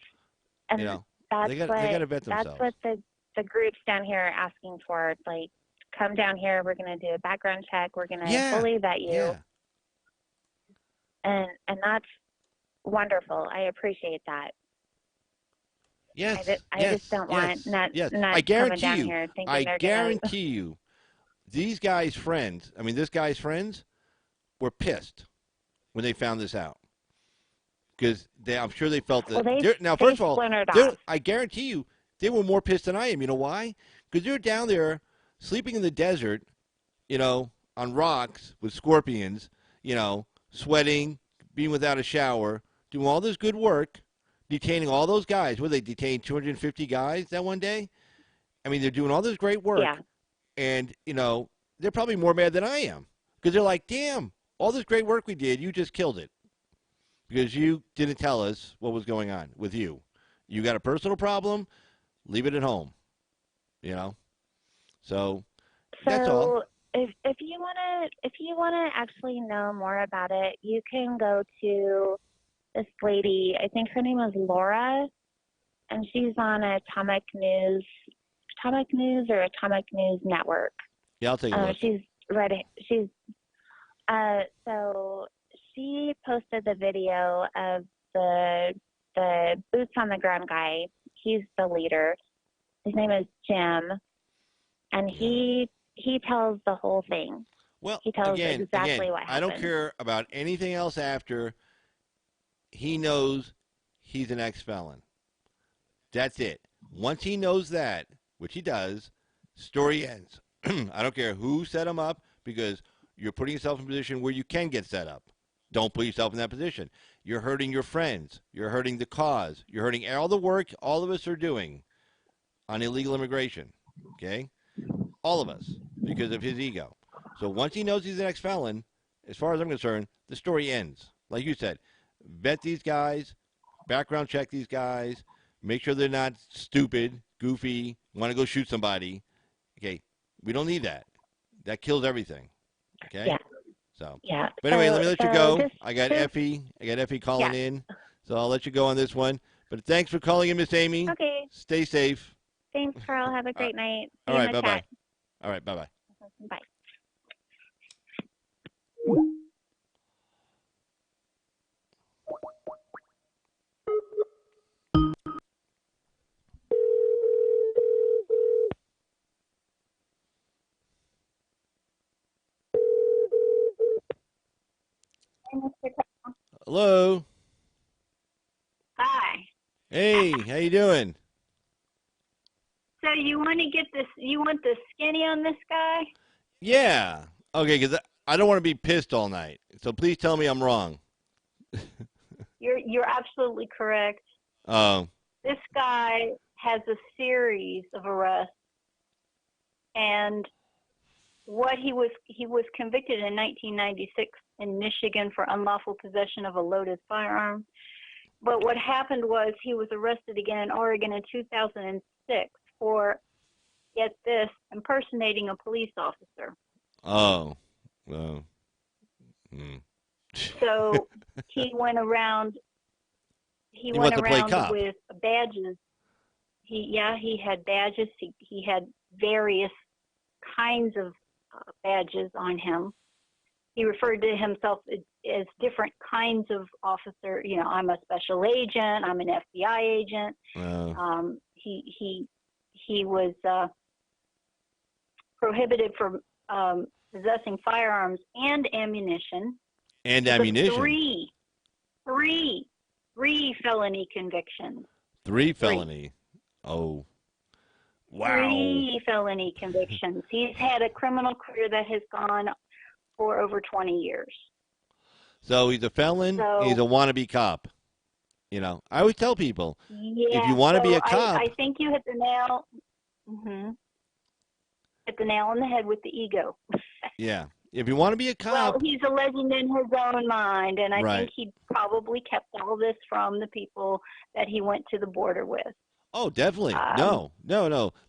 And they got to vet themselves. that's what the groups down here are asking for. Like, come down here. We're going to do a background check. We're going to fully vet you. Yeah. And that's wonderful. I appreciate that. Yes. I just don't want not I guarantee coming down you. here thinking I they're guarantee you, these guys' friends. I mean, this guy's friends were pissed when they found this out because I'm sure they felt that. Well, now, first of all, off. I guarantee you, they were more pissed than I am. You know why? Because they're down there sleeping in the desert, on rocks with scorpions, sweating, being without a shower, doing all this good work, detaining all those guys. They detained 250 guys that one day? I mean, they're doing all this great work. Yeah. And, they're probably more mad than I am because they're like, damn, all this great work we did, you just killed it because you didn't tell us what was going on with you. You got a personal problem, leave it at home, So that's all. If you wanna actually know more about it, you can go to this lady. I think her name is Laura, and she's on Atomic News or Atomic News Network. Yeah, I'll take a look. So she posted the video of the boots on the ground guy. He's the leader. His name is Jim, and he tells the whole thing. Well, he tells again, exactly what happened. I don't care about anything else after he knows he's an ex-felon. That's it. Once he knows that, which he does, story ends. I don't care who set him up because you're putting yourself in a position where you can get set up. Don't put yourself in that position. You're hurting your friends. You're hurting the cause. You're hurting all the work all of us are doing on illegal immigration. Okay? All of us because of his ego. So once he knows he's an ex-felon, as far as I'm concerned, the story ends. Like you said, vet these guys, background check these guys, make sure they're not stupid, goofy, want to go shoot somebody. Okay, we don't need that. That kills everything. Okay? Yeah. So. Yeah. But anyway, let me let you go. I got Effie calling in, so I'll let you go on this one. But thanks for calling in, Miss Amy. Okay. Stay safe. Thanks, Carl. Have a great night. All right, bye-bye. All right, bye-bye. Bye. Hello. Hi. Hey, how you doing? So you want to get this? You want the skinny on this guy? Yeah. Okay, because I don't want to be pissed all night. So please tell me I'm wrong. You're absolutely correct. Oh. This guy has a series of arrests, and what he was convicted in 1996 in Michigan for unlawful possession of a loaded firearm. But what happened was he was arrested again in Oregon in 2006 for, get this, impersonating a police officer. Oh. Well. So he went around. He went around with badges. He had badges. He had various kinds of badges on him. He referred to himself as different kinds of officer. I'm a special agent. I'm an FBI agent. He was prohibited from possessing firearms and ammunition. And Because of ammunition. Three felony convictions. 3 felony. Oh, wow. 3 felony convictions. He's had a criminal career that has gone for over 20 years. So he's a felon. So- He's a wannabe cop. You know, I always tell people, Yeah. if you want to be so a cop, I think you hit the nail. Hit the nail on the head with the ego. yeah, if you want to be a cop, Well, he's a legend in his own mind, and I Right. think he probably kept all this from the people that he went to the border with. oh, definitely. No.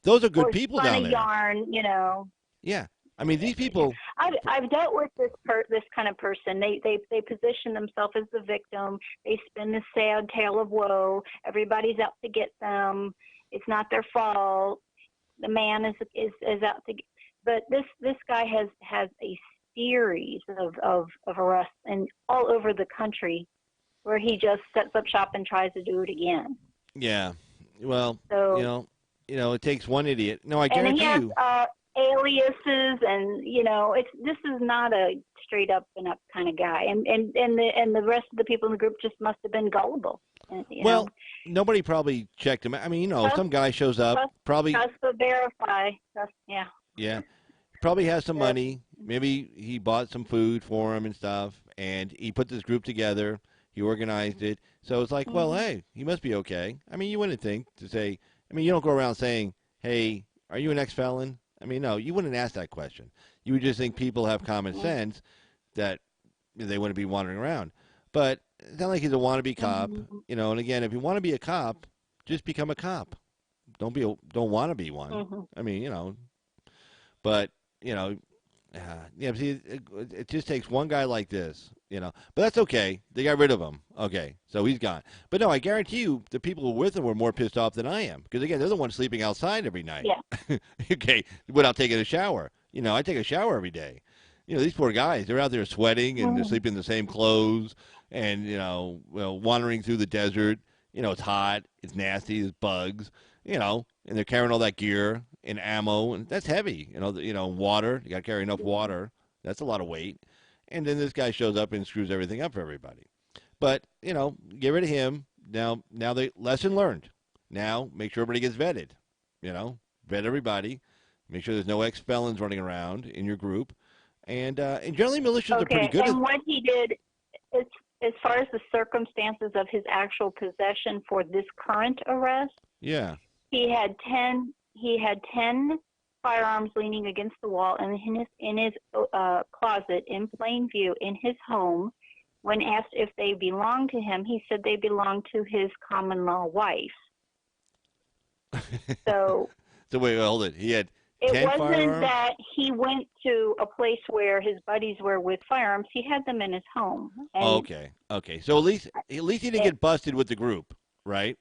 Those are good Or people spun down a there. yarn, you know. Yeah. I mean, these people, I've dealt with this kind of person. They position themselves as the victim. They spin the sad tale of woe. Everybody's out to get them. It's not their fault. The man is out to get. But this guy has a series of arrests and all over the country where he just sets up shop and tries to do it again. yeah. Well, So you know, it takes one idiot. No, I and guarantee he has you. aliases, and this is not a straight up and up kind of guy, and the rest of the people in the group just must have been gullible. You Well, know. nobody probably checked him. I mean, you know, Trust- some guy shows up, probably, Trust but verify. Yeah. yeah, probably has some money. Maybe he bought some food for him and stuff, and he put this group together. He organized it. So it's like, well, hey, he must be okay. I mean, you wouldn't think to say, I mean, you don't go around saying, hey, are you an ex-felon? I mean, no, you wouldn't ask that question. You would just think people have common sense that they wouldn't be wandering around. But it's not like he's a wannabe cop, you know. And again, if you want to be a cop, just become a cop. Don't want to be one. I mean, you know. But you know, yeah. See, it just takes one guy like this, you know. But that's okay. They got rid of him. Okay, so he's gone. But no, I guarantee you, the people who were with him were more pissed off than I am. Because again, they're the ones sleeping outside every night. Yeah. Okay, without taking a shower. You know, I take a shower every day. You know, these poor guys, they're out there sweating and they're sleeping in the same clothes and, you know, wandering through the desert. You know, it's hot, it's nasty, there's bugs, you know, and they're carrying all that gear and ammo, and that's heavy. You know, water, you got to carry enough water. That's a lot of weight. And then this guy shows up and screws everything up for everybody. But, you know, get rid of him. Now they lesson learned. Now make sure everybody gets vetted. You know, vet everybody. Make sure there's no ex-felons running around in your group. And generally militias are pretty good and at what he did, as far as the circumstances of his actual possession for this current arrest, yeah. he had 10 firearms leaning against the wall in his closet in plain view in his home. When asked if they belonged to him, he said they belonged to his common law wife. So wait, hold it. He had it 10 wasn't firearms? that he went to a place where his buddies were with firearms. He had them in his home. And Okay. So at least he didn't get busted with the group, right?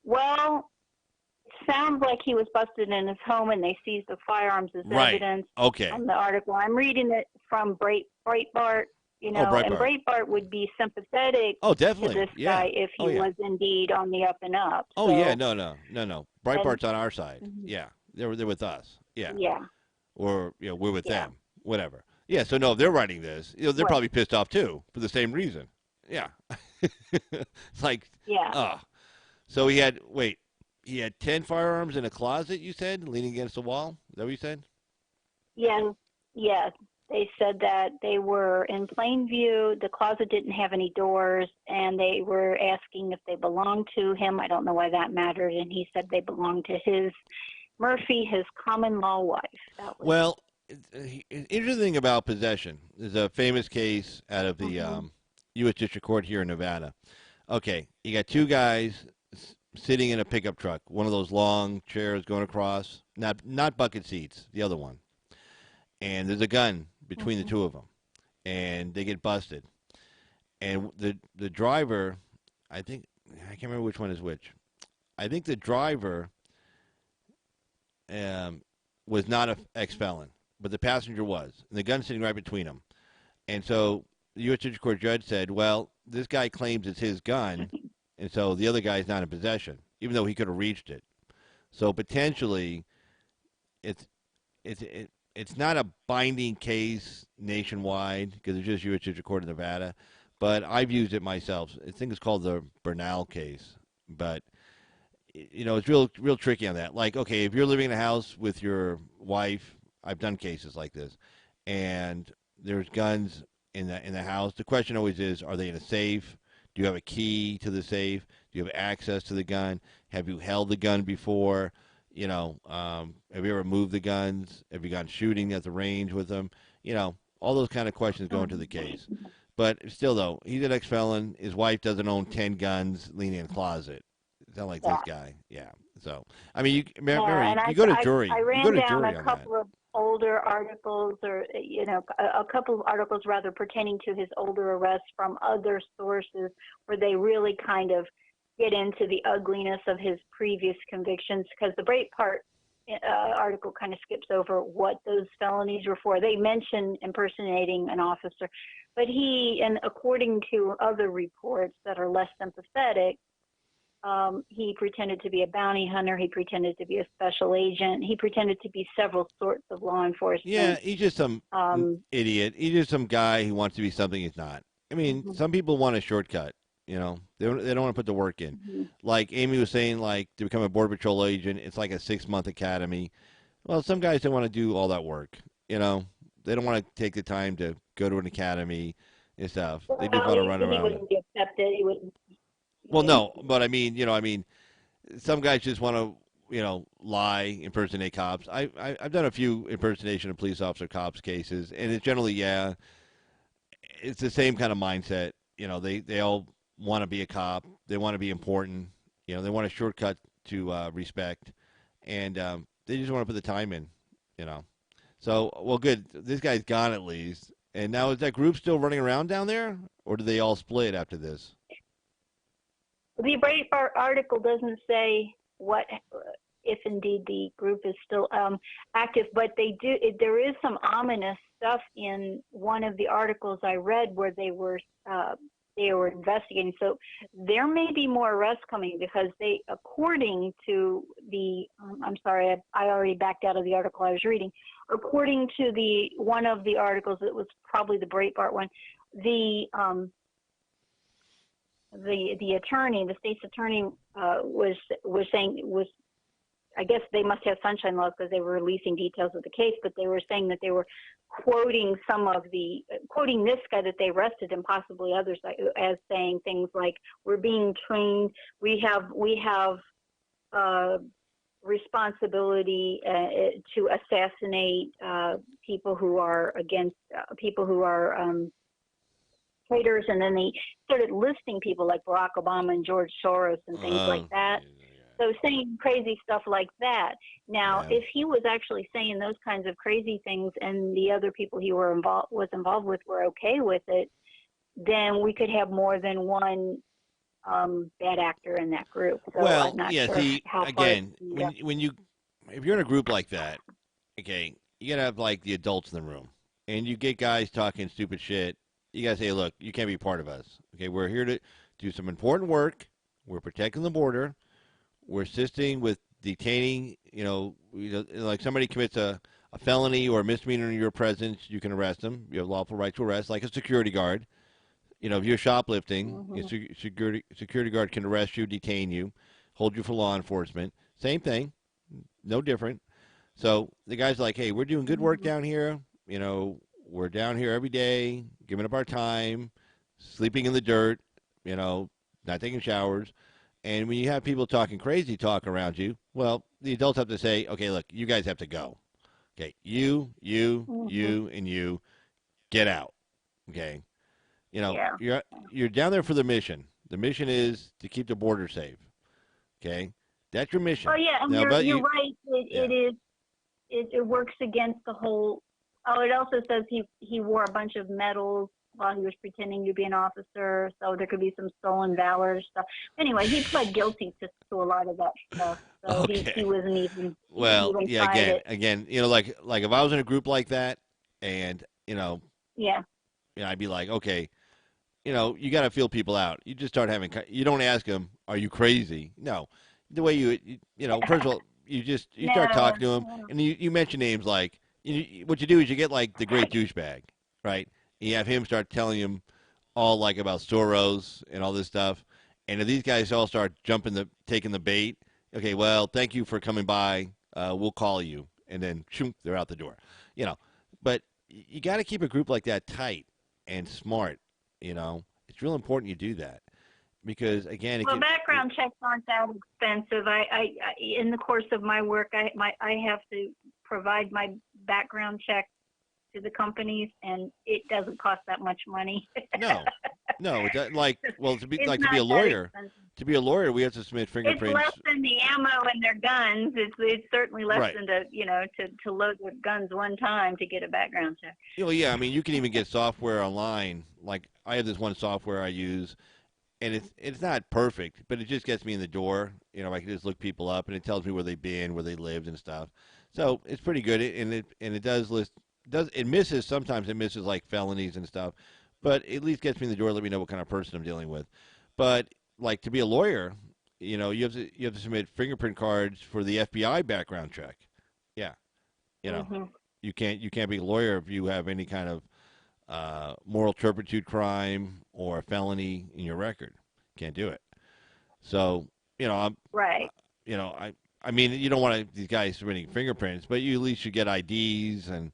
Well, it sounds like he was busted in his home, and they seized the firearms as Right. evidence. Okay. On the article, I'm reading it from Breitbart. You know, and Breitbart. Breitbart would be sympathetic Oh, to definitely. this Yeah. guy if he Oh, yeah. was indeed on the up and up. Oh So, yeah, no. Breitbart's on our side. Mhm. Yeah, they're with us. Yeah, Yeah. or you know we're with Yeah. them. Whatever. Yeah. So no, if they're writing this, you know, they're Right. probably pissed off too for the same reason. Yeah. It's like, Yeah. so he had 10 firearms in a closet. You said leaning against the wall. Is that what you said? Yes. They said that they were in plain view. The closet didn't have any doors, and they were asking if they belonged to him. I don't know why that mattered, and he said they belonged to his Murphy, his common law wife. That was, Well, interesting thing about possession is a famous case out of the U.S. District Court here in Nevada. Okay, you got two guys sitting in a pickup truck, one of those long chairs going across, not bucket seats, the other one. And there's a gun between the two of them, and they get busted. And the driver, I can't remember which one is which. I think the driver was not an ex-felon, but the passenger was. And the gun's sitting right between them. And so the U.S. District Court judge said, well, this guy claims it's his gun, and so the other guy's not in possession, even though he could have reached it. So potentially, it's it's not a binding case nationwide because it's just U.S. District Court of Nevada, but I've used it myself. I think it's called the Bernal case, but it's real tricky on that. Like, okay, if you're living in a house with your wife, I've done cases like this, and there's guns in the house. The question always is, are they in a safe? Do you have a key to the safe? Do you have access to the gun? Have you held the gun before? Have you ever moved the guns? Have you gone shooting at the range with them? All those kind of questions go into the case. But still, though, he's an ex-felon. His wife doesn't own 10 guns leaning in a closet. It's not like this guy. Yeah. So, I mean, you go to jury. I ran you go to down jury a on couple that. of older articles, or a couple of articles rather pertaining to his older arrests from other sources, where they really kind of get into the ugliness of his previous convictions, because the Breitbart article kind of skips over what those felonies were for. They mention impersonating an officer, but and according to other reports that are less sympathetic, he pretended to be a bounty hunter. He pretended to be a special agent. He pretended to be several sorts of law enforcement. Yeah, he's just some idiot. He's just some guy who wants to be something he's not. I mean, some people want a shortcut. They don't want to put the work in. Mm-hmm. Like Amy was saying, like to become a Border Patrol agent, it's like a 6-month academy. Well, some guys don't want to do all that work. They don't want to take the time to go to an academy and stuff. They just want to run around. He wouldn't be accepted. He wouldn't. Well, no, but I mean, some guys just want to, lie, impersonate cops. I've done a few impersonation of police officer cops cases, and it's generally, it's the same kind of mindset. They all want to be a cop. They want to be important. They want a shortcut to respect, and they just want to put the time in. So, well, good. This guy's gone at least. And now is that group still running around down there, or do they all split after this? The Breitbart article doesn't say what, if indeed the group is still active, but they do. There is some ominous stuff in one of the articles I read where they were investigating. So there may be more arrests coming, because they, according to the, I'm sorry, I already backed out of the article I was reading. According to one of the articles, it was probably the Breitbart one, the attorney, the state's attorney, was saying, I guess they must have sunshine laws because they were releasing details of the case, but they were saying that they were quoting this guy that they arrested, and possibly others, as saying things like, we're being trained, we have responsibility to assassinate people who are against people who are traitors, and then they started listing people like Barack Obama and George Soros and things like that. So saying crazy stuff like that. Now, if he was actually saying those kinds of crazy things, and the other people he was involved with were okay with it, then we could have more than one bad actor in that group. So well, I'm not yeah. sure See, how again, far if you're in a group like that, okay, you gotta have like the adults in the room, and you get guys talking stupid shit. You gotta say, look, you can't be part of us. Okay, we're here to do some important work. We're protecting the border. We're assisting with detaining, like somebody commits a felony or a misdemeanor in your presence, you can arrest them. You have lawful right to arrest, like a security guard. If you're shoplifting, a security guard can arrest you, detain you, hold you for law enforcement. Same thing, no different. So the guy's like, hey, we're doing good work down here. We're down here every day, giving up our time, sleeping in the dirt, not taking showers. And when you have people talking crazy talk around you, well, the adults have to say, okay, look, you guys have to go. Okay, you, and you, get out. Okay, you're down there for the mission. The mission is to keep the border safe. Okay, that's your mission. Oh yeah, and now, you're right. It works against the whole. Oh, it also says he wore a bunch of medals while he was pretending to be an officer, so there could be some stolen valor stuff. Anyway, he pled guilty to a lot of that stuff, so okay. he wasn't even. Well, even yeah, again, like if I was in a group like that, and I'd be like, okay, you got to feel people out. You just start having. You don't ask them, "Are you crazy?" No, the way you first of all, you start talking to them, and you mention names like, what you do is you get like the great douchebag, right? You have him start telling him all like about Soros and all this stuff, and if these guys all start taking the bait, okay, well, thank you for coming by. We'll call you, and then shoom, they're out the door. You know, but you got to keep a group like that tight and smart. You know, it's real important you do that because again, background checks aren't that expensive. I in the course of my work, I have to provide my background check to the companies, and it doesn't cost that much money. No, it doesn't, to be a lawyer, we have to submit fingerprints. It's less than the ammo in their guns. It's certainly less than to load their guns one time to get a background check. Well, yeah, I mean, you can even get software online. Like I have this one software I use, and it's not perfect, but it just gets me in the door. You know, I can just look people up, and it tells me where they've been, where they lived, and stuff. So it's pretty good, and it does list. It misses sometimes. It misses like felonies and stuff, but at least gets me in the door. Let me know what kind of person I'm dealing with. But like to be a lawyer, you know, you have to submit fingerprint cards for the FBI background check. Yeah, you know, you can't be a lawyer if you have any kind of moral turpitude crime or a felony in your record. Can't do it. So you know, You know, I mean, you don't want these guys submitting fingerprints, but you at least should get IDs and.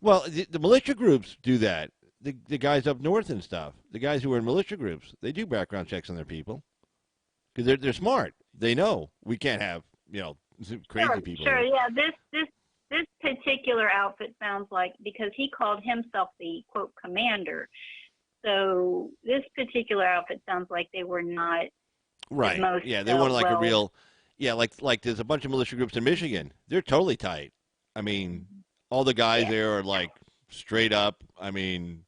Well, the militia groups do that. The guys up north and stuff, the guys who are in militia groups, they do background checks on their people because they're smart. They know we can't have crazy people. Sure, yeah. This particular outfit sounds like because he called himself the quote commander. So this particular outfit sounds like they were not right. Most, yeah, they weren't like a real. Yeah, like there's a bunch of militia groups in Michigan. They're totally tight. I mean. All the guys there are like straight up. I mean,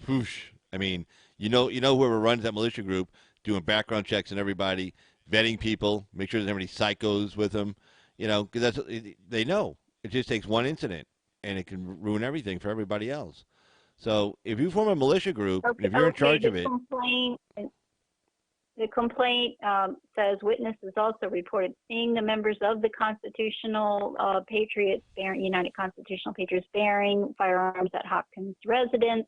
whoosh. I mean, you know whoever runs that militia group doing background checks on everybody, vetting people, make sure there's any psychos with them. You know, because they know it just takes one incident and it can ruin everything for everybody else. So if you form a militia group, if you're in charge of it. The complaint says witnesses also reported seeing the members of the Constitutional Patriots, United Constitutional Patriots, bearing firearms at Hopkins' residence.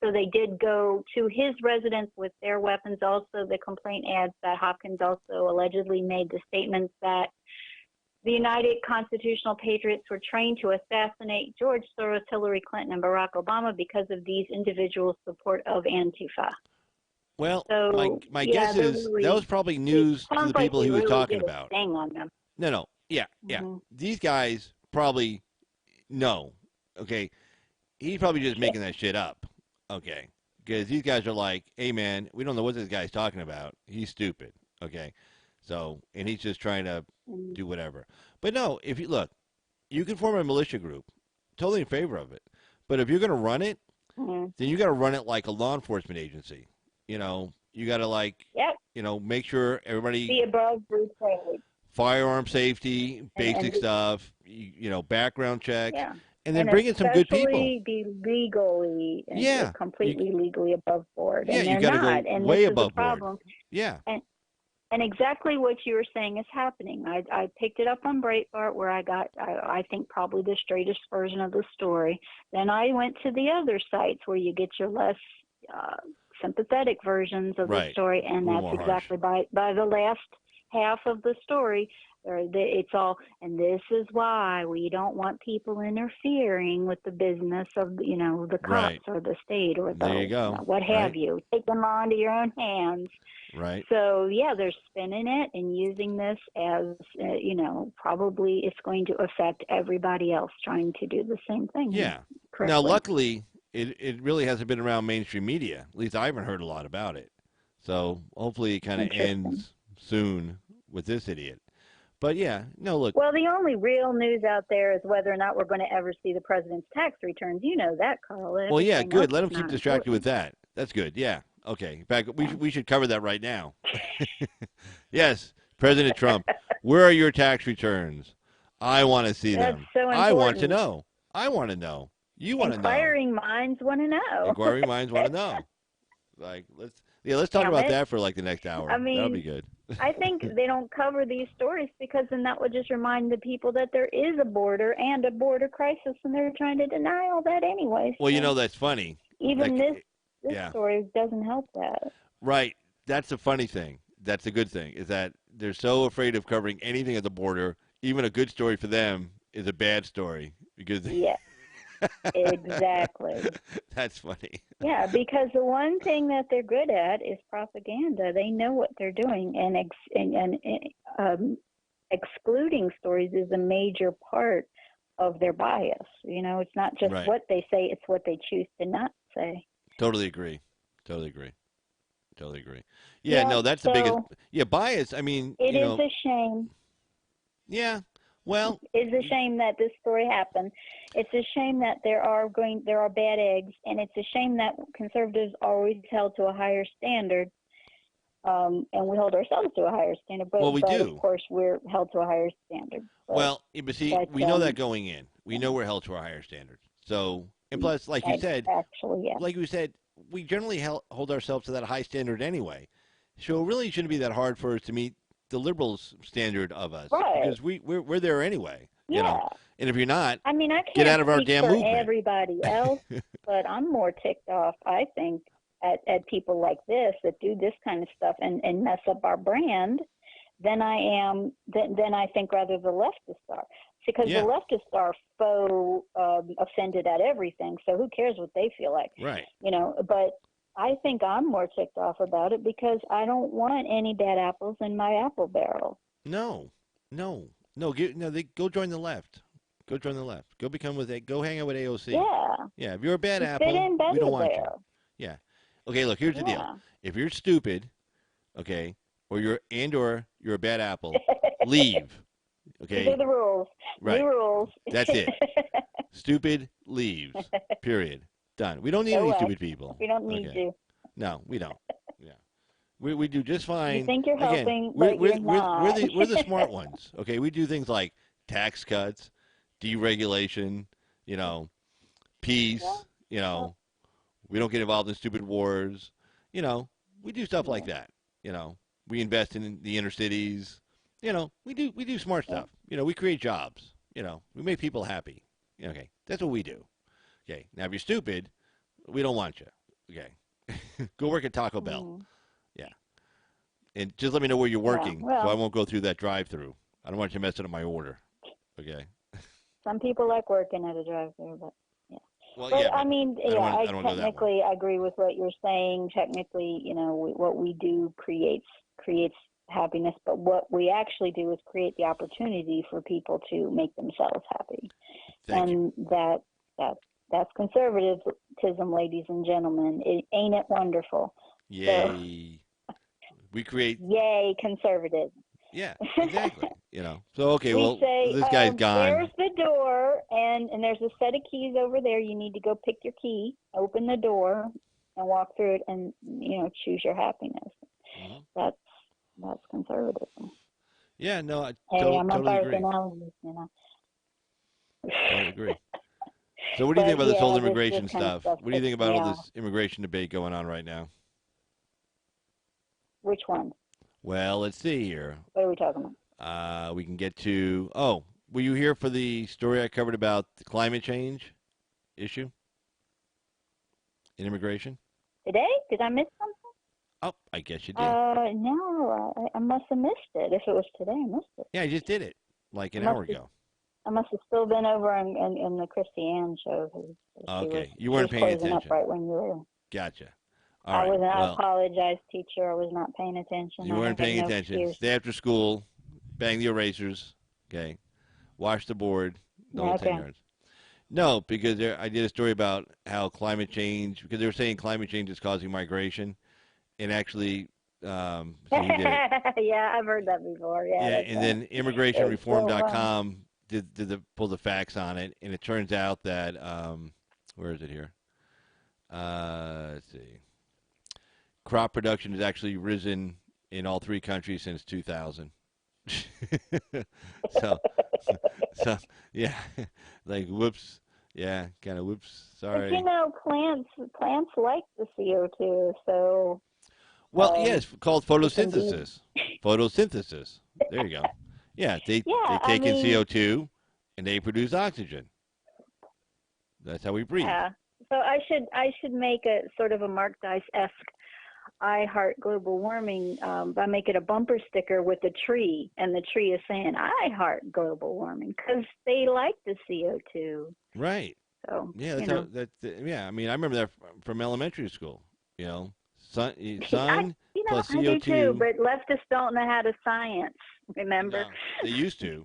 So they did go to his residence with their weapons. Also, the complaint adds that Hopkins also allegedly made the statements that the United Constitutional Patriots were trained to assassinate George Soros, Hillary Clinton, and Barack Obama because of these individuals' support of Antifa. Well, so, my guess is that was probably news to the people he was talking about. On them. No. Yeah. These guys probably know. Okay. He's probably just making that shit up. Okay. Because these guys are like, hey, man, we don't know what this guy's talking about. He's stupid. Okay. So, and he's just trying to do whatever. But no, if you look, you can form a militia group. Totally in favor of it. But if you're going to run it, then you got to run it like a law enforcement agency. You know, you got to make sure everybody be above reproach. Firearm safety, basic stuff, background checks, and then bring in some good people. Be legally, completely legally above board. Yeah, and you got to go and way this above is a problem. board. Yeah, and exactly what you were saying is happening. I picked it up on Breitbart where I got, I think, probably the straightest version of the story. Then I went to the other sites where you get your less sympathetic versions of the story, and that's exactly by the last half of the story. It's all, and this is why we don't want people interfering with the business of the cops or the state or what have you. Take them law into your own hands. Right. So they're spinning it and using this as probably it's going to affect everybody else trying to do the same thing. Yeah. Correctly. Now, luckily, it really hasn't been around mainstream media. At least I haven't heard a lot about it. So hopefully it kind of ends soon with this idiot. But look. Well, the only real news out there is whether or not we're going to ever see the president's tax returns. You know that, Carl. Well, good. Let him keep distracted with that. That's good. Yeah. Okay. In fact, we should cover that right now. Yes, President Trump, where are your tax returns? I want to see them. So important. I want to know. I want to know. You want to know. Inquiring minds want to know. Inquiring minds want to know. Like Yeah, let's talk Damn about it. that for like the next hour. I That'll mean, be good. I think they don't cover these stories because then that would just remind the people that there is a border and a border crisis, and they're trying to deny all that anyway. Well, So that's funny. even Like, this yeah. story doesn't help that. Right. That's the funny thing. That's a good thing, is that they're so afraid of covering anything at the border. Even a good story for them is a bad story because Yeah, exactly. That's funny. Yeah, because the one thing that they're good at is propaganda. They know what they're doing, and excluding stories is a major part of their bias. It's not just Right. what they say; it's what they choose to not say. Totally agree. Totally agree. Totally agree. Yeah, no, that's the so biggest. Yeah, bias. I mean, It is a shame. Yeah. Well, It's a shame that this story happened. It's a shame that there are bad eggs, and it's a shame that conservatives are always held to a higher standard, and we hold ourselves to a higher standard. But, Well, we do. Of course, we're held to a higher standard. Well, but see, we know that going in. We know we're held to a higher standard. So, and plus, like you said, actually, yeah. like you said, we generally hold ourselves to that high standard anyway. So it really shouldn't be that hard for us to meet the liberals' standard of us, Right. because we're there anyway. Yeah. And if you're not, I mean, I can't get out of our speak damn for movement. everybody else, but I'm more ticked off, I think, at people like this that do this kind of stuff and mess up our brand than I think rather the leftists are. Because Yeah. the leftists are faux offended at everything, so who cares what they feel like? Right. But I think I'm more ticked off about it because I don't want any bad apples in my apple barrel. No. Go join the left. Go join the left. Go Go hang out with AOC. Yeah. Yeah. If you're a bad You apple, fit in better we don't want there. you. Yeah. Okay. Look, here's the Yeah. deal. If you're stupid, okay, or you're a bad apple, leave. Okay. These are the rules. Right. New rules. That's it. Stupid leaves. Period. Done. We don't need any stupid people. We don't need you. No, we don't. Yeah. We do just fine. You think you're Again, helping, we're, but we're, you're we're, not. we're the smart ones. Okay. We do things like tax cuts, deregulation, peace, we don't get involved in stupid wars. We do stuff like that. We invest in the inner cities. We do smart stuff. We create jobs. We make people happy. Okay. That's what we do. Okay. Now, if you're stupid, we don't want you. Okay. Go work at Taco Bell. Yeah. And just let me know where you're working, so I won't go through that drive-through. I don't want you messing up my order. Okay. Some people like working at a drive-thru, but yeah. Well, but yeah. I mean, I don't go that technically agree with what you're saying. Technically, what we do creates happiness, but what we actually do is create the opportunity for people to make themselves happy. Thank you. That's conservatism, ladies and gentlemen. Ain't it wonderful? Yay. We create. Yay, conservatism. Yeah, exactly. So, okay, we say, this guy's gone. There's the door, and there's a set of keys over there. You need to go pick your key, open the door, and walk through it, and choose your happiness. Mhm. That's conservatism. Yeah, no, I I'm totally a agree. personality, Totally agree. So what do you think about this whole immigration this kind of stuff? stuff What do you think about all pisses me this immigration debate going on right now? Which one? Well, let's see here. What are we talking about? We can get to. Oh, were you here for the story I covered about the climate change issue in immigration? Today? Did I miss something? Oh, I guess you did. No, I must have missed it. If it was today, I missed it. Yeah, I just did it like an hour ago. I must have still been over in the Christy Ann show. Okay, you weren't paying attention. Up right when you were. Gotcha. All right. I apologize, teacher. I was not paying attention. You weren't paying attention. Stay after school, bang the erasers, okay? Wash the board, the whole 10 yards. No, because I did a story about how climate change, because they were saying climate change is causing migration, and actually, so he did it. Yeah, I've heard that before. Yeah. And then immigrationreform.com pulled the facts on it, and it turns out that where is it here? Let's see. Crop production has actually risen in all three countries since 2000. so yeah, like whoops, yeah, kind of whoops. Sorry. But plants like the CO2, so. Well, yeah, it's called it can be. photosynthesis. Photosynthesis. There you go. Yeah, they Yeah, I take in mean, CO2 and they produce oxygen. That's how we breathe. yeah. So I should make a sort of a Mark Dice-esque I heart global warming by making a bumper sticker with a tree, and the tree is saying I heart global warming because they like the CO2. Right. So Yeah, you that's how know, that. Yeah, I mean, I remember that from elementary school. You know, sun, I sun plus I do too, CO2. but leftists don't know how to science. Remember? No, they used to.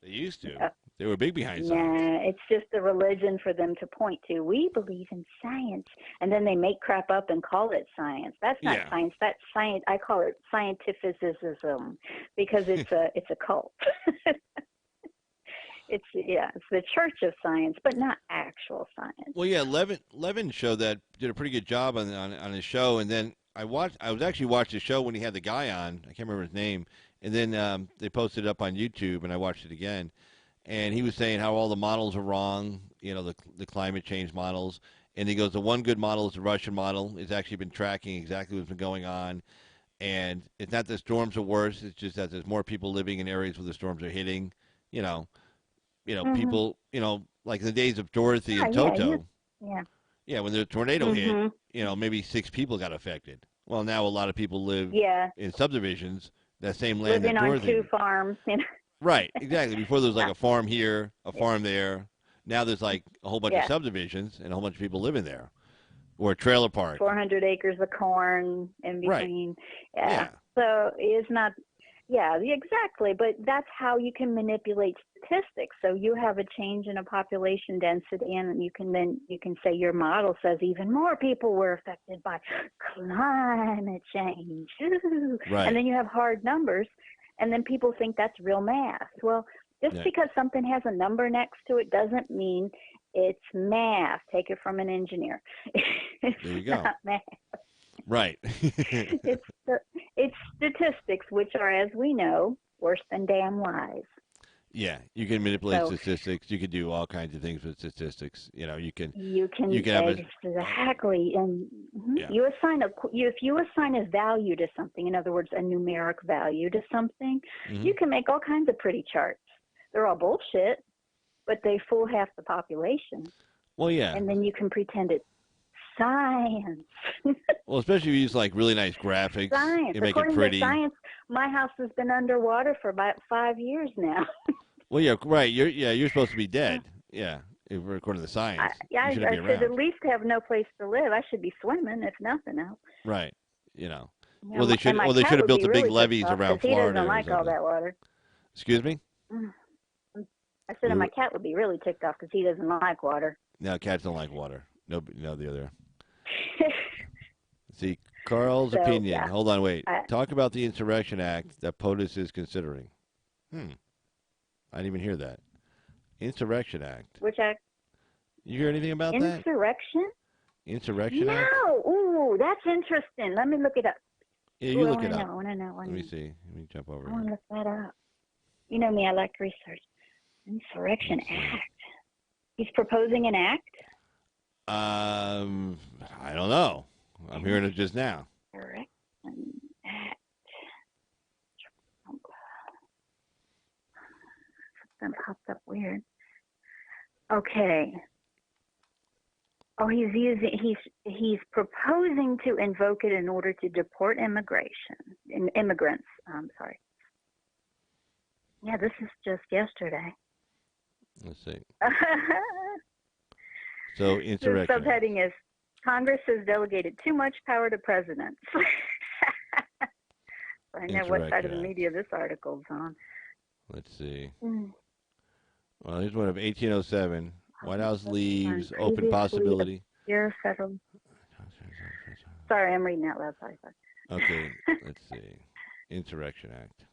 They used to. Uh, They were big behind science. Nah, it's just a religion for them to point to. We believe in science, and then they make crap up and call it science. That's not Yeah. science. That's science. I call it scientificism because it's a cult. It's the church of science, but not actual science. Well, yeah, Levin showed that did a pretty good job on his show, and then I watched. I was actually watched the show when he had the guy on. I can't remember his name, and then they posted it up on YouTube, and I watched it again. And he was saying how all the models are wrong. You know, the climate change models. And he goes, the one good model is the Russian model. It's actually been tracking exactly what's been going on. And it's not that storms are worse. It's just that there's more people living in areas where the storms are hitting. You know, Hmm. people, like in the days of Dorothy Yeah, and yeah, Toto, yeah. yeah, when the tornado hit, Hmm. maybe 6 people got affected. Well, now a lot of people live Yeah, in subdivisions, that same land that living on Dorothy. two farms. Right, exactly. Before there was like Yeah, a farm here, a farm there. Now there's like a whole bunch of yeah. subdivisions and a whole bunch of people living there, or a trailer park. 400 acres of corn in Right. between. Yeah. Yeah. So it's not, yeah, exactly. But that's how you can manipulate statistics. So you have a change in a population density, and you can say your model says even more people were affected by climate change. And Right. then you have hard numbers, and then people think that's real math. Well, just Right. because something has a number next to it doesn't mean it's math. Take it from an engineer. It's There you go. not math. Right. It's it's statistics, which are, as we know, worse than damn lies. Yeah, you can manipulate So statistics. You can do all kinds of things with statistics. You can you you can can have exactly, and yeah. you assign if you assign a value to something, in other words, a numeric value to something, Hmm. you can make all kinds of pretty charts. They're all bullshit, but they fool half the population, Well, yeah. and then you can pretend it's science. Well, especially if you use like really nice graphics, Science. you make it According to pretty. science, my house has been underwater for about 5 years now. Well, yeah, right. You're supposed to be dead. Yeah, if we're according to science, you shouldn't I be should at around. least have no place to live. I should be swimming, if nothing else. Right. You know. Yeah, Well, they and should. my Well, they cat should have would built be the big really ticked levees off around because he doesn't Florida or like all something. that water. Excuse me. Mm. I said, and You my cat would be really ticked off because he doesn't like water. no cats don't like water. No, the other. See, Carl's So opinion. yeah, Hold on, wait. I, Talk about the Insurrection Act that POTUS is considering. I didn't even hear that. Insurrection Act. which I You hear anything about that? insurrection? Insurrection Act? No. Ooh, that's interesting. Let me look it up. Yeah, Ooh, you I look want it to up. know. I want to know. Let me see. Let me jump over I want to here. look that up. You know me. I like research. Insurrection Let's see. Act. He's proposing an act. I don't know. I'm hearing it just now. Insurrection Act. Something popped up weird. Okay. Oh, he's proposing to invoke it in order to deport immigrants. Sorry. Yeah, this is just yesterday. Let's see. So The Insurrection Act. subheading is Congress has delegated too much power to presidents. I know what side of the Insurrection Act. media this article's on. Let's see. Mm. Well, here's one of 1807. White House leaves open Previously possibility. obscure federal. Sorry, I'm reading out loud. Sorry. Okay, let's see. Insurrection Act.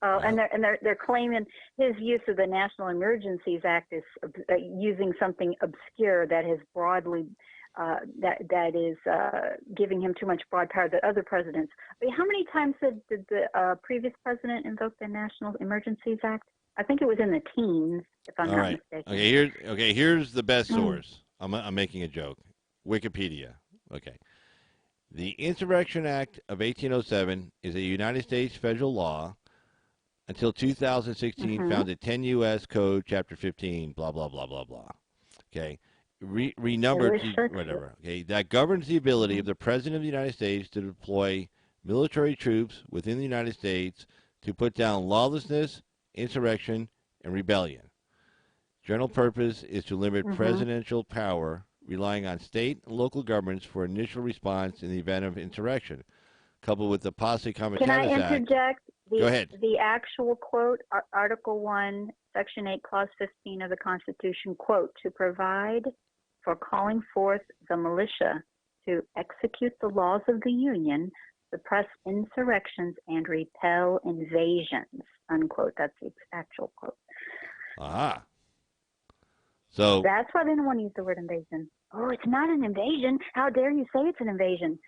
Oh, and they're claiming his use of the National Emergencies Act is using something obscure that has broadly that is giving him too much broad power that other presidents. I mean, how many times did the previous president invoke the National Emergencies Act? I think it was in the teens, if I'm All not right. mistaken. Here's the best source. I'm making a joke. Wikipedia. Okay. The Insurrection Act of 1807 is a United States federal law until 2016 found at 10 U.S. Code Chapter 15, blah, blah, blah, blah, blah. Okay. Renumbered to whatever. Okay. That governs the ability of the President of the United States to deploy military troops within the United States to put down lawlessness, insurrection, and rebellion. General purpose is to limit presidential power, relying on state and local governments for initial response in the event of insurrection, coupled with the Posse Comitatus Can I Act. interject? Go ahead. The actual quote, Article 1, Section 8, Clause 15 of the Constitution, quote, to provide for calling forth the militia to execute the laws of the Union, suppress insurrections, and repel invasions, unquote. That's the actual quote. Aha. So that's why they didn't want to use the word invasion. Oh, it's not an invasion. How dare you say it's an invasion?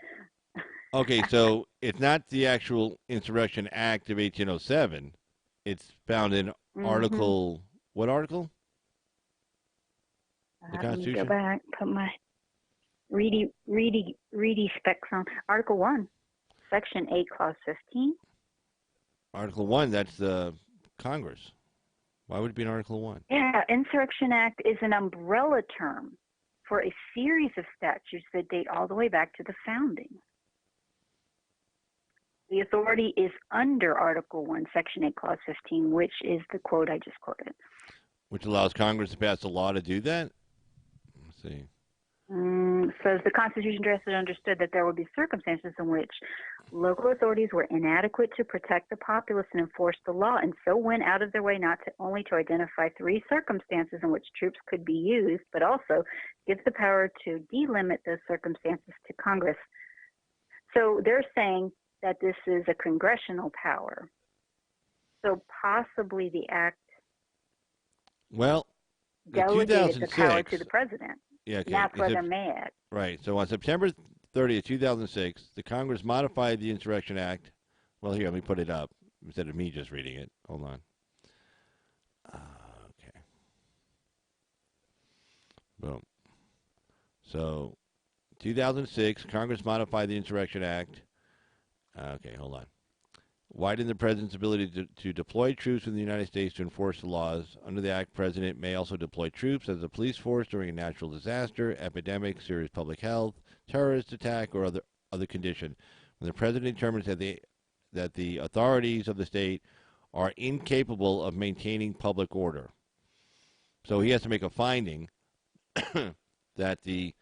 Okay, so it's not the actual Insurrection Act of 1807. It's found in Article, what article? The Constitution? Let me go back, put my reedy specs on. Article 1, Section 8, Clause 15. Article 1, that's the Congress. Why would it be in Article 1? Yeah, Insurrection Act is an umbrella term for a series of statutes that date all the way back to the founding. The authority is under Article 1, Section 8, Clause 15, which is the quote I just quoted. Which allows Congress to pass a law to do that? Let's see. Says the Constitution drafted understood that there would be circumstances in which local authorities were inadequate to protect the populace and enforce the law, and so went out of their way not to only to identify 3 circumstances in which troops could be used, but also give the power to delimit those circumstances to Congress. So they're saying that this is a congressional power. So possibly the act delegated the power to the president. Yeah, okay. That's why they're mad. Right. So on September 30th, 2006, the Congress modified the Insurrection Act. Well, here, let me put it up instead of me just reading it. Hold on. Okay. Boom. So 2006, Congress modified the Insurrection Act. Okay, hold on. Widened the president's ability to deploy troops in the United States to enforce the laws. Under the act, president may also deploy troops as a police force during a natural disaster, epidemic, serious public health, terrorist attack, or other condition. When the president determines that the authorities of the state are incapable of maintaining public order. So he has to make a finding that the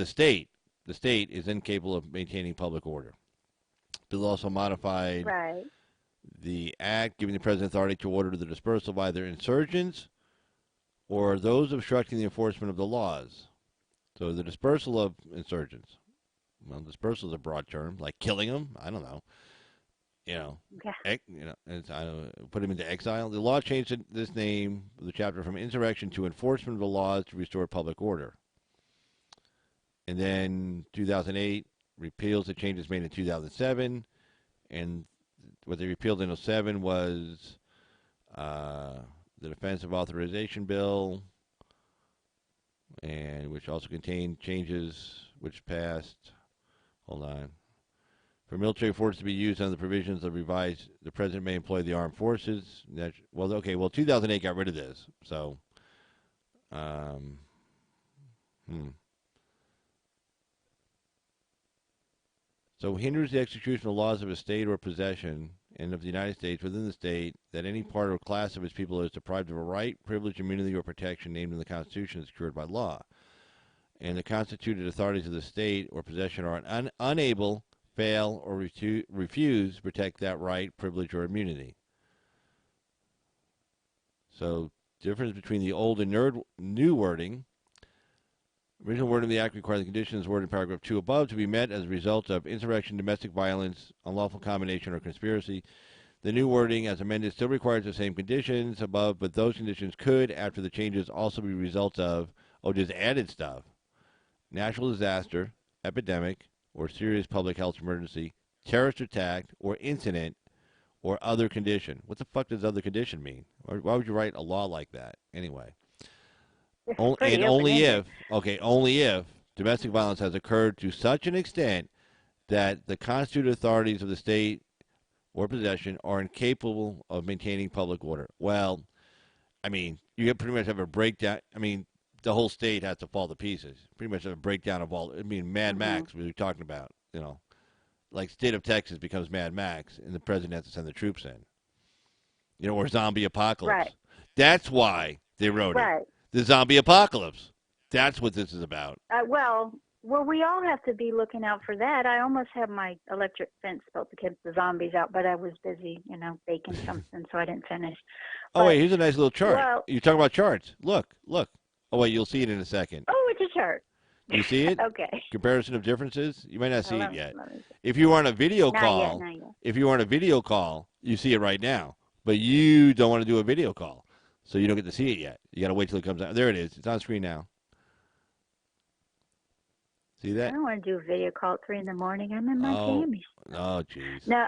state is incapable of maintaining public order. Bill also modified the act, giving the president authority to order the dispersal of either insurgents or those obstructing the enforcement of the laws. So the dispersal of insurgents. Well, dispersal is a broad term, like killing them. I don't know. Put him into exile. The law changed this name of the chapter from insurrection to enforcement of the laws to restore public order. And then 2008 repeals the changes made in 2007, and what they repealed in 2007 was the Defensive Authorization Bill, and which also contained changes which passed. Hold on. For military force to be used under the provisions of revised, the president may employ the armed forces. 2008 got rid of this, so. So hinders the execution of laws of a state or possession and of the United States within the state that any part or class of its people is deprived of a right, privilege, immunity, or protection named in the Constitution is secured by law. And the constituted authorities of the state or possession are unable, fail, or refuse to protect that right, privilege, or immunity. So difference between the old and new wording. Original wording of the Act requires the conditions worded in paragraph 2 above to be met as a result of insurrection, domestic violence, unlawful combination, or conspiracy. The new wording, as amended, still requires the same conditions above, but those conditions could, after the changes, also be results of, just added stuff, natural disaster, epidemic, or serious public health emergency, terrorist attack, or incident, or other condition. What the fuck does other condition mean? Or why would you write a law like that anyway? Pretty And only open-ended. only if domestic violence has occurred to such an extent that the constituted authorities of the state or possession are incapable of maintaining public order. Well, I mean, you pretty much have a breakdown. I mean, the whole state has to fall to pieces. Pretty much have a breakdown of all. I mean, Mad Max, we were talking about, like state of Texas becomes Mad Max, and the president has to send the troops in. Or zombie apocalypse. Right. That's why they wrote it. Right. The zombie apocalypse. That's what this is about. Well, we all have to be looking out for that. I almost had my electric fence built to keep the zombies out, but I was busy, baking something, so I didn't finish. Oh, wait, here's a nice little chart. Well, You're talking about charts. Look. Oh, wait, you'll see it in a second. oh, it's a chart. You see it? Okay. Comparison of differences? You might not see it yet. Let me see. If you were on a video Not call, yet, not yet. if you were on a video call, you see it right now. But you don't want to do a video call, so you don't get to see it yet. You got to wait till it comes out. There it is. It's on screen now. See I that? don't want to do a video call at 3 in the morning. I'm in my jammies. Oh, jeez. No,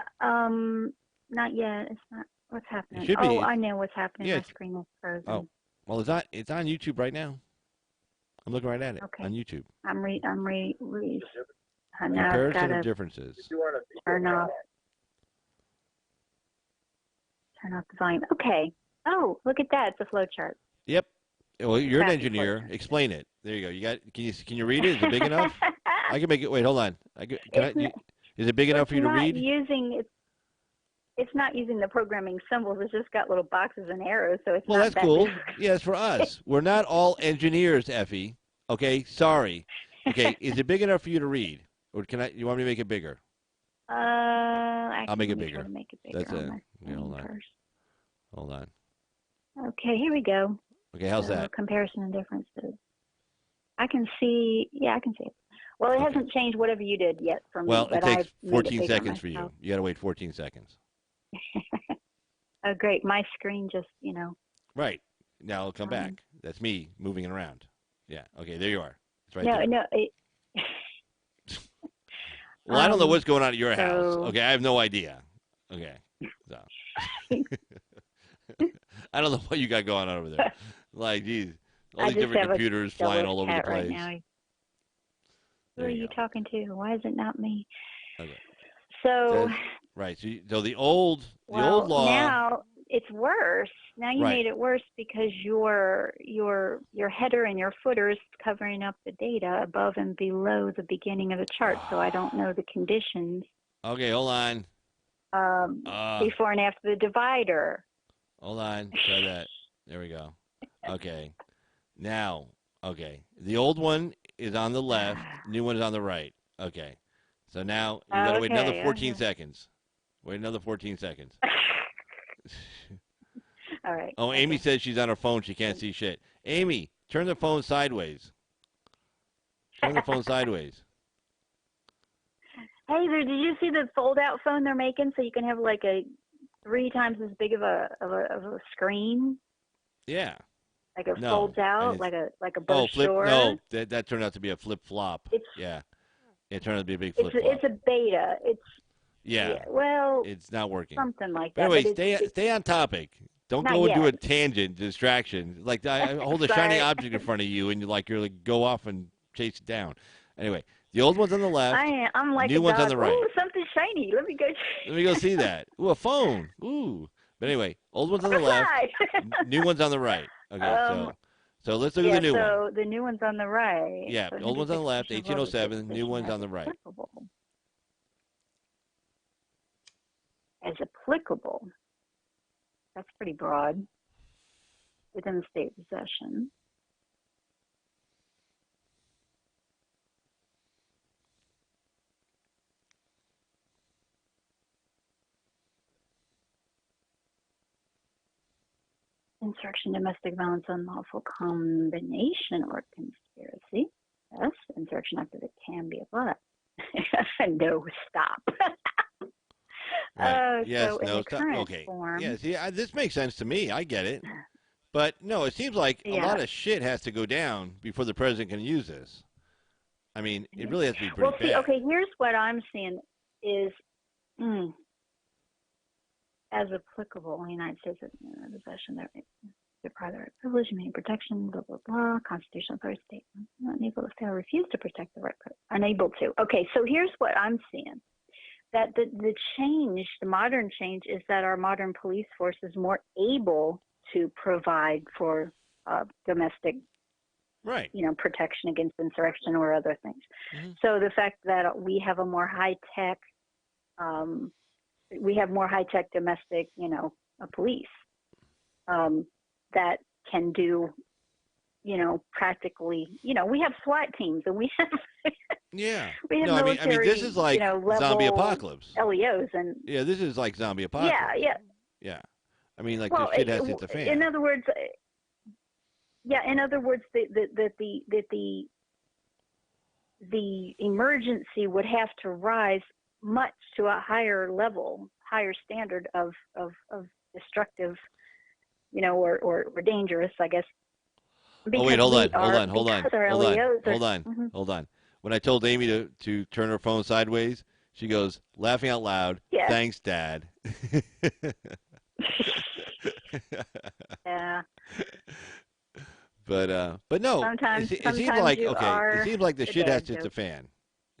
not yet. It's not. What's happening? should be. Oh, I know what's happening. Yeah, My screen is frozen. Oh. Well, it's on YouTube right now. I'm looking right at it Okay. on YouTube. I'm now I've Comparison got of to differences. turn off the volume. Okay. Oh, look at that. It's a flow chart. Yep. Well, you're an Traffic engineer. flow. Explain it. There you go. Can you read it? Is it big enough? I can make it. Wait, hold on. Is it big enough for you to read? It's not using the programming symbols. It's just got little boxes and arrows, so it's Well, not that's that cool. big. Yeah, it's for us. We're not all engineers, Effie. Okay, sorry. Okay, is it big enough for you to read, or you want me to make it bigger? I'll make it bigger. Make it bigger. That's on it. my Okay, hold screen on. first. Hold on. Okay, here we go. Okay, how's So, that? comparison and differences. I can see. Yeah, I can see it. Well, it Okay. hasn't changed whatever you did yet for me. Well, it but takes I've made it 14 bigger seconds for you. myself. You got to wait 14 seconds. Oh, great. My screen just, Right. Now it'll come Um, back. That's me moving it around. Yeah. Okay, there you are. It's right no, there. no. Well, I don't know what's going on at your house. so- Okay, I have no idea. Okay. So. I don't know what you got going on over there. Like, geez. All I these just different have a computers flying Yellow all over the cat place. right now. Who There are you you go. talking to? Why is it not me? Okay. So, Right. So the old well, law. now it's worse. Now you Right. made it worse because your header and your footer is covering up the data above and below the beginning of the chart. So I don't know the conditions Okay, hold on. before and after the divider. Hold on. Try that. There we go. Okay. Now, okay. The old one is on the left. New one is on the right. Okay. So now you got to wait another Okay, 14 okay. seconds. Wait another 14 seconds. All right. Oh, Amy says she's on her phone. She can't see shit. Amy, turn the phone sideways. Turn the phone sideways. Hey, did you see the fold-out phone they're making so you can have like a 3 times as big of a screen? Yeah. Like it No, folds out, and like a Oh, flip. brochure. No, that turned out to be a flip flop. It's Yeah. It turned out to be a big flip flop. it's a beta. Yeah. Well, It's not working. something like But that. anyway, but it's- stay on topic. Don't Not go into a yet. tangent, distraction. Like I hold a shiny Sorry. object in front of you, and you're like go off and chase it down. Anyway, the old one's on the left. I'm like new a one's dog. on the right. Ooh, something shiny. Let me go. Let me go see that. Ooh, a phone. Ooh. But anyway, old one's on the left. New one's on the right. Okay, so let's look at the new one. so the new one's on the right. Yeah, So old one's on the left, indication of 1807. New position one's as on the right. applicable. As applicable. That's pretty broad. Within the state possession. Insurrection, domestic violence, unlawful combination or conspiracy. Yes, insurrection after that can be applied. No, stop. Right. Yes. So in No. the current Okay. form, Yeah. See, this makes sense to me. I get it. But no, it seems like a Yeah. lot of shit has to go down before the president can use this. I mean, it really has to be pretty well, see, bad. okay, here's what I'm seeing is, as applicable in the United States, possession their private privilege, main protection, blah, blah, blah, constitutional authority state, not able to say or refuse to protect the right, unable to. Okay, so here's what I'm seeing. That the change, the modern change, is that our modern police force is more able to provide for domestic, Right. protection against insurrection or other things. Mm-hmm. So the fact that we have a more high-tech, domestic, police that can do, practically, we have SWAT teams and we have Yeah. we have No, I military, mean, this is like level zombie apocalypse. LEOs and Yeah, this is like zombie apocalypse. Yeah. I mean, like, well, this shit has hit the fan. in other words, the emergency would have to rise much to a higher level, higher standard of destructive, or dangerous, I guess. Oh, wait, hold on. Mm-hmm. Hold on. When I told Amy to turn her phone sideways, she goes, laughing out loud, yeah. Thanks, Dad. Yeah. But no, sometimes it seems like, it seems like the shit has hit joke. the fan.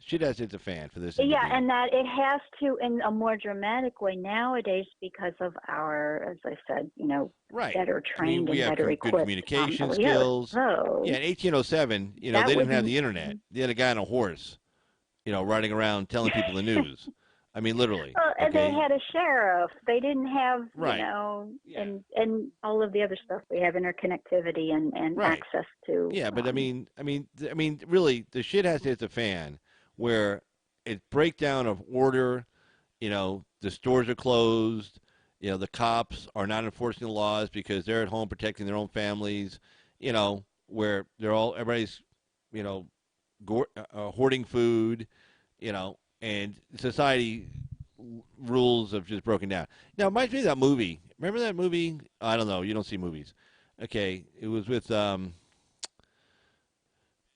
Shit has hit the fan for this. Yeah, interview. and that it has to in a more dramatic way nowadays because of our, as I said, right. better trained we and have better equipped good communication LEOs. skills. So Yeah, in 1807, they didn't have the internet. They had a guy on a horse, riding around telling people the news. I mean, literally. Well, and they had a sheriff. They didn't have, right. and all of the other stuff. We have interconnectivity and right. access to. Yeah, but I mean, really, the shit has to hit the fan where it's breakdown of order. The stores are closed. The cops are not enforcing the laws because they're at home protecting their own families. Where everybody's, hoarding food. And society rules have just broken down. Now, it reminds me of that movie. Remember that movie? I don't know. You don't see movies. Okay. It was with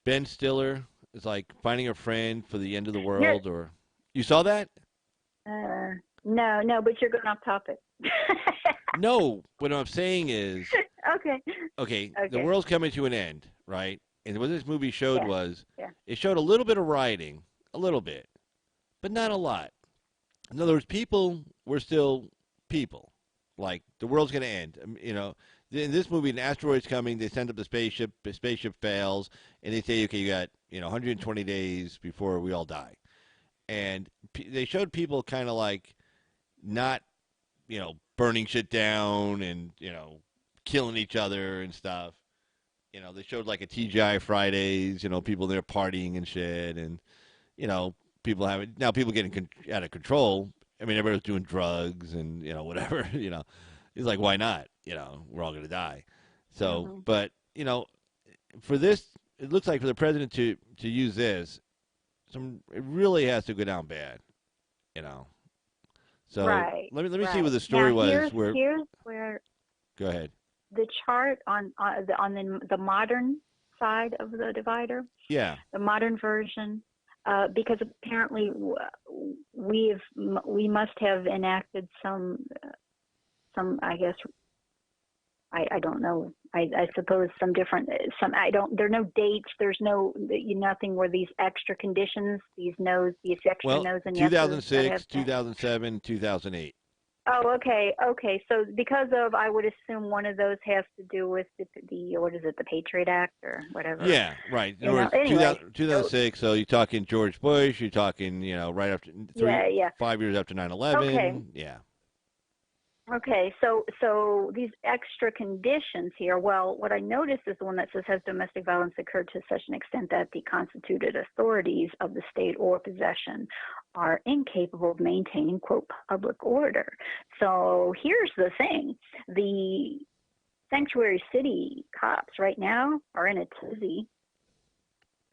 Ben Stiller. It's like Finding a Friend for the End of the World. Or you saw that? No, but you're going off topic. No. What I'm saying is... Okay, the world's coming to an end, right? And what this movie showed was... Yeah. It showed a little bit of rioting. A little bit. But not a lot. In other words, people were still people. Like, the world's going to end. In this movie, an asteroid's coming. They send up the spaceship. The spaceship fails. And they say, okay, you got, 120 days before we all die. And they showed people kind of like not, burning shit down and, killing each other and stuff. They showed like a TGI Fridays, people there partying and shit. And, people getting out of control. I mean, everybody's doing drugs and, whatever, It's like, why not? We're all going to die. So, but, for this, it looks like for the president to use this, it really has to go down bad, So right, let me see what the story was. Here's where. Go ahead. The chart on the modern side of the divider. Yeah. The modern version. Because apparently we must have enacted some I guess I don't know, I suppose there are no dates, there's nothing where these extra conditions, these no's and yeses. 2006, 2007, 2008. Oh, okay. So because of, I would assume one of those has to do with the what is it, the Patriot Act or whatever. Yeah, right. Anyway, 2006. So you're talking George Bush. You're talking, right after 5 years after 9/11. Okay. Yeah. Okay, so these extra conditions here, well, what I noticed is the one that says, has domestic violence occurred to such an extent that the constituted authorities of the state or possession are incapable of maintaining, quote, public order. So here's the thing. The sanctuary city cops right now are in a tizzy.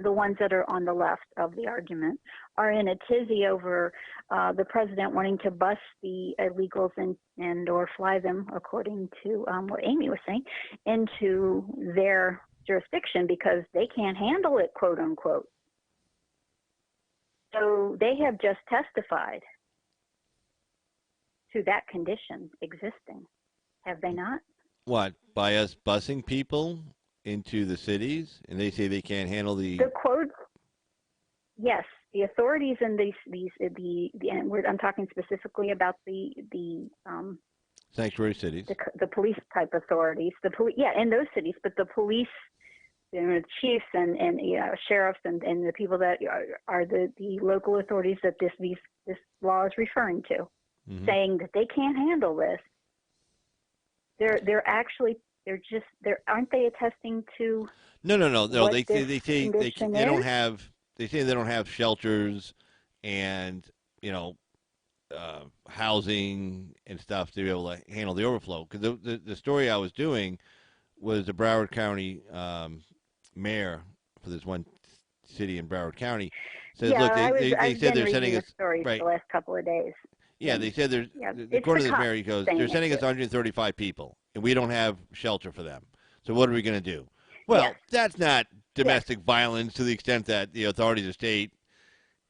The ones that are on the left of the argument are in a tizzy over the president wanting to bust the illegals and or fly them, according to what Amy was saying, into their jurisdiction because they can't handle it, quote unquote. So they have just testified to that condition existing, have they not? What, by us busing people into the cities, and they say they can't handle the. The quote, yes, the authorities in and I'm talking specifically about the Sanctuary cities. the police type authorities, in those cities, but the police, chiefs and sheriffs and the people that are the local authorities that this law is referring to, saying that they can't handle this. Aren't they attesting to? No. They say they don't have shelters and housing and stuff to be able to handle the overflow. Because the story I was doing was the Broward County mayor for this one city in Broward County says, look, they said they're sending us stories right the last couple of days. Yeah, they said there's according to this mayor, he goes, they're sending us 135 people, and we don't have shelter for them. So what are we going to do? Well, that's not domestic violence to the extent that the authorities of the state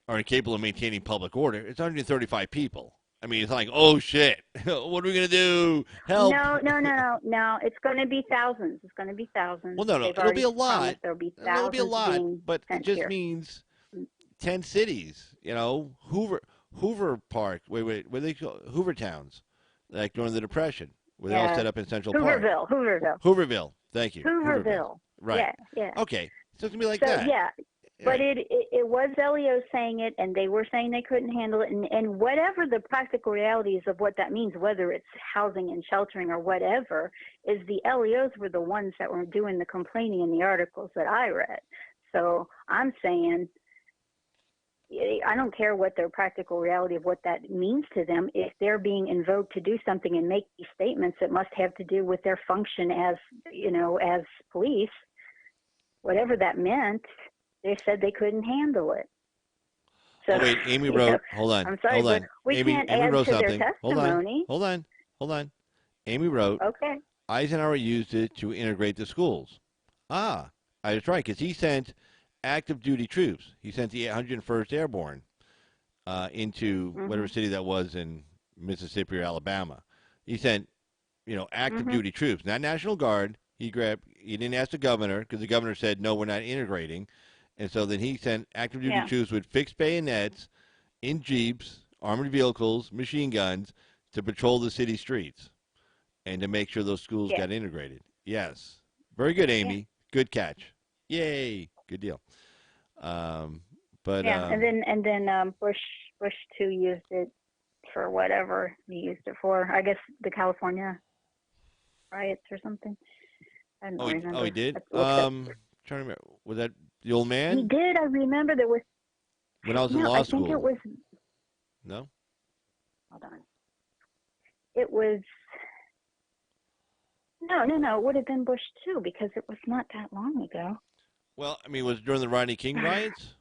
are incapable of maintaining public order. It's 135 people. I mean, it's like, oh, shit, what are we going to do? Help. No. It's going to be thousands. It's going to be thousands. Well, no, it'll be a lot. There'll be thousands. It'll be a lot, but it just here. means 10 cities, Hoover Park, what do they call Hoover Towns, like during the Depression, where they all set up in Central Park. Hooverville. Thank you. Hooverville. Right. Yeah. Okay. So it's going to be like that. Yeah. But it was LEO saying it, and they were saying they couldn't handle it, and whatever the practical realities of what that means, whether it's housing and sheltering or whatever, is the LEOs were the ones that were doing the complaining in the articles that I read. So I'm saying, I don't care what their practical reality of what that means to them. If they're being invoked to do something and make these statements that must have to do with their function as police, whatever that meant, they said they couldn't handle it. So, wait, Amy wrote, hold on. I'm sorry, hold on. but we Amy, can't Amy add wrote to something. their testimony. Hold on. Amy wrote, okay. Eisenhower used it to integrate the schools. I was right, because he sent active duty troops. He sent the 101st Airborne into whatever city that was in Mississippi or Alabama. He sent, active duty troops, not National Guard. He didn't ask the governor, because the governor said, no, we're not integrating. And so then he sent active duty troops with fixed bayonets in Jeeps, armored vehicles, machine guns to patrol the city streets and to make sure those schools got integrated. Yes. Very good, Amy. Yeah. Good catch. Yay. Good deal. And then Bush 2 used it for whatever he used it for. I guess the California riots or something. I don't remember. Oh, he did? Trying to remember. Was that the old man? He did. I remember there was. When I was in law school. I think it was. No? Hold on. It was. No. It would have been Bush 2 because it was not that long ago. Well, I mean, was it during the Rodney King riots?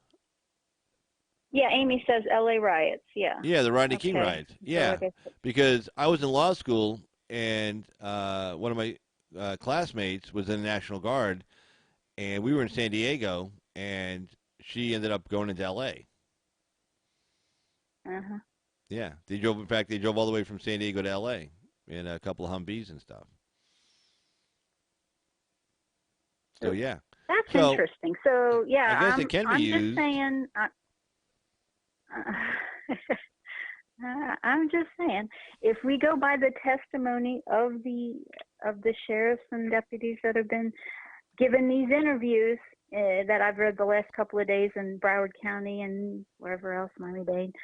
Yeah, Amy says L.A. riots, yeah. Yeah, the Rodney King riots. Yeah, so because I was in law school, and one of my classmates was in the National Guard, and we were in San Diego, and she ended up going into L.A. Uh-huh. Yeah, they drove all the way from San Diego to L.A. in a couple of Humvees and stuff. So, yeah. That's interesting. So, yeah, I guess it can be used. I'm just saying, if we go by the testimony of the sheriffs and deputies that have been given these interviews that I've read the last couple of days in Broward County and wherever else, Miami-Dade,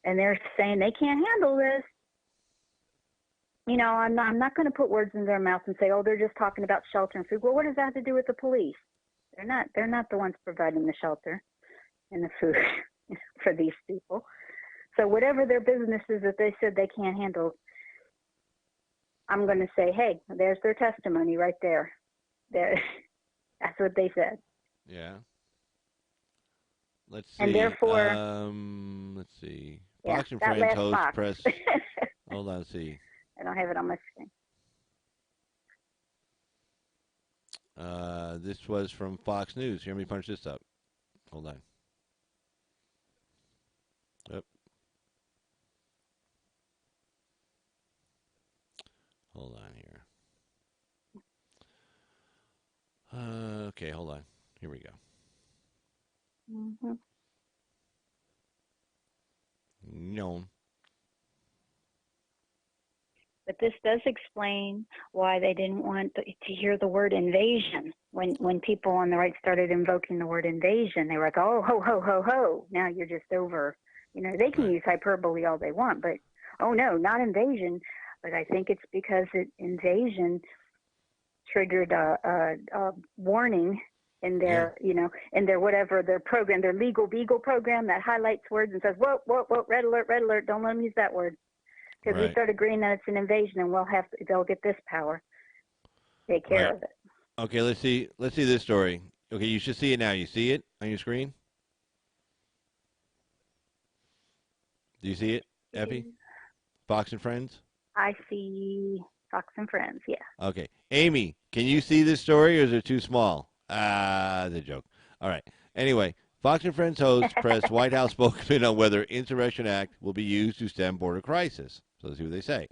and they're saying they can't handle this. I'm not going to put words in their mouth and say, oh, they're just talking about shelter and food. Well, what does that have to do with the police? They're not the ones providing the shelter and the food for these people. So whatever their business is that they said they can't handle, I'm going to say, hey, there's their testimony right there. That's what they said. Yeah. Let's see. And therefore, let's see. Fox and Friends host Fox. Press. Hold on, let's see. I don't have it on my screen. This was from Fox News. Here, let me punch this up. Hold on. Yep. Hold on here. Okay, hold on. Here we go. Mm-hmm. No. But this does explain why they didn't want to hear the word invasion. When people on the right started invoking the word invasion, they were like, oh, ho, ho, ho, ho. Now you're just over. You know, they can Right. use hyperbole all they want, but, oh, no, not invasion. But I think it's because invasion triggered a warning in their, in their whatever, their program, their legal beagle program that highlights words and says, whoa, red alert, don't let them use that word. Because we Right. start agreeing that it's an invasion, and they'll get this power. Take care Right. of it. Okay, let's see this story. Okay, you should see it now. You see it on your screen? Do you see it, Effie? Fox and Friends? I see Fox and Friends, yeah. Okay. Amy, can you see this story or is it too small? The joke. All right. Anyway, Fox and Friends host pressed White House spokesman on whether Insurrection Act will be used to stem border crisis. So let's see what they say.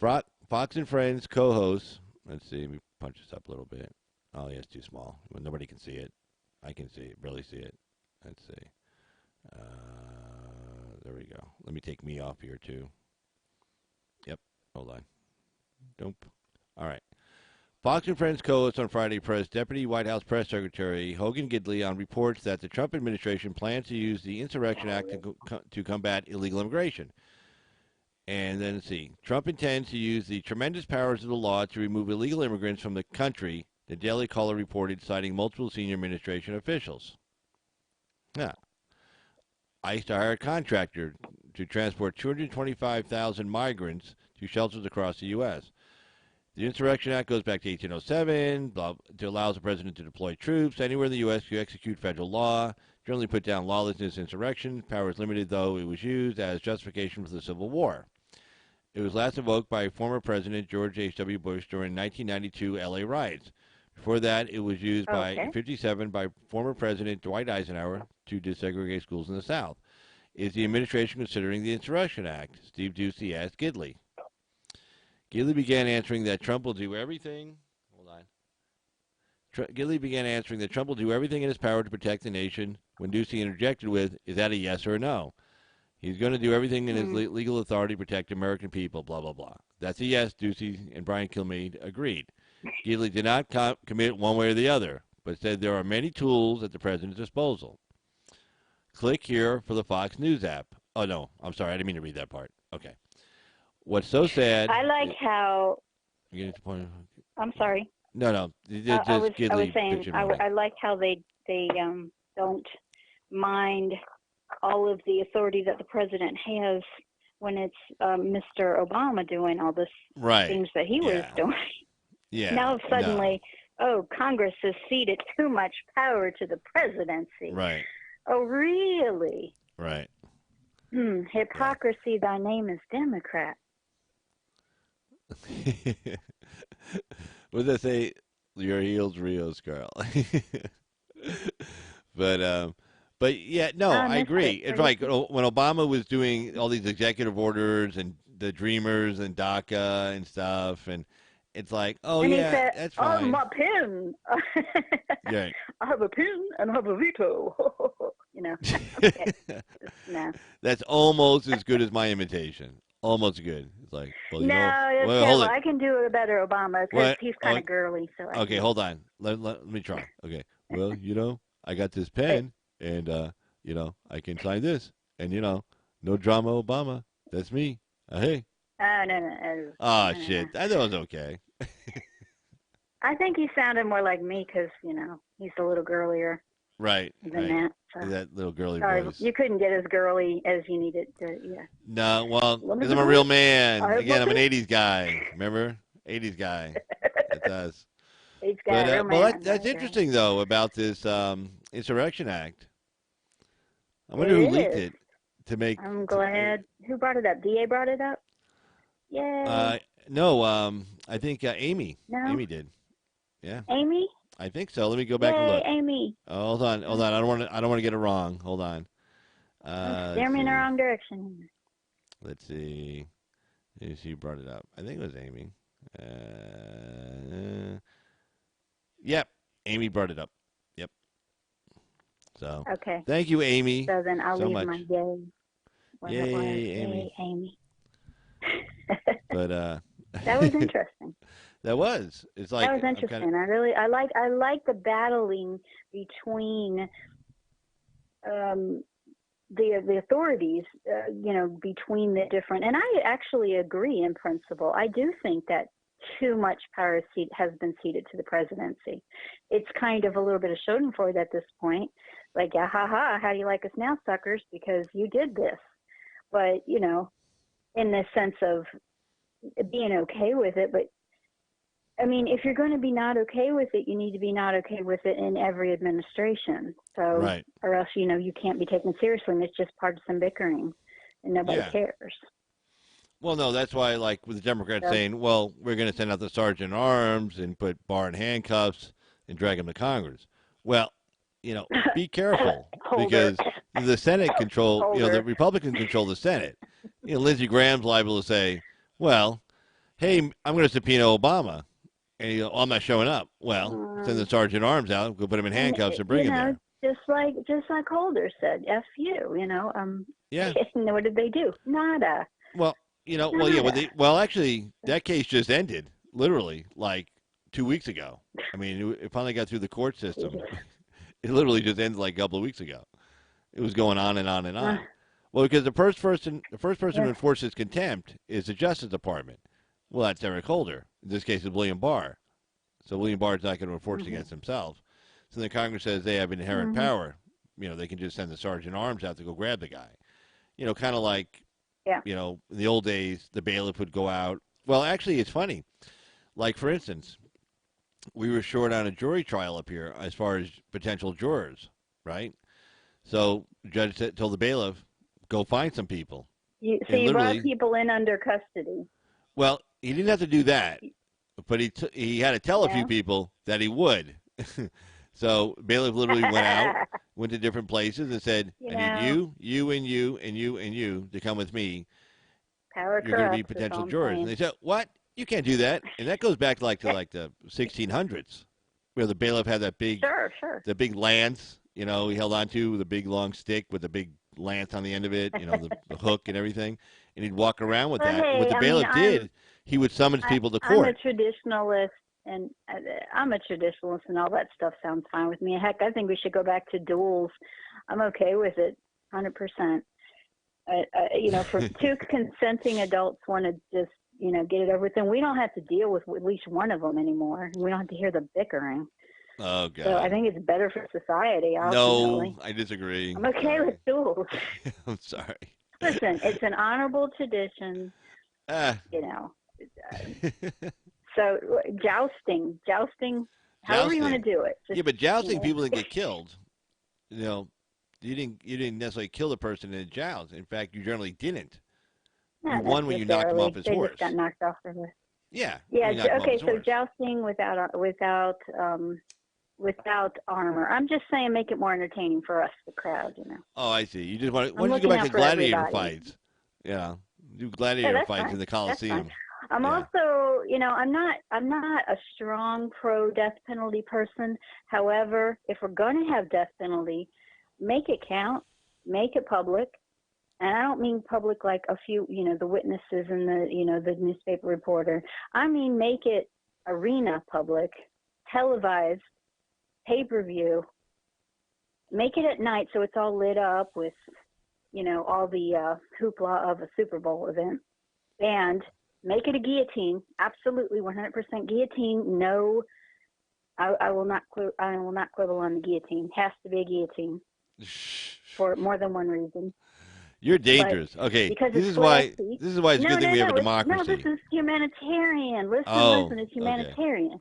Fox and Friends co-hosts, let's see, let me punch this up a little bit. Oh, yeah, it's too small. Well, nobody can see it. I can see it, barely see it. Let's see. There we go. Let me take me off here, too. Yep, hold on. Nope. All right. Fox and Friends co-host on Friday pressed Deputy White House Press Secretary Hogan Gidley on reports that the Trump administration plans to use the Insurrection Act to combat illegal immigration. And then let's see. Trump intends to use the tremendous powers of the law to remove illegal immigrants from the country, the Daily Caller reported, citing multiple senior administration officials. Yeah. ICE to hire a contractor to transport 225,000 migrants to shelters across the U.S. The Insurrection Act goes back to 1807, to allows the president to deploy troops anywhere in the U.S. to execute federal law, generally put down lawlessness insurrection. Power is limited, though it was used as justification for the Civil War. It was last invoked by former President George H.W. Bush during 1992 L.A. riots. Before that, it was used in 57 by former President Dwight Eisenhower to desegregate schools in the South. Is the administration considering the Insurrection Act? Steve Ducey asked Gidley. Gidley began answering that Trump will do everything. Hold on. Gidley began answering that Trump will do everything in his power to protect the nation. When Ducey interjected with, "Is that a yes or a no?" He's going to do everything in his legal authority to protect American people. Blah blah blah. That's a yes. Ducey and Brian Kilmeade agreed. Gidley did not commit one way or the other, but said there are many tools at the president's disposal. Click here for the Fox News app. Oh no, I'm sorry, I didn't mean to read that part. Okay. What's so sad? I like how. You getting to the point? I'm sorry. No. Just I was Gidley saying I like how they don't mind all of the authority that the president has when it's Mr. Obama doing all this things that he was doing. Yeah. Now suddenly, Congress has ceded too much power to the presidency. Right. Oh, really? Right. Hypocrisy, thy name is Democrat. What does that say? Your heels, Rios, girl. But yeah, no, I agree. It's like when Obama was doing all these executive orders and the Dreamers and DACA and stuff, and it's like, and he said, that's fine. Oh, my pen. Yeah. I have a pen and I have a veto. Okay. No. That's almost as good as my imitation. Almost good. It's like, well, no, it's hold terrible. it. I can do a better Obama because he's kind of girly. So okay, hold on. Let me try. Okay. Well, I got this pen, and I can sign this, and no drama, Obama. That's me. Hey. No. Oh shit! I thought it was okay. I think he sounded more like me because he's a little girlier. Right. Than that. So. That little girly voice. You couldn't get as girly as you needed to. Yeah. No, well, because I'm a real man. Again, I'm an '80s guy. Remember, '80s guy. That's us. That's interesting though about this Insurrection Act. I wonder who leaked it to make. I'm glad. Who brought it up? DA brought it up. Yay. No. I think Amy. No? Amy did. Yeah. Amy. I think so. Let me go back and look. Amy. Oh, hold on. I don't want to get it wrong. Hold on. Steer me in the wrong direction. Let's see. She brought it up. I think it was Amy. Yep, Amy brought it up. Yep. So Okay. thank you, Amy. So then I'll so leave much. my yay. When it was. Yay, Amy. Yay, Amy. But That was interesting. that was. It's like That was interesting. I like the battling between the authorities, between the different. And I actually agree in principle. I do think that too much power has been ceded to the presidency. It's kind of a little bit of Schadenfreude at this point. Like, yeah, ha ha, how do you like us now, suckers? Because you did this. But, in the sense of being okay with it. But, I mean, if you're going to be not okay with it, you need to be not okay with it in every administration. So, right. Or else, you can't be taken seriously, and it's just partisan bickering, and nobody cares. Well, no, that's why, like, with the Democrats saying, well, we're going to send out the sergeant at arms and put Barr in handcuffs and drag him to Congress. Well, be careful because the Senate the Republicans control the Senate. Lindsey Graham's liable to say, well, hey, I'm going to subpoena Obama. And I'm not showing up. Well, send the sergeant at arms out, go put him in handcuffs and bring him there. Just like Holder said, F you, Yeah. And what did they do? Nada. Well, actually, that case just ended, literally, like 2 weeks ago. I mean, it finally got through the court system. It literally just ended like a couple of weeks ago. It was going on and on and on. Well, because the first person who enforces contempt is the Justice Department. Well, that's Eric Holder. In this case, it's William Barr. So William Barr is not going to enforce it against himself. So the Congress says they have inherent power. They can just send the sergeant at arms out to go grab the guy. Kind of like, in the old days, the bailiff would go out. Well, actually, it's funny. Like, for instance, we were short on a jury trial up here as far as potential jurors, right? So the judge told the bailiff, go find some people. You brought people in under custody. Well, he didn't have to do that, but he had to tell a few people that he would. So bailiff literally went to different places and said, I need you, and you, and you, and you to come with me. Power You're going to be potential jurors. And they said, what? You can't do that. And that goes back to the 1600s, where the bailiff had that big, the big lance, he held on to with a big long stick with a big lance on the end of it, the hook and everything. And he'd walk around with that. Hey, what the bailiff did, he would summons people to court. I'm a traditionalist, and all that stuff sounds fine with me. Heck, I think we should go back to duels. I'm okay with it, 100%. For two consenting adults want to just, get it over with, and we don't have to deal with at least one of them anymore. We don't have to hear the bickering. Oh, God. So I think it's better for society. No, I disagree. I'm okay with duels. I'm sorry. Listen, it's an honorable tradition. So jousting, however you want to do it. Just, but jousting, people didn't get killed. You didn't necessarily kill the person in a joust. In fact, you generally didn't. You won when you knocked him off his horse. Just got knocked off their horse. Yeah. Yeah. Okay. So jousting without armor. I'm just saying, make it more entertaining for us, the crowd. Oh, I see. You just want. Why don't you go back to gladiator fights? Yeah. Do gladiator fights in the Coliseum. I'm also, I'm not a strong pro death penalty person. However, if we're going to have death penalty, make it count, make it public. And I don't mean public like a few, the witnesses and the newspaper reporter. I mean, make it arena public, televised, pay-per-view. Make it at night so it's all lit up with, all the hoopla of a Super Bowl event. And make it a guillotine, absolutely 100% guillotine. No, I will not quibble on the guillotine. Has to be a guillotine for more than one reason. You're dangerous. But okay, because this is why it's a good thing we have a democracy. No, this is humanitarian. Listen, it's humanitarian. Okay.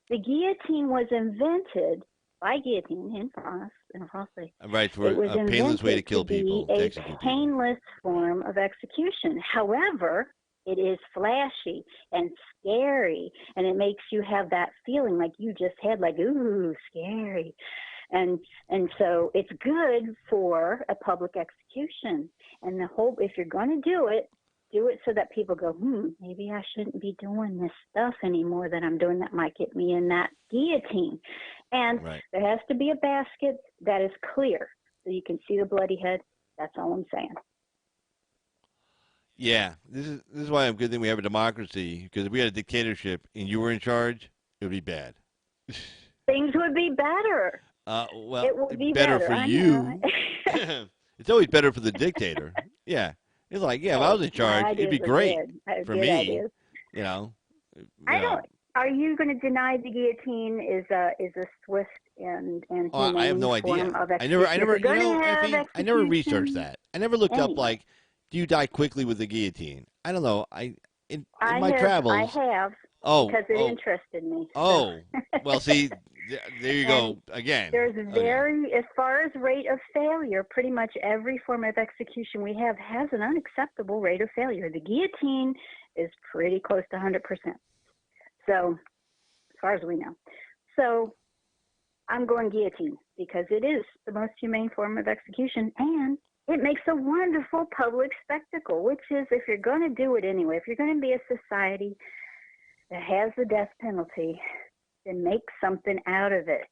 The guillotine was invented by guillotine in France. Right, for a painless way to kill people. A painless form of execution. However, it is flashy and scary, and it makes you have that feeling like you just had, like, ooh, scary. And so it's good for a public execution. And if you're going to do do it so that people go, maybe I shouldn't be doing this stuff anymore that I'm doing that might get me in that guillotine. And Right. there has to be a basket that is clear so you can see the bloody head. That's all I'm saying. Yeah, this is why I'm good thing we have a democracy, because if we had a dictatorship and you were in charge, it would be bad. Things would be better. Well, It would be better better. for I you. know. It's always better for the dictator. Yeah, it's like, yeah, if I was in charge, it'd be great for me. Ideas. You know, I don't. Are you going to deny the guillotine is a swift and humane I have no idea. form of I never, execution? Effie, I never researched execution that. I never looked up anyway. like, do you die quickly with the guillotine? I don't know. In I my have, travels. I have Oh, because it interested me. Oh, well, see, there you go again. There's as far as rate of failure, pretty much every form of execution we have has an unacceptable rate of failure. The guillotine is pretty close to 100%. So, as far as we know. So, I'm going guillotine because it is the most humane form of execution, and it makes a wonderful public spectacle, which is, if you're going to do it anyway, if you're going to be a society that has the death penalty, then make something out of it.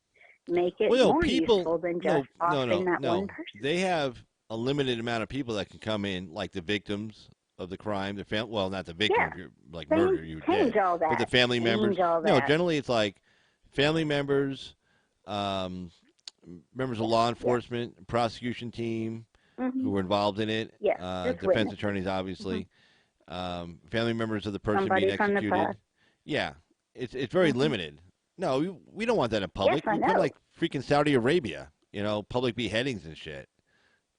Make it more useful than just offering that one person. They have a limited amount of people that can come in, like the victims of the crime, well, not the victim, if you're like murder, you would change all that. But the family members. All that. No, generally it's like family members, members of law enforcement, prosecution team who were involved in it. Yes, defense attorneys, obviously. Family members of the person being executed. Yeah, it's very limited. No, we don't want that in public. Yes, we put like freaking Saudi Arabia, public beheadings and shit.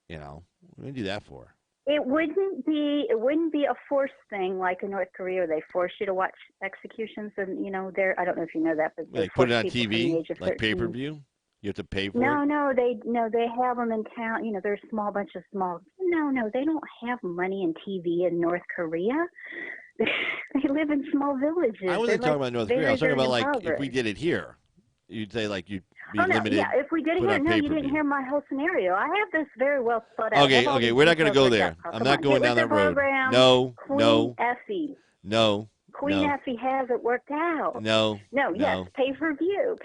What do we do that for? It wouldn't be a forced thing like in North Korea where they force you to watch executions and I don't know if you know that, but they put it on TV like pay-per-view. You have to pay for it. No, they have them in town. There's a small bunch of small. No, they don't have money and TV in North Korea. They live in small villages. I wasn't talking about North Korea. I was talking about like if we did it here, you'd say like you'd be limited. Yeah, if we did it here, no, you didn't hear my whole scenario. I have this very well thought out. Okay, we're not going to go there. I'm not going down that road. No. Effie. No. Queen Effie has it worked out. No. Yes, pay per view.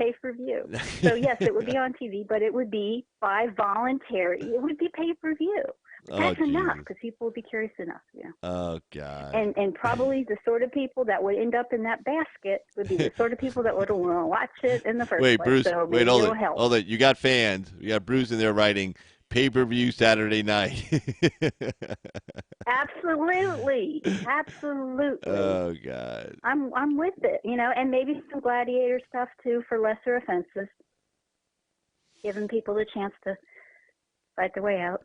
So yes, it would be on TV, but it would be by voluntary. It would be pay per view. That's enough because people will be curious enough. Oh God. And probably the sort of people that would end up in that basket would be the sort of people that would want to watch it in the first place. Wait, Bruce. So wait, hold it. You got fans. You got Bruce in there writing pay-per-view Saturday night. Absolutely. Oh God. I'm with it, and maybe some gladiator stuff too for lesser offenses, giving people the chance to fight their way out.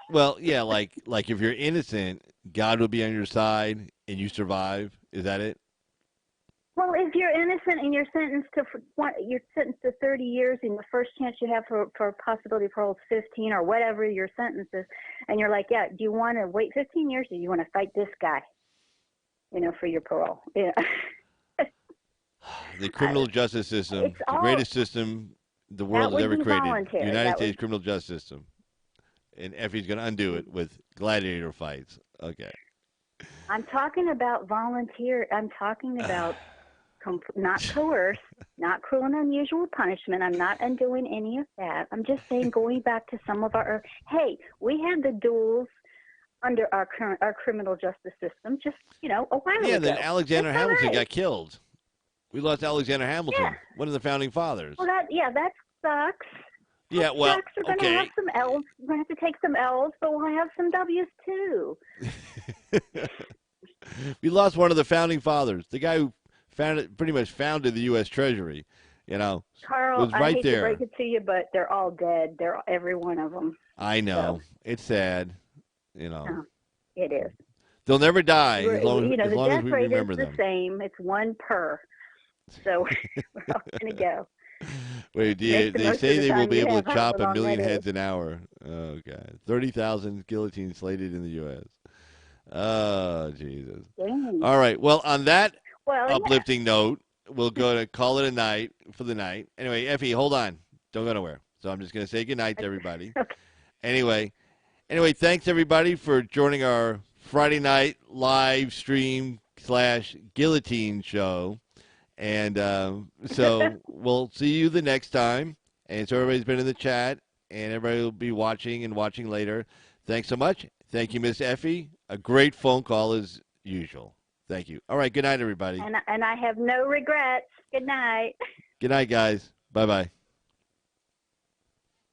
Well, yeah, like if you're innocent, God will be on your side and you survive. Is that it? Well, if you're innocent and you're sentenced to 30 years, and the first chance you have for possibility of parole is 15 or whatever your sentence is, and you're like, yeah, do you want to wait 15 years or do you want to fight this guy, for your parole? Yeah. The criminal justice system, the greatest system the world has ever created. The United States criminal justice system. And Effie's going to undo it with gladiator fights. Okay. I'm talking about volunteer. I'm talking about not coerce, not cruel and unusual punishment. I'm not undoing any of that. I'm just saying going back to some of our, hey, we had the duels under our criminal justice system just, a while ago. Yeah, then Alexander Hamilton got killed. We lost Alexander Hamilton, one of the founding fathers. Well, that sucks. Yeah, well, We're going to have some L's. We're going to have to take some L's, but we'll have some W's too. We lost one of the founding fathers, the guy who pretty much founded the U.S. Treasury. Carl, was right I hate there. to break it to you, but they're all dead. They're every one of them. I know. So. It's sad. It is. They'll never die as long as we remember them. The death rate is the same. It's 1 per. So we're all going to go. Wait, they say they will be able to chop 1 million heads an hour. Oh, God. 30,000 guillotines slated in the U.S. Oh, Jesus. Dang. All right. Well, on that uplifting note, we'll go to call it a night for the night. Anyway, Effie, hold on. Don't go nowhere. So I'm just going to say goodnight to everybody. Okay. Anyway, thanks, everybody, for joining our Friday night live stream / guillotine show. And so we'll see you the next time. And so everybody's been in the chat, and everybody will be watching and watching later. Thanks so much. Thank you, Miss Effie. A great phone call as usual. Thank you. All right, good night, everybody. And I have no regrets. Good night. Good night, guys. Bye-bye.